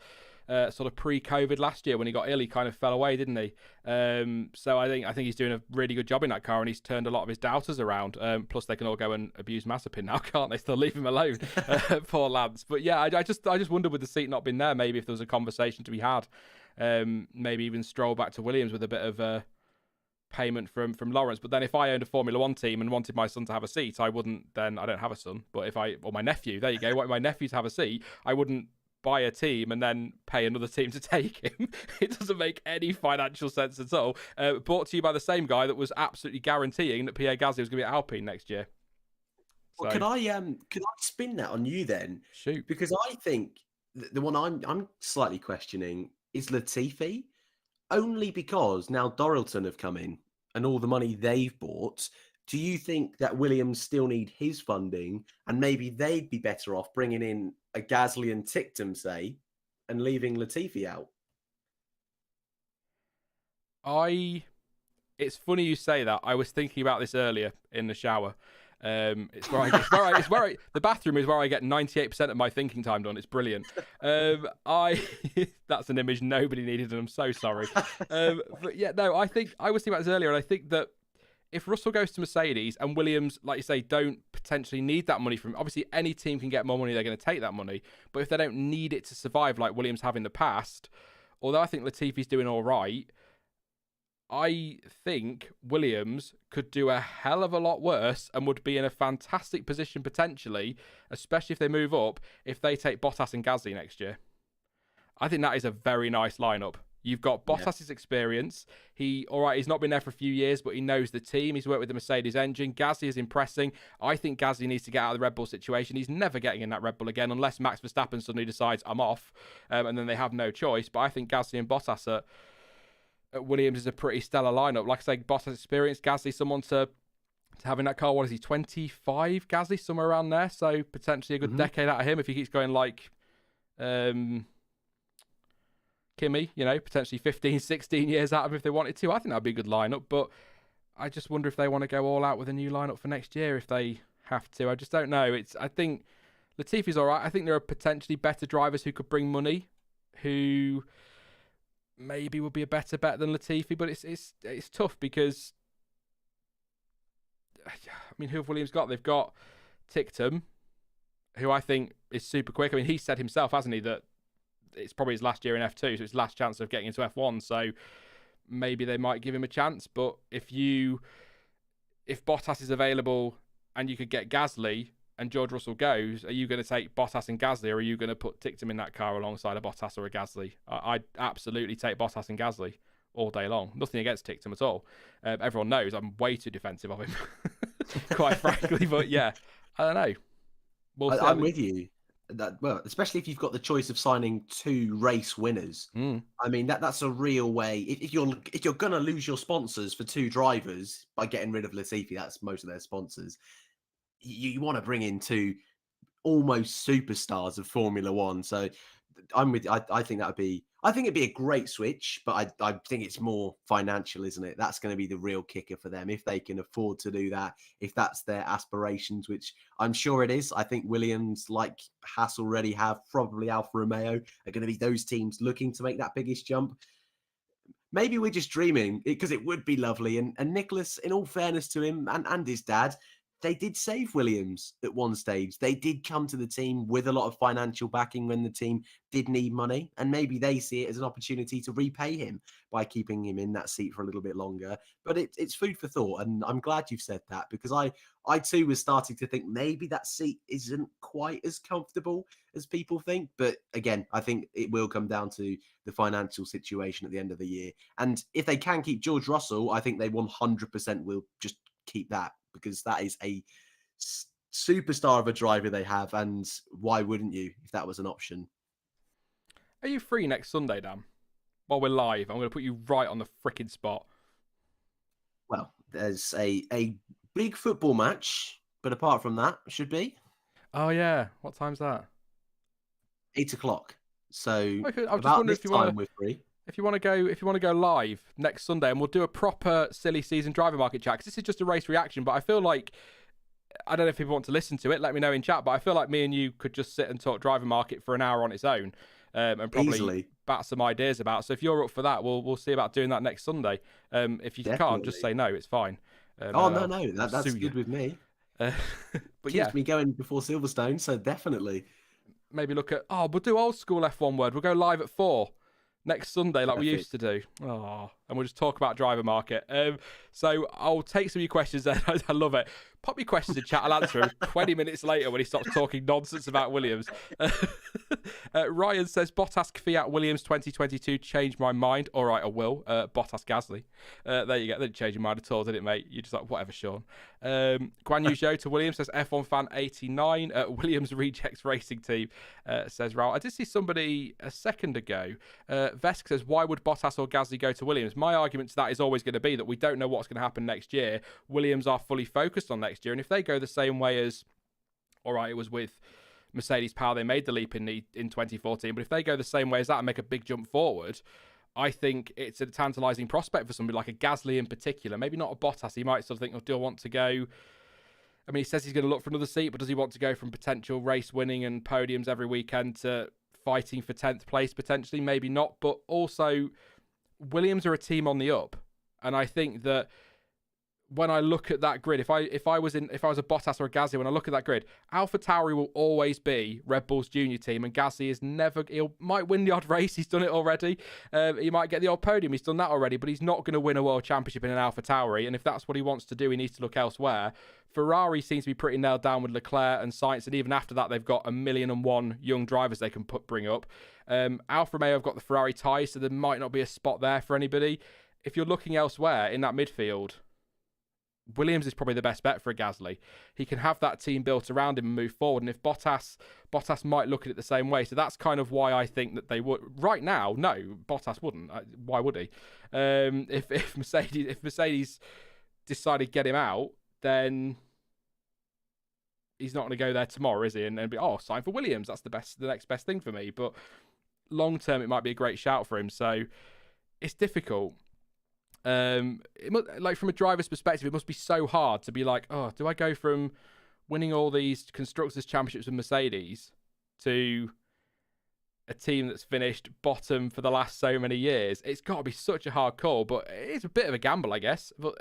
sort of pre-COVID last year when he got ill. He kind of fell away, didn't he? So I think he's doing a really good job in that car, and he's turned a lot of his doubters around. Plus, they can all go and abuse Mazepin now, can't they? Still leave him alone, poor Lance. But yeah, I just wondered, with the seat not been there, maybe if there was a conversation to be had, maybe even Stroll back to Williams with a bit of payment from Lawrence. But then if I owned a Formula One team and wanted my son to have a seat, I wouldn't. Then I don't have a son, but or my nephew, there you go, want my nephew to have a seat, I wouldn't buy a team and then pay another team to take him. It doesn't make any financial sense at all. Brought to you by the same guy that was absolutely guaranteeing that Pierre Gasly was going to be at Alpine next year. Well, could I spin that on you then? Shoot. Because I think the one I'm slightly questioning is Latifi, only because now Doralton have come in and all the money they've bought. Do you think that Williams still need his funding, and maybe they'd be better off bringing in a Gasly and Tictum, say, and leaving Latifi out? It's funny you say that. I was thinking about this earlier in the shower. The bathroom is where I get 98% of my thinking time done. It's brilliant. That's an image nobody needed, and I'm so sorry. But yeah, no, I was thinking about this earlier, and I think that if Russell goes to Mercedes and Williams, like you say, don't potentially need that money from... Obviously, any team can get more money, they're going to take that money. But if they don't need it to survive like Williams have in the past, although I think Latifi's doing all right, I think Williams could do a hell of a lot worse and would be in a fantastic position potentially, especially if they move up, if they take Bottas and Gasly next year. I think that is a very nice lineup. You've got Bottas's experience. He's not been there for a few years, but he knows the team. He's worked with the Mercedes engine. Gasly is impressing. I think Gasly needs to get out of the Red Bull situation. He's never getting in that Red Bull again unless Max Verstappen suddenly decides, I'm off, and then they have no choice. But I think Gasly and Bottas at Williams is a pretty stellar lineup. Like I say, Bottas experience, Gasly, someone to have in that car. What is he, 25, Gasly? Somewhere around there. So potentially a good decade out of him if he keeps going like... Kimi, potentially 15, 16 years out of him if they wanted to. I think that'd be a good lineup, but I just wonder if they want to go all out with a new lineup for next year if they have to. I just don't know. I think Latifi's all right. I think there are potentially better drivers who could bring money, who maybe would be a better bet than Latifi, but it's tough because, I mean, who have Williams got? They've got Tictum, who I think is super quick. I mean, he said himself, hasn't he, that it's probably his last year in F2, so it's his last chance of getting into F1, so maybe they might give him a chance. But if Bottas is available and you could get Gasly and George Russell goes, are you going to take Bottas and Gasly, or are you going to put Tictum in that car alongside a Bottas or a Gasly? I'd absolutely take Bottas and Gasly all day long. Nothing against Tictum at all. Everyone knows I'm way too defensive of him, quite frankly. But yeah, I don't know. I'm with you. Well, especially if you've got the choice of signing 2 race winners. I mean, that's a real way. If you're going to lose your sponsors for 2 drivers by getting rid of Latifi, that's most of their sponsors. You want to bring in 2 almost superstars of Formula One. So I'm with. I think that'd be. I think it'd be a great switch, but I think it's more financial, isn't it? That's going to be the real kicker for them if they can afford to do that. If that's their aspirations, which I'm sure it is. I think Williams, like Haas already have, probably Alfa Romeo, are going to be those teams looking to make that biggest jump. Maybe we're just dreaming, because it would be lovely. And Nicholas, in all fairness to him and his dad, they did save Williams at one stage. They did come to the team with a lot of financial backing when the team did need money. And maybe they see it as an opportunity to repay him by keeping him in that seat for a little bit longer. But it's food for thought. And I'm glad you've said that, because I too was starting to think maybe that seat isn't quite as comfortable as people think. But again, I think it will come down to the financial situation at the end of the year. And if they can keep George Russell, I think they 100% will just keep that, because that is a superstar of a driver they have, and why wouldn't you if that was an option? Are you free next Sunday, Dan? While we're live, I'm going to put you right on the frickin' spot. Well, there's a big football match, but apart from that, should be. Oh yeah, what time's that? 8 o'clock. So I just about wonder this if you time want we're free. If you want to go live next Sunday, and we'll do a proper silly season driver market chat, because this is just a race reaction. But I feel like, I don't know if people want to listen to it. Let me know in chat. But I feel like me and you could just sit and talk driver market for an hour on its own, and probably Easily bat some ideas about. So if you're up for that, we'll see about doing that next Sunday. If you can't, just say no. It's fine. No, that's good with me. But Keeps me going before Silverstone, so definitely. Maybe look at we'll do old school F1 word. We'll go live at 4. Next Sunday, like we used to do. And we'll just talk about driver market. So I'll take some of your questions then. I love it. Pop your questions in chat. I'll answer them 20 minutes later when he stops talking nonsense about Williams. Ryan says, Bottas Fiat Williams 2022 changed my mind. All right, I will. Bottas Gasly. There you go. They didn't change your mind at all, did it, mate? You're just like, whatever, Sean. Guan Yu Zhou to Williams says, F1 fan 89. Williams Rejects Racing Team says, Raul. I did see somebody a second ago. Vesk says, why would Bottas or Gasly go to Williams? My argument to that is always going to be that we don't know what's going to happen next year. Williams are fully focused on next year, and if they go the same way as, all right, it was with Mercedes power, they made the leap in 2014, but if they go the same way as that and make a big jump forward, I think it's a tantalising prospect for somebody like a Gasly in particular. Maybe not a Bottas. He might sort of think, oh, do I want to go? I mean, he says he's going to look for another seat, but does he want to go from potential race winning and podiums every weekend to fighting for 10th place potentially? Maybe not. But also, Williams are a team on the up, and I think that when I look at that grid, if I was a Bottas or a Gasly, when I look at that grid, AlphaTauri will always be Red Bull's junior team, and Gasly is never. Might win the odd race, he's done it already. He might get the odd podium, he's done that already, but he's not going to win a world championship in an AlphaTauri. And if that's what he wants to do, he needs to look elsewhere. Ferrari seems to be pretty nailed down with Leclerc and Sainz, and even after that, they've got 1,000,001 young drivers they can bring up. Alfa Romeo have got the Ferrari ties, so there might not be a spot there for anybody. If you're looking elsewhere in that midfield, Williams is probably the best bet for a Gasly. He can have that team built around him and move forward. And if Bottas might look at it the same way. So that's kind of why I think that they would. Right now, no, Bottas wouldn't. Why would he? If Mercedes decided to get him out, then he's not going to go there tomorrow, is he? And be sign for Williams. That's the next best thing for me. But long term, it might be a great shout for him. So it's difficult. Like from a driver's perspective, it must be so hard to be like, oh, do I go from winning all these constructors championships with Mercedes to a team that's finished bottom for the last so many years? It's got to be such a hard call, but it's a bit of a gamble, I guess. But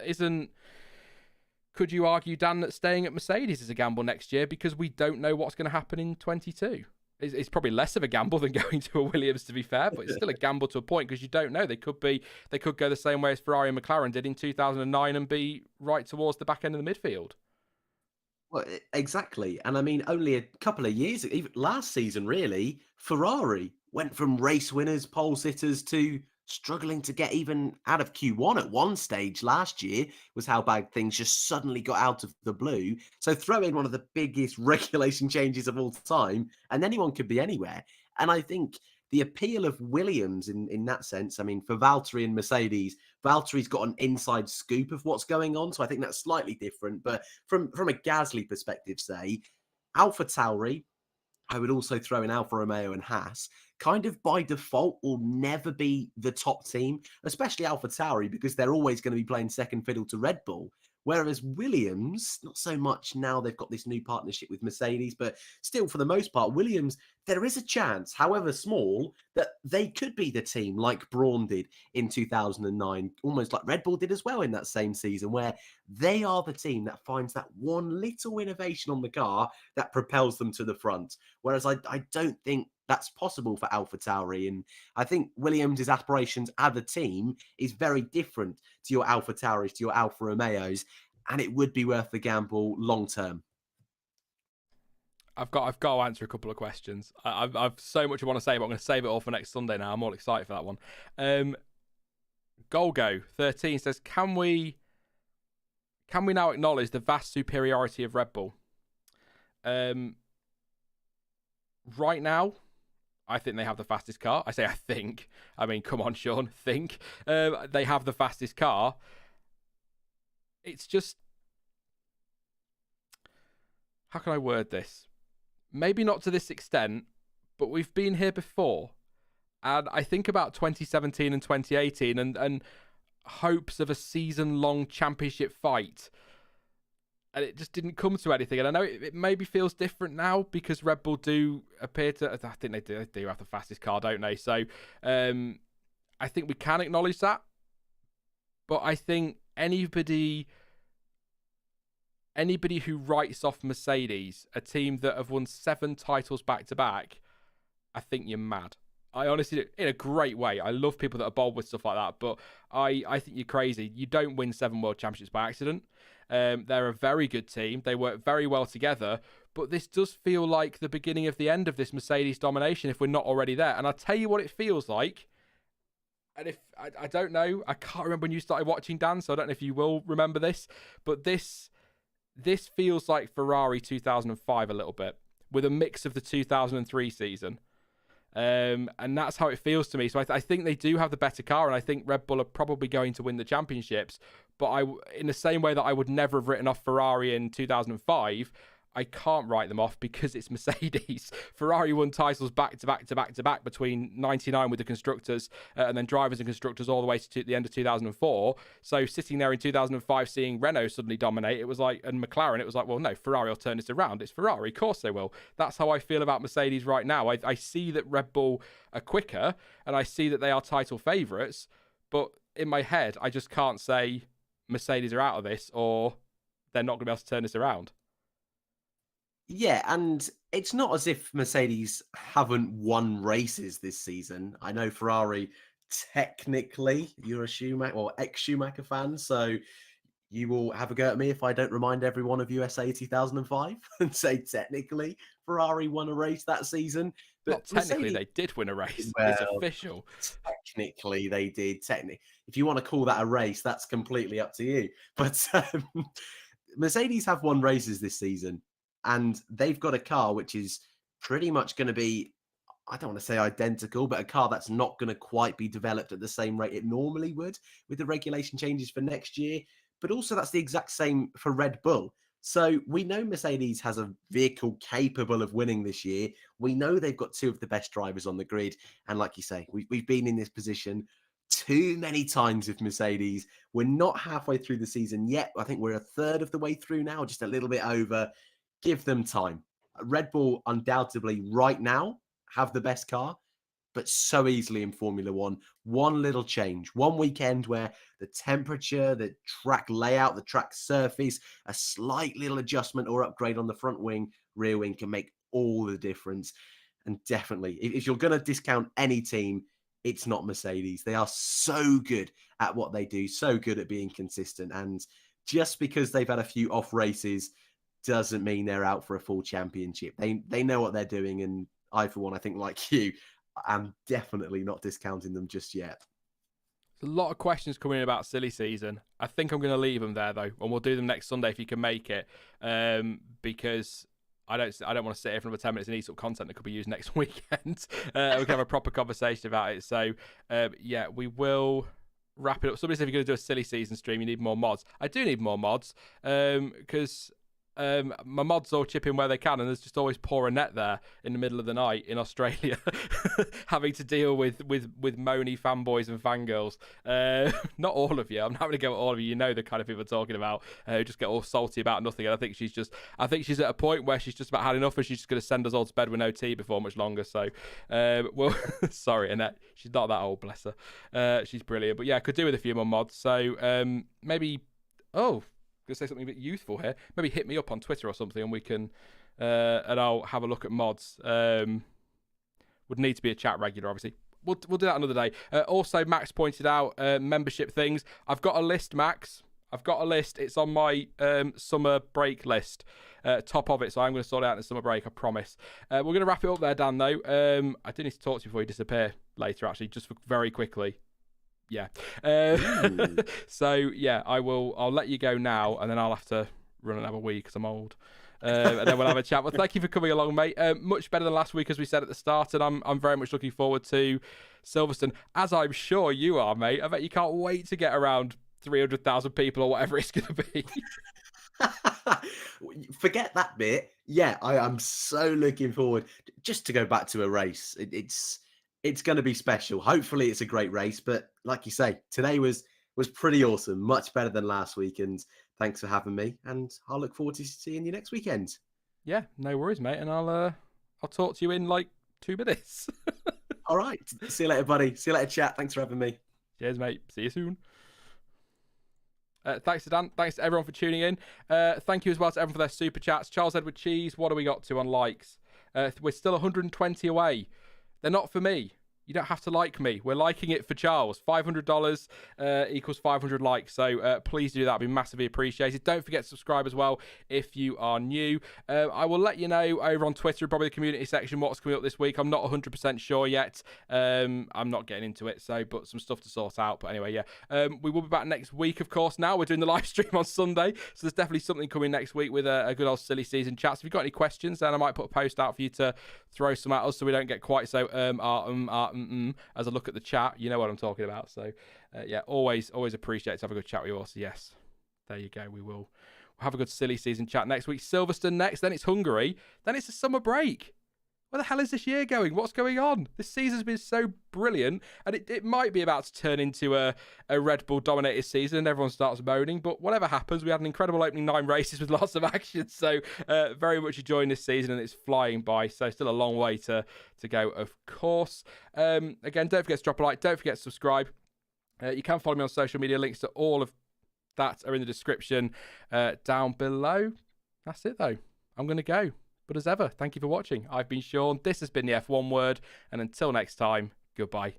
could you argue, Dan, that staying at Mercedes is a gamble next year because we don't know what's going to happen in 22? It's probably less of a gamble than going to a Williams, to be fair, but it's still a gamble to a point because you don't know. They could go the same way as Ferrari and McLaren did in 2009 and be right towards the back end of the midfield. Well, exactly. And I mean, only a couple of years, even last season, really, Ferrari went from race winners, pole sitters to struggling to get even out of Q1 at one stage last year was how bad things just suddenly got out of the blue. So throw in one of the biggest regulation changes of all time and anyone could be anywhere. And I think the appeal of Williams in that sense, I mean, for Valtteri and Mercedes, Valtteri's got an inside scoop of what's going on. So I think that's slightly different. But from a Gasly perspective, say, AlphaTauri, I would also throw in Alfa Romeo and Haas, kind of by default will never be the top team, especially AlphaTauri, because they're always going to be playing second fiddle to Red Bull. Whereas Williams, not so much now they've got this new partnership with Mercedes, but still for the most part, Williams, there is a chance, however small, that they could be the team like Brawn did in 2009, almost like Red Bull did as well in that same season, where they are the team that finds that one little innovation on the car that propels them to the front. Whereas I don't think that's possible for AlphaTauri. And I think Williams' aspirations as a team is very different to your AlphaTauris, to your Alfa Romeos, and it would be worth the gamble long term. I've got to answer a couple of questions. I've so much I want to say, but I'm going to save it all for next Sunday now. I'm all excited for that one. Golgo13 says, can we now acknowledge the vast superiority of Red Bull? Right now, I think they have the fastest car. I say I think. I mean, come on, Sean, think. They have the fastest car. It's just... How can I word this? Maybe not to this extent, but we've been here before. And I think about 2017 and 2018 and hopes of a season-long championship fight. And it just didn't come to anything. And I know it maybe feels different now because Red Bull do appear to... I think they do have the fastest car, don't they? So I think we can acknowledge that. But I think anybody who writes off Mercedes, a team that have won 7 titles back-to-back, I think you're mad. I honestly do, in a great way. I love people that are bold with stuff like that, but I think you're crazy. You don't win 7 world championships by accident. They're a very good team. They work very well together, but this does feel like the beginning of the end of this Mercedes domination if we're not already there. And I'll tell you what it feels like. And if I don't know, I can't remember when you started watching, Dan, so I don't know if you will remember this, but this feels like Ferrari 2005 a little bit, with a mix of the 2003 season. And that's how it feels to me. So I think they do have the better car, and I think Red Bull are probably going to win the championships. But in the same way that I would never have written off Ferrari in 2005, I can't write them off because it's Mercedes. Ferrari won titles back to back between 99 with the constructors and then drivers and constructors all the way to the end of 2004. So sitting there in 2005 seeing Renault suddenly dominate, it was like, and McLaren, it was like, well, no, Ferrari will turn this around. It's Ferrari, of course they will. That's how I feel about Mercedes right now. I see that Red Bull are quicker and I see that they are title favourites, but in my head, I just can't say Mercedes are out of this or they're not going to be able to turn this around. Yeah, and it's not as if Mercedes haven't won races this season. I know Ferrari, technically, you're a Schumacher or ex-Schumacher fan, so you will have a go at me if I don't remind everyone of USA 2005 and say technically Ferrari won a race that season. But not technically, Mercedes, they did win a race. Well, it's official. Technically, they did. If you want to call that a race, that's completely up to you. But Mercedes have won races this season. And they've got a car which is pretty much going to be, I don't want to say identical, but a car that's not going to quite be developed at the same rate it normally would with the regulation changes for next year. But also that's the exact same for Red Bull. So we know Mercedes has a vehicle capable of winning this year. We know they've got two of the best drivers on the grid. And like you say, we've been in this position too many times with Mercedes. We're not halfway through the season yet. I think we're a third of the way through now, just a little bit over. Give them time. Red Bull undoubtedly right now have the best car, but so easily in Formula One. One little change, one weekend where the temperature, the track layout, the track surface, a slight little adjustment or upgrade on the front wing, rear wing can make all the difference. And definitely, if you're going to discount any team, it's not Mercedes. They are so good at what they do, so good at being consistent. And just because they've had a few off races doesn't mean they're out for a full championship. They know what they're doing. And I, for one, I think like you, I'm definitely not discounting them just yet. There's a lot of questions coming in about silly season. I think I'm going to leave them there, though, and we'll do them next Sunday if you can make it, because I don't want to sit here for another 10 minutes and eat some content that could be used next weekend. We can have a proper conversation about it. So, yeah, we will wrap it up. Somebody said if you're going to do a silly season stream, you need more mods. I do need more mods, because my mods all chip in where they can, and there's just always poor Annette there in the middle of the night in Australia having to deal with moany fanboys and fangirls. Not all of you. I'm not going to go at all of you. You know the kind of people I'm talking about, who just get all salty about nothing. And I think she's at a point where she's just about had enough, and she's just going to send us all to bed with no tea before much longer. So, well, sorry, Annette. She's not that old, bless her. She's brilliant. But yeah, I could do with a few more mods. So maybe, going to say something a bit youthful here. Maybe hit me up on Twitter or something, and we can, and I'll have a look at mods. Would need to be a chat regular, obviously. We'll do that another day. Also, Max pointed out membership things. I've got a list, Max. I've got a list. It's on my summer break list, top of it. So I'm going to sort it out in the summer break, I promise. We're going to wrap it up there, Dan, though. I do need to talk to you before you disappear later, actually, just very quickly. Yeah. So yeah, I'll let you go now, and then I'll have to run another week because I'm old. And then we'll have a chat. Well, thank you for coming along, mate. Much better than last week, as we said at the start, and I'm very much looking forward to Silverstone, as I'm sure you are, mate. I bet you can't wait to get around 300,000 people or whatever it's going to be. Forget that bit. Yeah, I am so looking forward just to go back to a race. It's going to be special. Hopefully it's a great race, but like you say, today was pretty awesome, much better than last week, and thanks for having me, and I'll look forward to seeing you next weekend. Yeah, no worries, mate, and I'll talk to you in like 2 minutes. All right, see you later, buddy. See you later, chat. Thanks for having me. Cheers, mate. See you soon. Thanks to Dan. Thanks to everyone for tuning in. Thank you as well to everyone for their super chats. Charles Edward Cheese, what do we got to on likes? We're still 120 away. They're not for me. You don't have to like me. We're liking it for Charles. $500 equals 500 likes. So please do that. It'd be massively appreciated. Don't forget to subscribe as well if you are new. I will let you know over on Twitter, probably the community section, what's coming up this week. I'm not 100% sure yet. I'm not getting into it, but some stuff to sort out. But anyway, yeah. We will be back next week, of course. Now we're doing the live stream on Sunday. So there's definitely something coming next week with a good old silly season chat. So if you've got any questions, then I might put a post out for you to throw some at us so we don't get quite so as I look at the chat. You know what I'm talking about. So yeah, always appreciate to have a good chat with you all. So yes, there you go. We'll have a good silly season chat next week. Silverstone next, then it's Hungary, then it's a summer break. Where the hell is this year going? What's going on? This season's been so brilliant, and it might be about to turn into a Red Bull dominated season and everyone starts moaning, but whatever happens, we had an incredible opening 9 races with lots of action, so very much enjoying this season, and it's flying by, so still a long way to go, of course. Again, don't forget to drop a like, don't forget to subscribe. You can follow me on social media. Links to all of that are in the description down below. That's it, though. I'm going to go. But as ever, thank you for watching. I've been Sean. This has been the F1 Word. And until next time, goodbye.